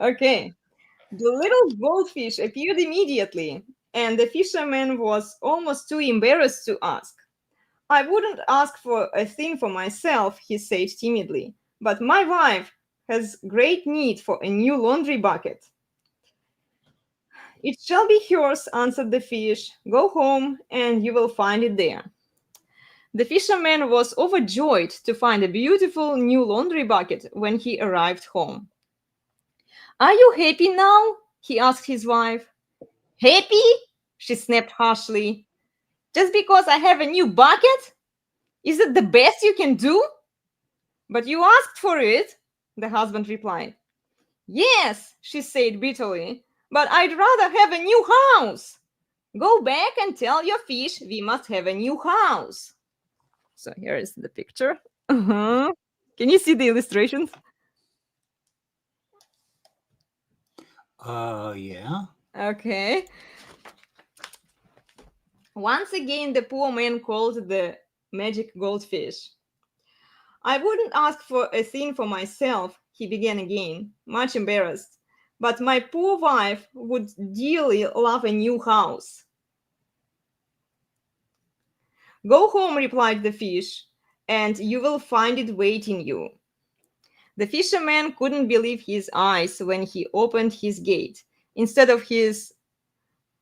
Okay. The little goldfish appeared immediately, and the fisherman was almost too embarrassed to ask. "I wouldn't ask for a thing for myself," he said timidly, "but my wife has great need for a new laundry bucket." "It shall be yours," answered the fish. "Go home and you will find it there." The fisherman was overjoyed to find a beautiful new laundry bucket when he arrived home. "Are you happy now?" he asked his wife. "Happy?" she snapped harshly. "Just because I have a new bucket? Is it the best you can do?" "But you asked for it," the husband replied. "Yes," she said bitterly, "but I'd rather have a new house. Go back and tell your fish we must have a new house." So here is the picture. Can you see the illustrations? Yeah. Okay. Once again, the poor man called the magic goldfish. "I wouldn't ask for a thing for myself," he began again, much embarrassed, "but my poor wife would dearly love a new house." "Go home," replied the fish, "and you will find it waiting you." The fisherman couldn't believe his eyes when he opened his gate. Instead of his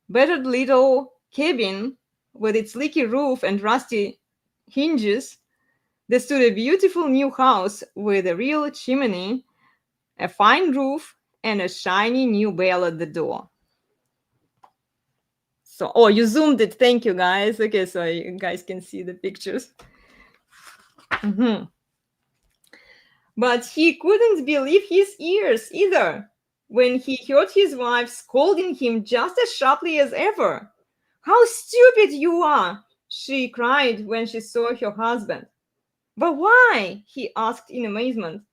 battered little cabin with its leaky roof and rusty hinges, there stood a beautiful new house with a real chimney, a fine roof, and a shiny new bell at the door. So, oh, you zoomed it. Thank you, guys. Okay, so you guys can see the pictures. But he couldn't believe his ears either when he heard his wife scolding him just as sharply as ever. "How stupid you are!" she cried when she saw her husband. "But why?" he asked in amazement.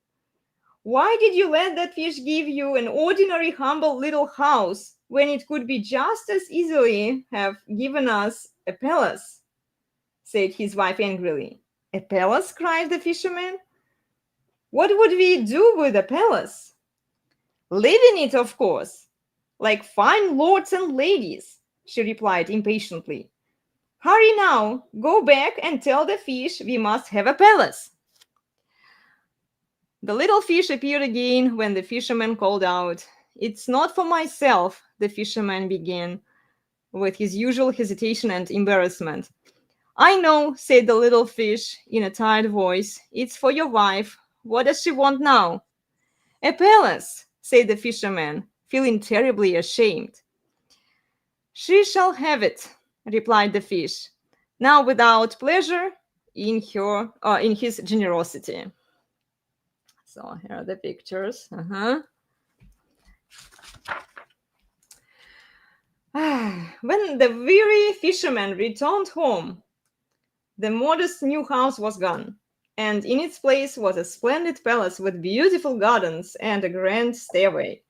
"Why did you let that fish give you an ordinary, humble little house when it could be just as easily have given us a palace, said his wife angrily. A palace? Cried the fisherman. What would we do with a palace? Live in it, of course, like fine lords and ladies, she replied impatiently. Hurry now, go back and tell the fish we must have a palace. The little fish appeared again when the fisherman called out. It's not for myself, the fisherman began, with his usual hesitation and embarrassment. I know, said the little fish in a tired voice. It's for your wife. What does she want now? A palace, said the fisherman, feeling terribly ashamed. She shall have it, replied the fish, now without pleasure in his generosity. So here are the pictures. When the weary fisherman returned home, the modest new house was gone, and in its place was a splendid palace with beautiful gardens and a grand stairway.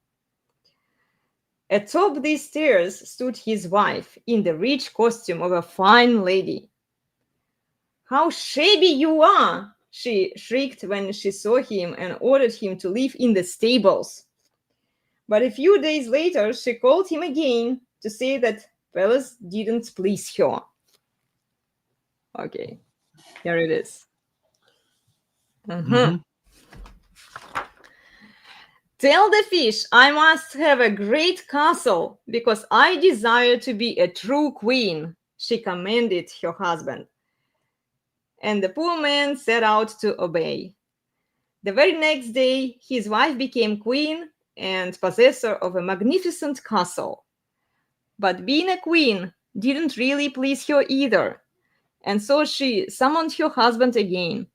Atop these stairs stood his wife in the rich costume of a fine lady. How shabby you are, she shrieked when she saw him and ordered him to live in the stables. But a few days later, she called him again to say that palace didn't please her. Okay, here it is. Tell the fish I must have a great castle because I desire to be a true queen, she commanded her husband. And the poor man set out to obey. The very next day, his wife became queen and possessor of a magnificent castle. But being a queen didn't really please her either, and so she summoned her husband again.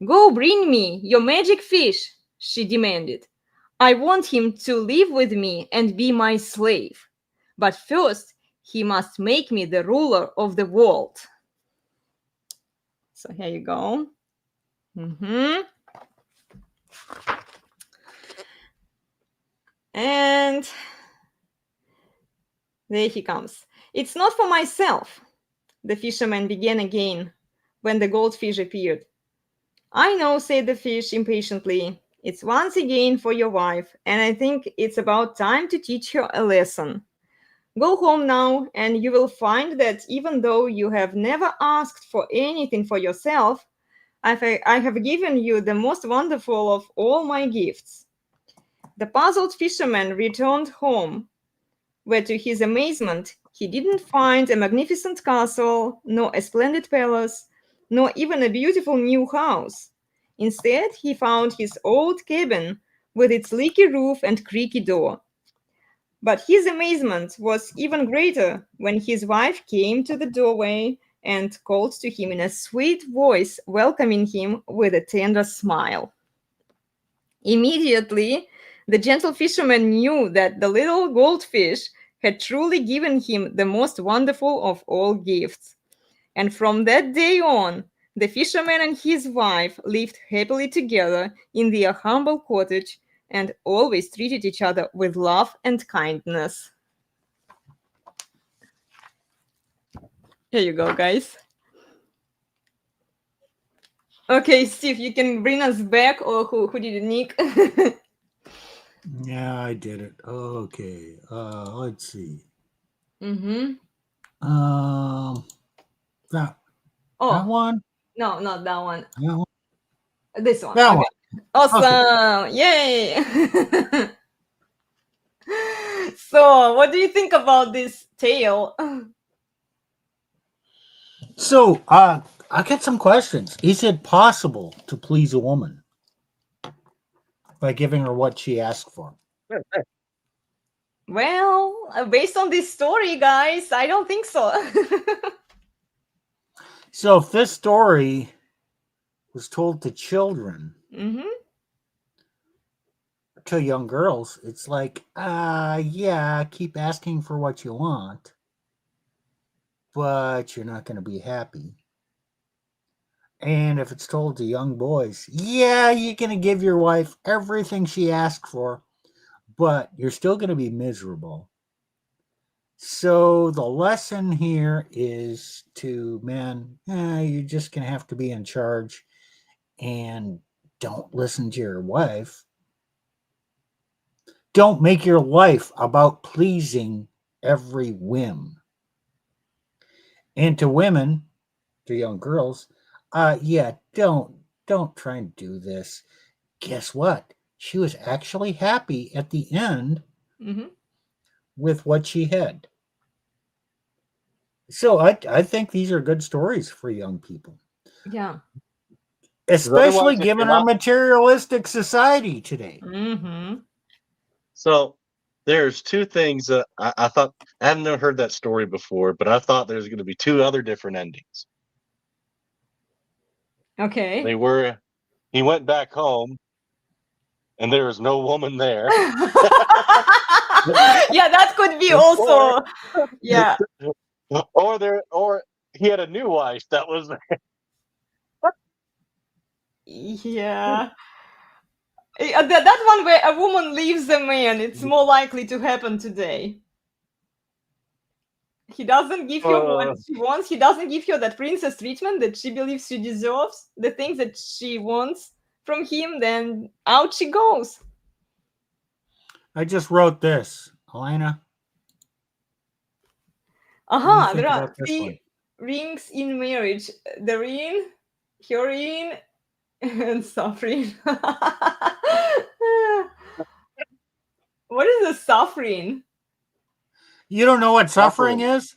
Go bring me your magic fish, she demanded. I want him to live with me and be my slave. But first, he must make me the ruler of the world. So here you go. And there he comes. It's not for myself, the fisherman began again when the goldfish appeared. I know, said the fish impatiently. It's once again for your wife, and I think it's about time to teach her a lesson. Go home now, and you will find that even though you have never asked for anything for yourself, I have given you the most wonderful of all my gifts. The puzzled fisherman returned home, where to his amazement, he didn't find a magnificent castle, nor a splendid palace, nor even a beautiful new house. Instead, he found his old cabin with its leaky roof and creaky door. But his amazement was even greater when his wife came to the doorway and called to him in a sweet voice, welcoming him with a tender smile. Immediately, the gentle fisherman knew that the little goldfish had truly given him the most wonderful of all gifts. And from that day on, the fisherman and his wife lived happily together in their humble cottage and always treated each other with love and kindness. Here you go, guys. Okay, Steve, you can bring us back, or who did it, Nick? Yeah, I did it. Okay. Let's see. Mm-hmm. That Oh, one? no, not that one. That one? This one. That Okay. one. Awesome. Okay. Yay. So, what do you think about this tale? So, I got some questions. Is it possible to please a woman by giving her what she asked for? Well, based on this story, guys, I don't think so. So, if this story was told to children, to young girls, it's like, yeah, keep asking for what you want, but you're not going to be happy. And if it's told to young boys, yeah, you're going to give your wife everything she asked for, but you're still going to be miserable. So the lesson here is to men, you're just going to have to be in charge and don't listen to your wife. Don't make your life about pleasing every whim. And to women, to young girls, don't try and do this. Guess what? She was actually happy at the end with what she had. So I think these are good stories for young people. Yeah. Especially Otherwise, if given you're our not- materialistic society today. So there's two things that I thought. I haven't never heard that story before, but I thought there's going to be two other different endings. Okay. He went back home, and there was no woman there. Yeah, that could be also. Yeah. Or he had a new wife that was there. Yeah. That one where a woman leaves a man, it's more likely to happen today. He doesn't give her what she wants. He doesn't give her that princess treatment that she believes she deserves, the things that she wants from him, then out she goes. I just wrote this, Elena. There are three rings in marriage. The ring, her ring, and suffering. What is the suffering? You don't know what suffering is?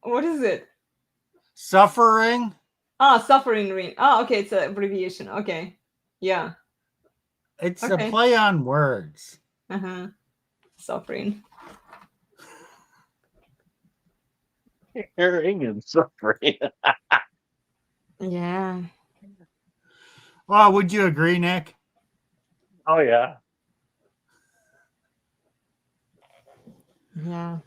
What is it? Suffering? Suffering ring. Okay, it's an abbreviation. Okay. Yeah. It's a play on words. Suffering. Herring and suffering. Yeah. Well, would you agree, Nick? Oh, yeah. Yeah.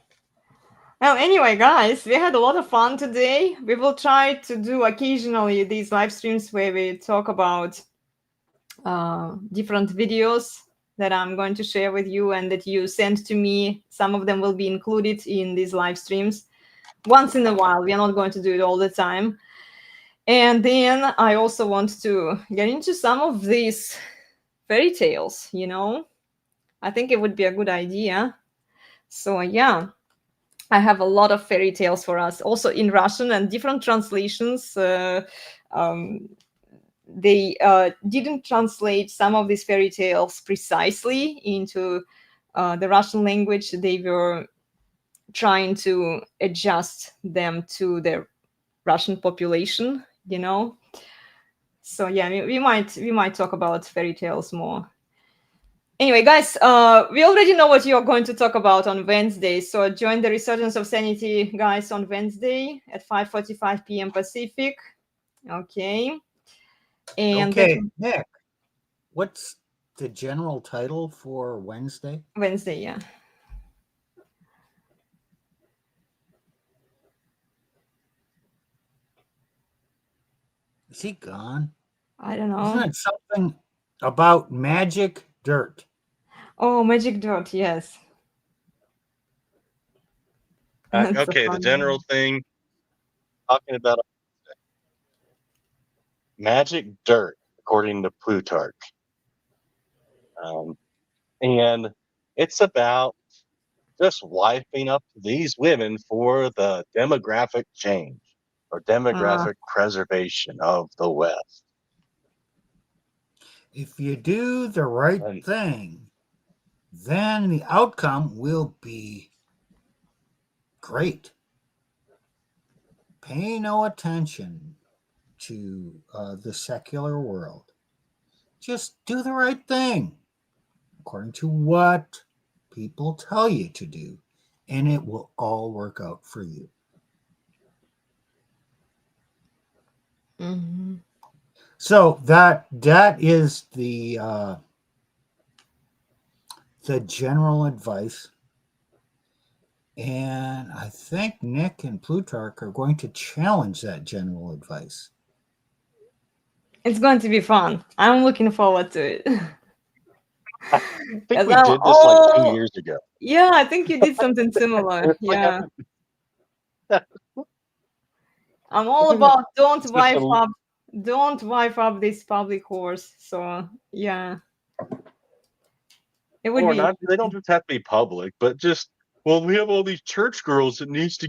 Well, anyway, guys, we had a lot of fun today. We will try to do occasionally these live streams where we talk about different videos that I'm going to share with you and that you send to me. Some of them will be included in these live streams once in a while. We are not going to do it all the time. And then I also want to get into some of these fairy tales, you know. I think it would be a good idea. So yeah, I have a lot of fairy tales for us, also in Russian and different translations. They didn't translate some of these fairy tales precisely into the Russian language. They were trying to adjust them to the Russian population, you know. So yeah, we might talk about fairy tales more. Anyway, guys, we already know what you are going to talk about on Wednesday. So join the Resurgence of Sanity, guys, on Wednesday at 5:45 p.m. Pacific. Okay. And okay, Nick, what's the general title for Wednesday? Wednesday, yeah. Is he gone? I don't know. Isn't it something about magic dirt? Oh, magic dirt, yes. Okay, the general thing, talking about magic dirt, according to Plutarch. And it's about just wiping up these women for the demographic change or demographic preservation of the West. If you do the right thing, then the outcome will be great. Pay no attention to the secular world. Just do the right thing according to what people tell you to do, and it will all work out for you. So that is the general advice. And I think Nick and Plutarch are going to challenge that general advice. It's going to be fun. I'm looking forward to it. I think we I'm did this like 2 all, years ago. yeah, I think you did something similar. It's like Yeah. I I'm all think about don't it's just wife up this public horse. So yeah, it would or be not. They don't interesting. just have to be public, but just well, we have all these church girls that need to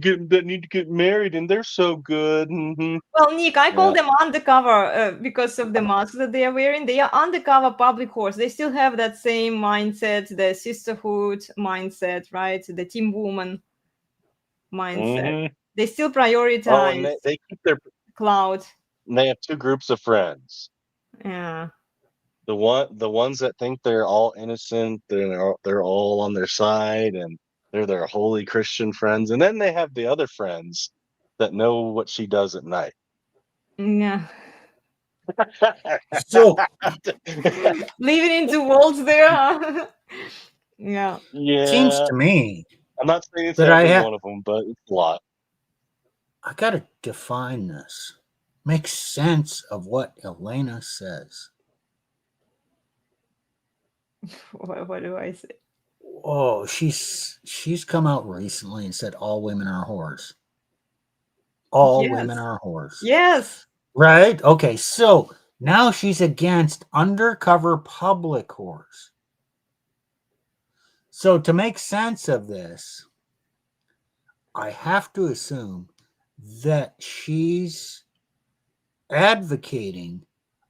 get married, and they're so good. Well, Nick, I call Yeah. them undercover because of the masks that they are wearing. They are undercover public horse. They still have that same mindset, the sisterhood mindset, right? The team woman mindset. hmm They still Oh, and prioritize they keep their. cloud. And they have two groups of friends. Yeah. The ones that think they're all innocent, they're all on their side, and they're their holy Christian friends. And then they have the other friends that know what she does at night. Yeah. So Living into worlds there. Huh? Yeah. seems Yeah, to me I'm not saying it's that every one of them, but it's a lot. I gotta define this. Make sense of what Elena says. What do I say? Oh, she's come out recently and said all women are whores. All women Yes. are whores. Yes. Right? Okay, so now she's against undercover public whores. So to make sense of this, I have to assume that she's advocating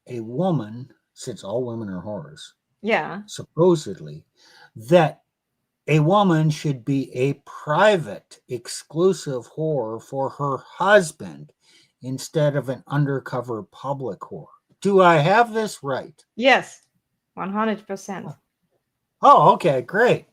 a woman, since all women are whores, Yeah. supposedly, that a woman should be a private, exclusive whore for her husband instead of an undercover public whore. Do I have this right? Yes. 100%. Oh, okay, great.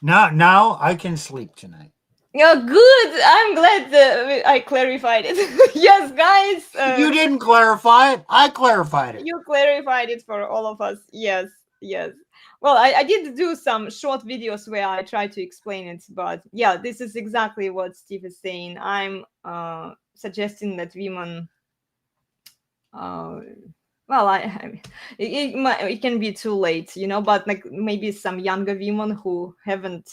Now I can sleep tonight. Yeah, good. I'm glad I clarified it. Yes, guys. You didn't clarify it. I clarified it. You clarified it for all of us. Yes, yes. Well, I did do some short videos where I try to explain it, but yeah, this is exactly what Steve is saying. I'm suggesting that women, well, it can be too late, you know, but like maybe some younger women who haven't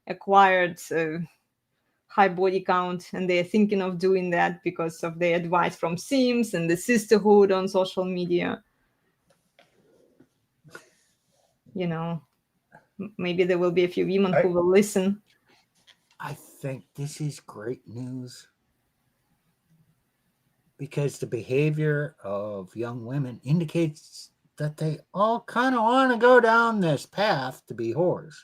acquired high body count and they're thinking of doing that because of the advice from Simps and the sisterhood on social media. You know, maybe there will be a few women who will listen. I think this is great news because the behavior of young women indicates that they all kind of want to go down this path to be whores.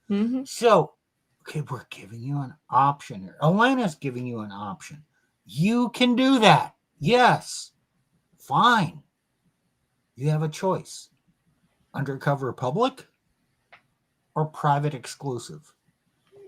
Mm-hmm. So, okay, we're giving you an option here. Elena's giving you an option. You can do that. Yes. Fine. You have a choice. Undercover public or private exclusive.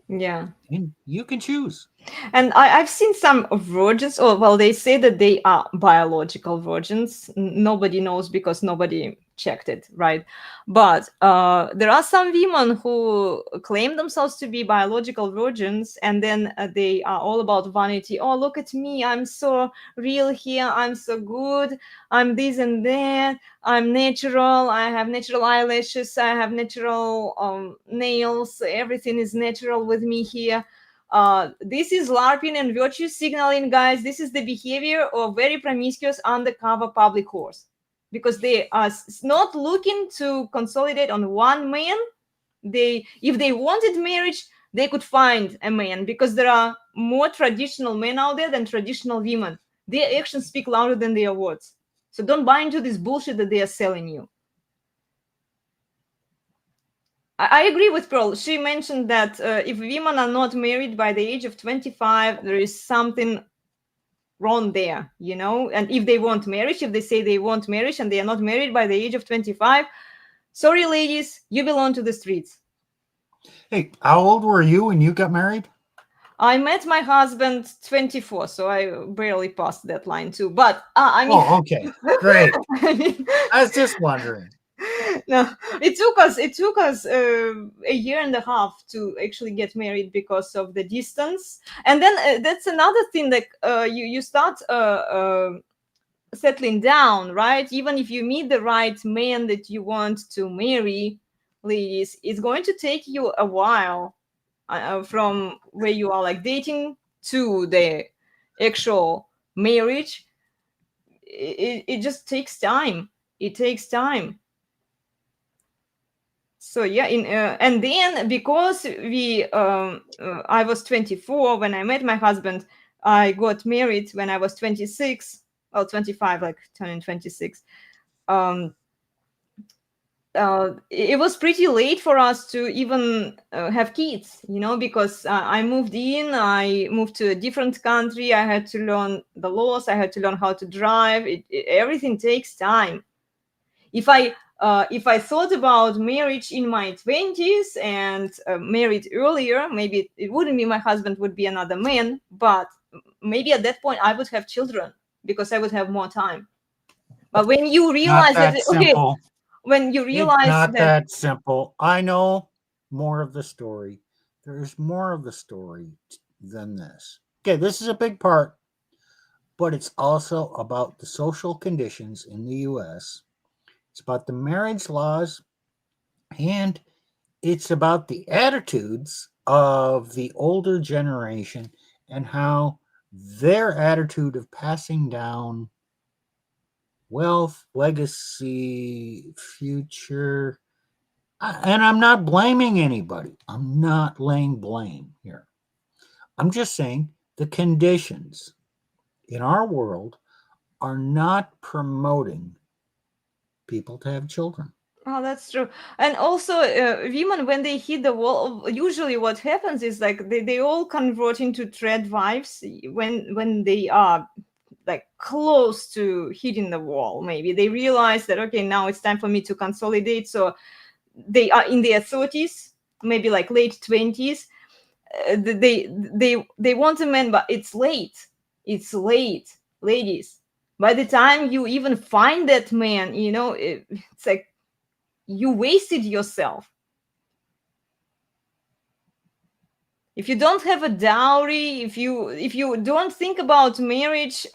Yeah. And you can choose. And I've seen some virgins, or well, they say that they are biological virgins. Nobody knows because nobody checked it, right? But there are some women who claim themselves to be biological virgins, and then they are all about vanity. Oh, look at me, I'm so real here, I'm so good, I'm this and that, I'm natural, I have natural eyelashes, I have natural nails, everything is natural with me here. This is LARPing and virtue signaling, guys. This is the behavior of very promiscuous undercover public whores, because they are not looking to consolidate on one man. If they wanted marriage, they could find a man, because there are more traditional men out there than traditional women. Their actions speak louder than their words. So don't buy into this bullshit that they are selling you. I agree with Pearl. She mentioned that if women are not married by the age of 25, there is something wrong there, you know. And if they want marriage, if they say they want marriage and they are not married by the age of 25, sorry, ladies, you belong to the streets. Hey, how old were you when you got married? I met my husband 24, so I barely passed that line too. But I mean, oh, okay, great. I mean, I was just wondering. No, it took us a year and a half to actually get married because of the distance. And then that's another thing that you start settling down, right? Even if you meet the right man that you want to marry, ladies, it's going to take you a while from where you are like dating to the actual marriage. It just takes time. It takes time. So yeah, and then because I was 24 when I met my husband. I got married when I was 26, well 25, like turning 26. It was pretty late for us to even have kids, because I moved to a different country. I had to learn the laws. I had to learn how to drive. Everything takes time. If I thought about marriage in my 20s and married earlier, maybe it wouldn't be my husband, would be another man, but maybe at that point I would have children because I would have more time. But when you realize Not that okay, simple. when you It's realize not that that simple. I know more of the story. There's more of the story than this. Okay, this is a big part, but it's also about the social conditions in the US. It's about the marriage laws, and it's about the attitudes of the older generation and how their attitude of passing down wealth, legacy, future. And I'm not blaming anybody. I'm not laying blame here. I'm just saying the conditions in our world are not promoting people to have children. oh, that's true. And also, women, when they hit the wall, usually what happens is like they all convert into tread wives when they are like close to hitting the wall. Maybe they realize that, okay, now it's time for me to consolidate. So they are in their 30s, maybe like late 20s. They want a man, but it's late. It's late, ladies. By the time you even find that man, it's like you wasted yourself. If you don't have a dowry, if you don't think about marriage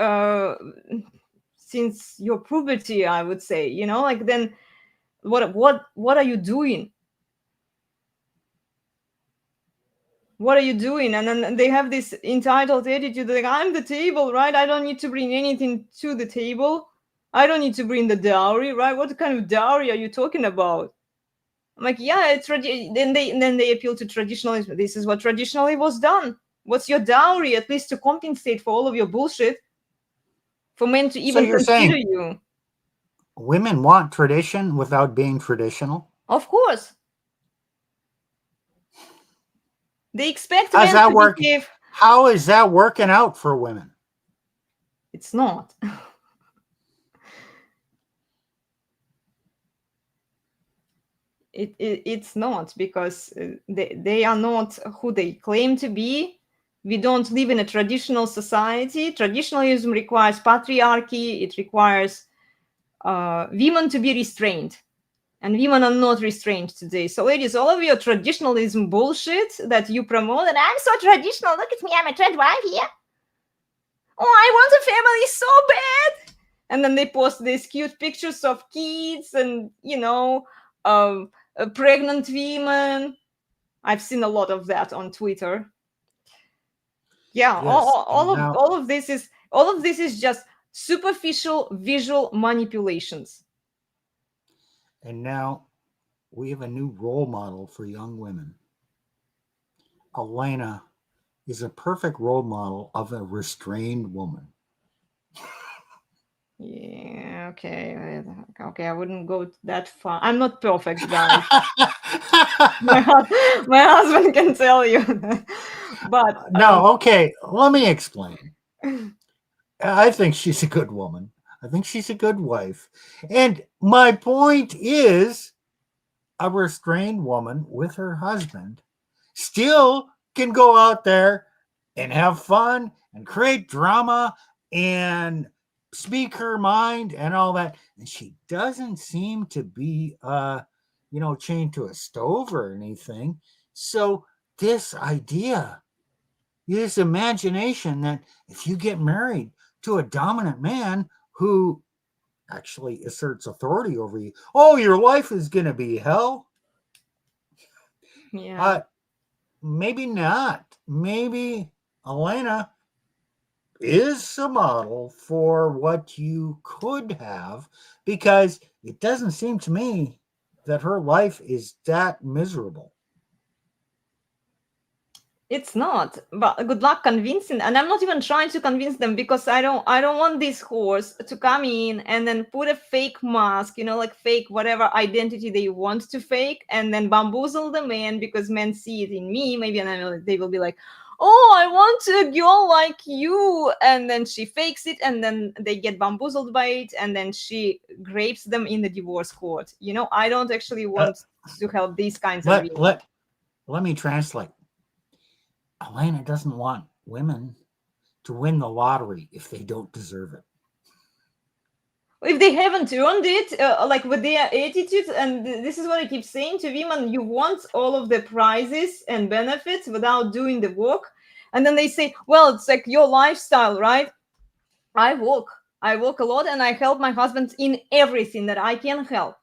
since your puberty, I would say, like then what are you doing? What are you doing? And then they have this entitled attitude, like, I'm the table, right? I don't need to bring anything to the table. I don't need to bring the dowry, right? What kind of dowry are you talking about? I'm like, yeah, it's then they appeal to traditionalism. This is what traditionally was done. What's your dowry? At least to compensate for all of your bullshit, for men to So even you're consider saying you. women want tradition without being traditional? Of course. They expect How's men that to working? behave. How is that working out for women? It's not. It's not, because they are not who they claim to be. We don't live in a traditional society. Traditionalism requires patriarchy. It requires women to be restrained. And women are not restrained today. So, ladies, all of your traditionalism bullshit that you promote, and I'm so traditional. Look at me, I'm a trad wife here. Oh, I want a family so bad. And then they post these cute pictures of kids and, pregnant women. I've seen a lot of that on Twitter. Yeah, Yes. all of this is just superficial visual manipulations. And now we have a new role model for young women. Elena is a perfect role model of a restrained woman. Yeah, okay. I wouldn't go that far. I'm not perfect, guys. my husband can tell you that. But No, okay, let me explain. I think she's a good woman. I think she's a good wife. And my point is, a restrained woman with her husband still can go out there and have fun and create drama and speak her mind and all that. And she doesn't seem to be chained to a stove or anything. So this idea, this imagination that if you get married to a dominant man who actually asserts authority over you, oh, your life is going to be hell. Yeah. But maybe not. Maybe Elena is a model for what you could have, because it doesn't seem to me that her life is that miserable. It's not, but good luck convincing. And I'm not even trying to convince them, because I don't want this horse to come in and then put a fake mask, like fake whatever identity they want to fake, and then bamboozle the man, because men see it in me maybe, and then they will be like, oh, I want a girl like you, and then she fakes it, and then they get bamboozled by it, and then she grapes them in the divorce court. I don't actually want to help these kinds of women. Let me translate. Elena doesn't want women to win the lottery if they don't deserve it. If they haven't earned it, like with their attitude, and this is what I keep saying to women, you want all of the prizes and benefits without doing the work. And then they say, well, it's like your lifestyle, right? I work a lot, and I help my husband in everything that I can help.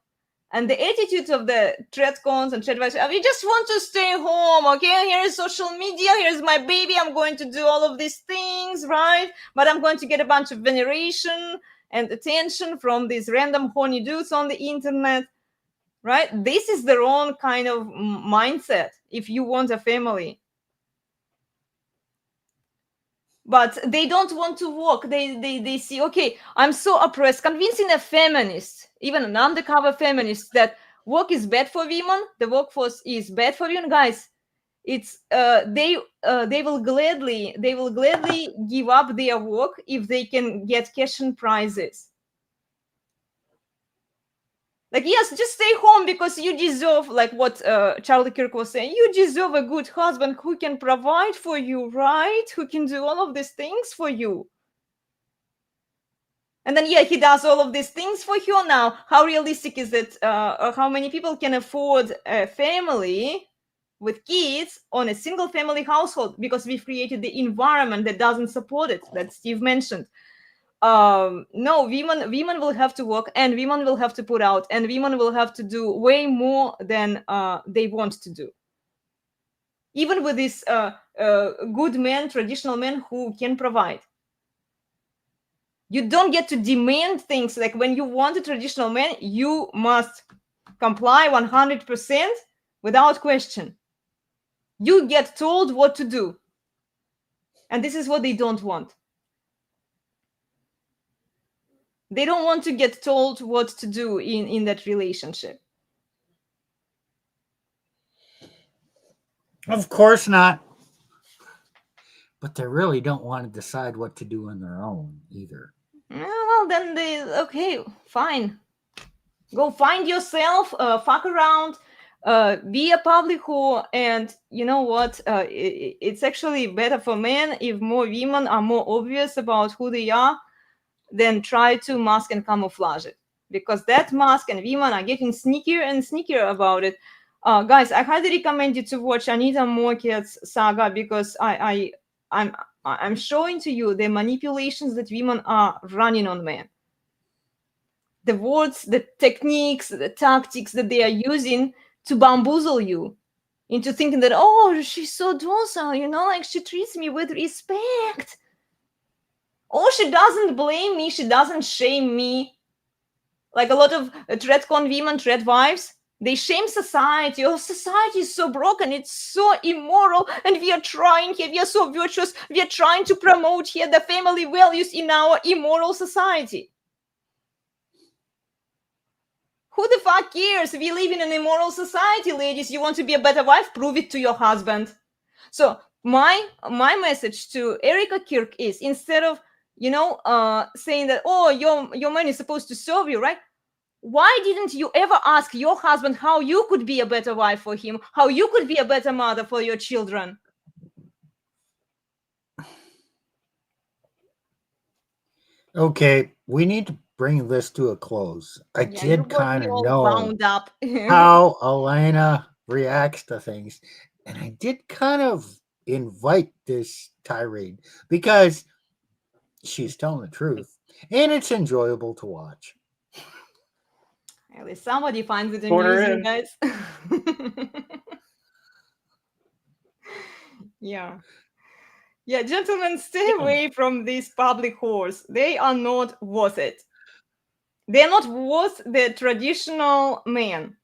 And the attitude of the tradcons and tradwives, we just want to stay home, okay? Here is social media, here's my baby, I'm going to do all of these things, right? But I'm going to get a bunch of veneration and attention from these random horny dudes on the internet, right? This is the wrong kind of mindset if you want a family. But they don't want to work. They see, okay, I'm so oppressed. Convincing a feminist, even an undercover feminist, that work is bad for women, the workforce is bad for women, guys. It's they will gladly give up their work if they can get cash and prizes. Like, yes, just stay home because you deserve, like what Charlie Kirk was saying, you deserve a good husband who can provide for you, right? Who can do all of these things for you. And then, yeah, he does all of these things for you. Now, how realistic is it? How many people can afford a family with kids on a single family household? Because we've created the environment that doesn't support it, that Steve mentioned. No, women will have to work, and women will have to put out, and women will have to do way more than they want to do. Even with these good men, traditional men who can provide. You don't get to demand things. Like when you want a traditional man, you must comply 100% without question. You get told what to do. And this is what they don't want. They don't want to get told what to do in that relationship. Of course not. But they really don't want to decide what to do on their own either. Well, then okay, fine. Go find yourself, fuck around, be a public whore, and you know what? It's actually better for men if more women are more obvious about who they are than try to mask and camouflage it. Because that mask and women are getting sneakier and sneakier about it. Guys, I highly recommend you to watch Anita Morket's saga, because I'm showing to you the manipulations that women are running on men. The words, the techniques, the tactics that they are using to bamboozle you into thinking that, oh, she's so docile, like she treats me with respect. Oh, she doesn't blame me, she doesn't shame me. Like a lot of tradcon women, trad wives, they shame society. Oh, society is so broken, it's so immoral, and we are trying here, we are so virtuous, we are trying to promote here the family values in our immoral society. Who the fuck cares? We live in an immoral society, ladies. You want to be a better wife? Prove it to your husband. So my message to Erica Kirk is, instead of saying that, oh, your man is supposed to serve you, right? Why didn't you ever ask your husband how you could be a better wife for him, how you could be a better mother for your children? Okay, we need to bring this to a close. I did kind of know wound up. how Elena reacts to things, and I did kind of invite this tirade because she's telling the truth, and it's enjoyable to watch. At least somebody finds it Quarter amusing, in. guys. Yeah. Yeah, gentlemen, stay away from these public whores. They are not worth it. They're not worth the traditional man.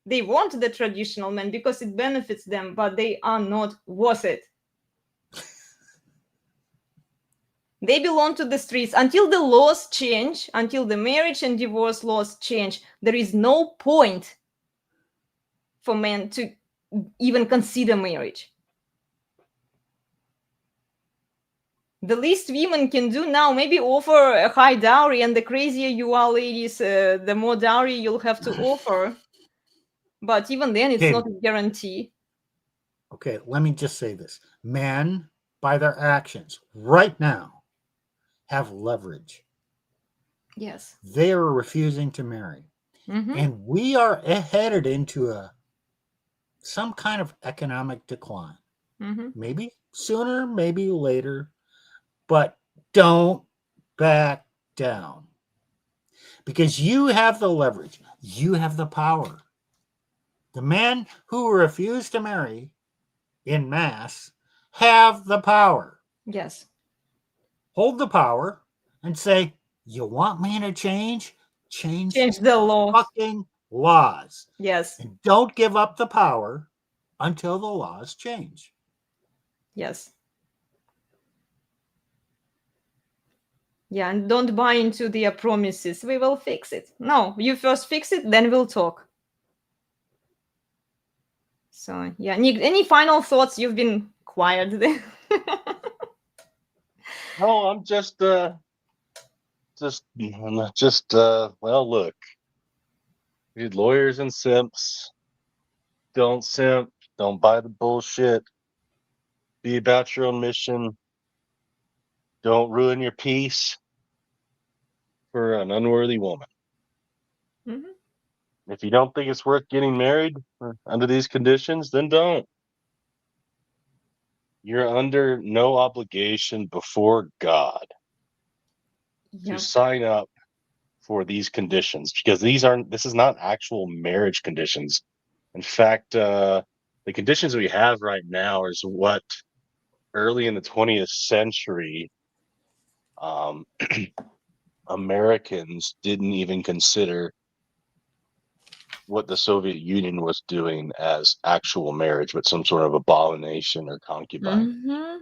They want the traditional man because it benefits them, but they are not worth it. They belong to the streets. Until the laws change, until the marriage and divorce laws change, there is no point for men to even consider marriage. The least women can do now, maybe offer a high dowry, and the crazier you are, ladies, the more dowry you'll have to offer. But even then, it's Okay. not a guarantee. Okay, let me just say this. Men, by their actions right now, have leverage. Yes. They are refusing to marry. Mhm. And we are headed into some kind of economic decline. Mhm. Maybe sooner, maybe later, but don't back down. Because you have the leverage. You have the power. The men who refuse to marry in mass have the power. Yes. Hold the power and say, you want me to change? Change the law. fucking laws. Yes. And don't give up the power until the laws change. Yes. Yeah, and don't buy into their promises. We will fix it. No, you first fix it, then we'll talk. So, yeah, Nick, any final thoughts? You've been quiet there. No, I'm just well, look, dude, lawyers and simps, don't simp, don't buy the bullshit, be about your own mission, don't ruin your peace for an unworthy woman. Mhm. If you don't think it's worth getting married under these conditions, then don't. You're under no obligation before God Yeah. to sign up for these conditions, because this is not actual marriage conditions. In fact, the conditions we have right now is what early in the 20th century Americans didn't even consider what the Soviet Union was doing as actual marriage, but some sort of abomination or concubine. Mhm.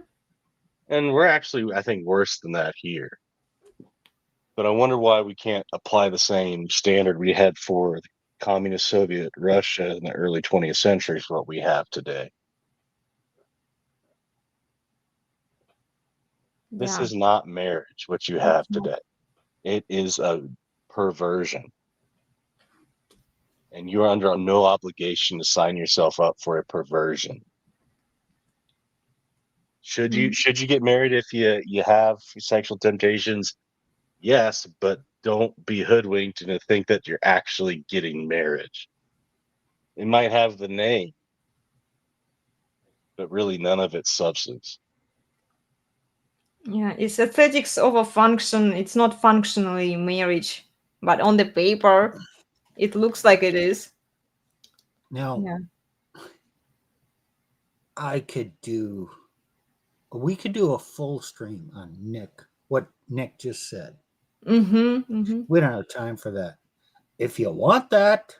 And we're actually, I think, worse than that here. But I wonder why we can't apply the same standard we had for communist Soviet Russia in the early 20th century for what we have today. This Yeah. is not marriage, what you have today. It is a perversion. And you're under no obligation to sign yourself up for a perversion. Should you get married if you have sexual temptations? Yes, but don't be hoodwinked and think that you're actually getting marriage. It might have the name, but really none of its substance. Yeah, it's aesthetics over function. It's not functionally marriage, but on the paper, it looks like it is. Now, Yeah. we could do a full stream on what Nick just said. Mm-hmm. Mm-hmm. We don't have time for that. If you want that,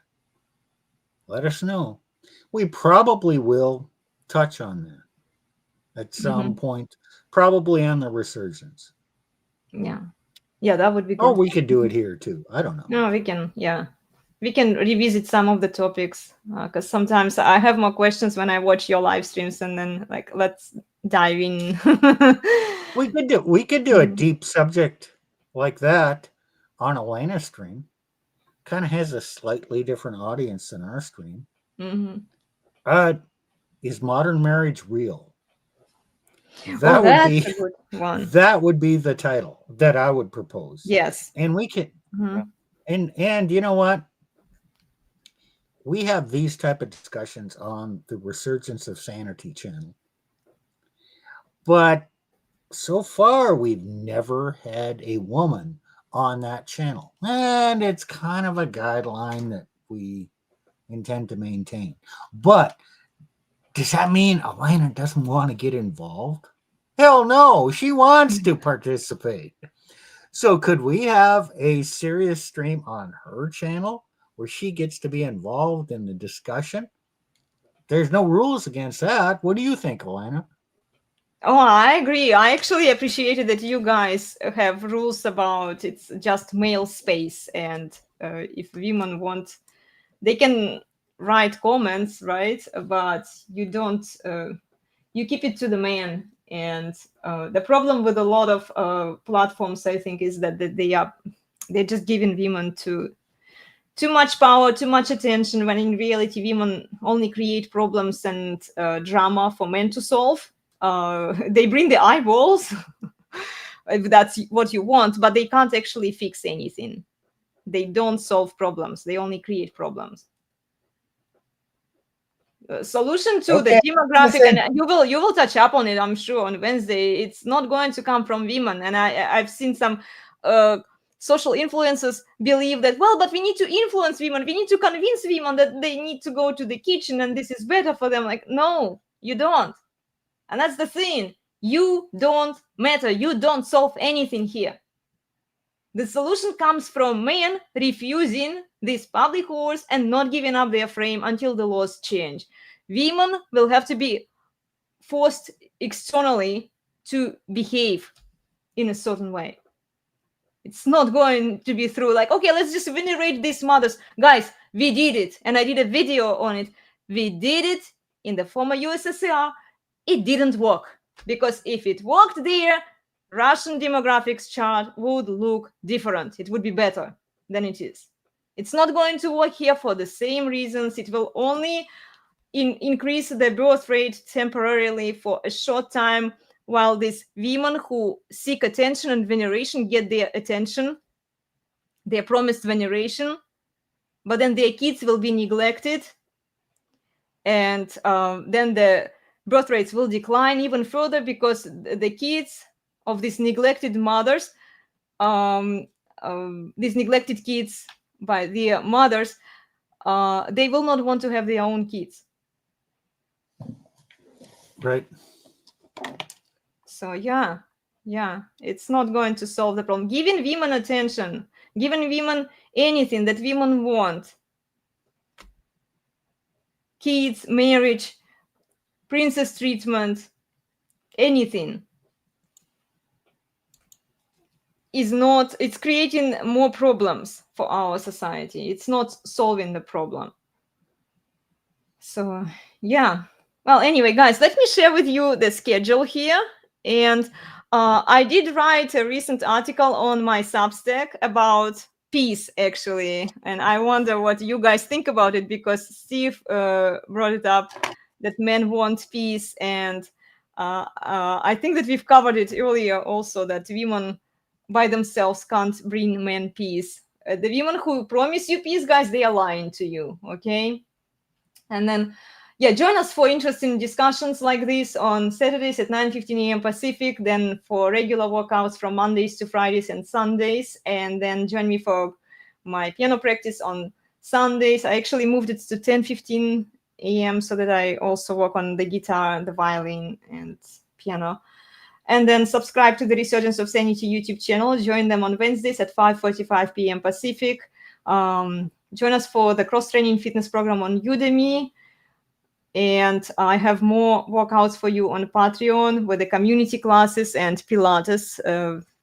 let us know. We probably will touch on that at some point, probably on the resurgence. Yeah. Yeah, that would be Or good. we could do it here too. I don't know. No, we can. Yeah. We can revisit some of the topics because sometimes I have more questions when I watch your live streams, and then like let's dive in. We could do a deep subject like that on Elena's stream. Kind of has a slightly different audience than our stream. Mm-hmm. Is modern marriage real? That's a good one. That would be the title that I would propose. Yes. And we can Mm-hmm. and you know what? We have these type of discussions on the Resurgence of Sanity channel. But so far we've never had a woman on that channel. And it's kind of a guideline that we intend to maintain. But Does that mean Elena doesn't want to get involved? Hell no, she wants to participate. So could we have a serious stream on her channel where she gets to be involved in the discussion? There's no rules against that. What do you think, Elena? Oh, I agree. I actually appreciated that you guys have rules about it's just male space, and if women want, they can write comments, right? But you don't. You keep it to the man. And the problem with a lot of platforms, I think, is that they're just giving women too much power, too much attention. When in reality, women only create problems and drama for men to solve. They bring the eyeballs, if that's what you want, but they can't actually fix anything. They don't solve problems. They only create problems. Solution to the demographic, and you will touch up on it, I'm sure, on Wednesday. It's not going to come from women, and I've seen some social influencers believe that, well, but we need to influence women, we need to convince women that they need to go to the kitchen and this is better for them. Like, no, you don't. And that's the thing. You don't matter. You don't solve anything here. The solution comes from men refusing these public wars and not giving up their frame until the laws change. Women will have to be forced externally to behave in a certain way. It's not going to be through like, okay, let's just venerate these mothers. Guys, we did it. And I did a video on it. We did it in the former USSR. It didn't work. Because if it worked there, Russian demographics chart would look different. It would be better than it is. It's not going to work here for the same reasons. It will only increase the birth rate temporarily for a short time, while these women who seek attention and veneration get their attention, their promised veneration, but then their kids will be neglected, and then the birth rates will decline even further because the kids of these neglected mothers, these neglected kids by their mothers, they will not want to have their own kids. Right. So yeah, it's not going to solve the problem. Giving women attention, giving women anything that women want, kids, marriage, princess treatment, anything, is not, it's creating more problems for our society. It's not solving the problem. So yeah. Well, anyway, guys, let me share with you the schedule here. And I did write a recent article on my Substack about peace, actually. And I wonder what you guys think about it, because Steve brought it up that men want peace. And I think that we've covered it earlier also, that women by themselves can't bring men peace. The women who promise you peace, guys, they are lying to you, okay? And then, yeah, join us for interesting discussions like this on Saturdays at 9:15 a.m. Pacific, then for regular workouts from Mondays to Fridays and Sundays, and then join me for my piano practice on Sundays. I actually moved it to 10:15 a.m. so that I also work on the guitar, the violin, and piano. And then subscribe to the Resurgence of Sanity YouTube channel. Join them on Wednesdays at 5:45 p.m. Pacific. Join us for the cross-training fitness program on Udemy. And I have more workouts for you on Patreon with the community classes and Pilates,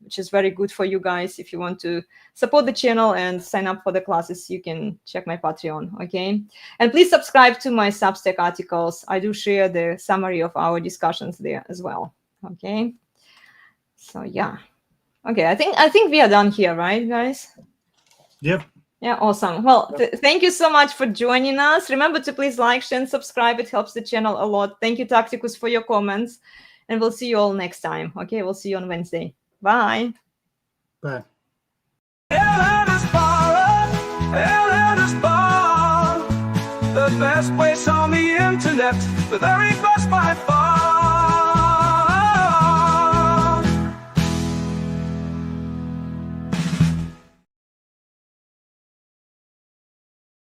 which is very good for you guys. If you want to support the channel and sign up for the classes, you can check my Patreon, okay? And please subscribe to my Substack articles. I do share the summary of our discussions there as well, okay? So yeah. Okay, I think we are done here, right, guys? Yep. Yeah, awesome. Well, thank you so much for joining us. Remember to please like, share, and subscribe. It helps the channel a lot. Thank you, Tacticus, for your comments. And we'll see you all next time. Okay, we'll see you on Wednesday. Bye. Bye. Elena's Barre, the best place on the internet, the very best by far.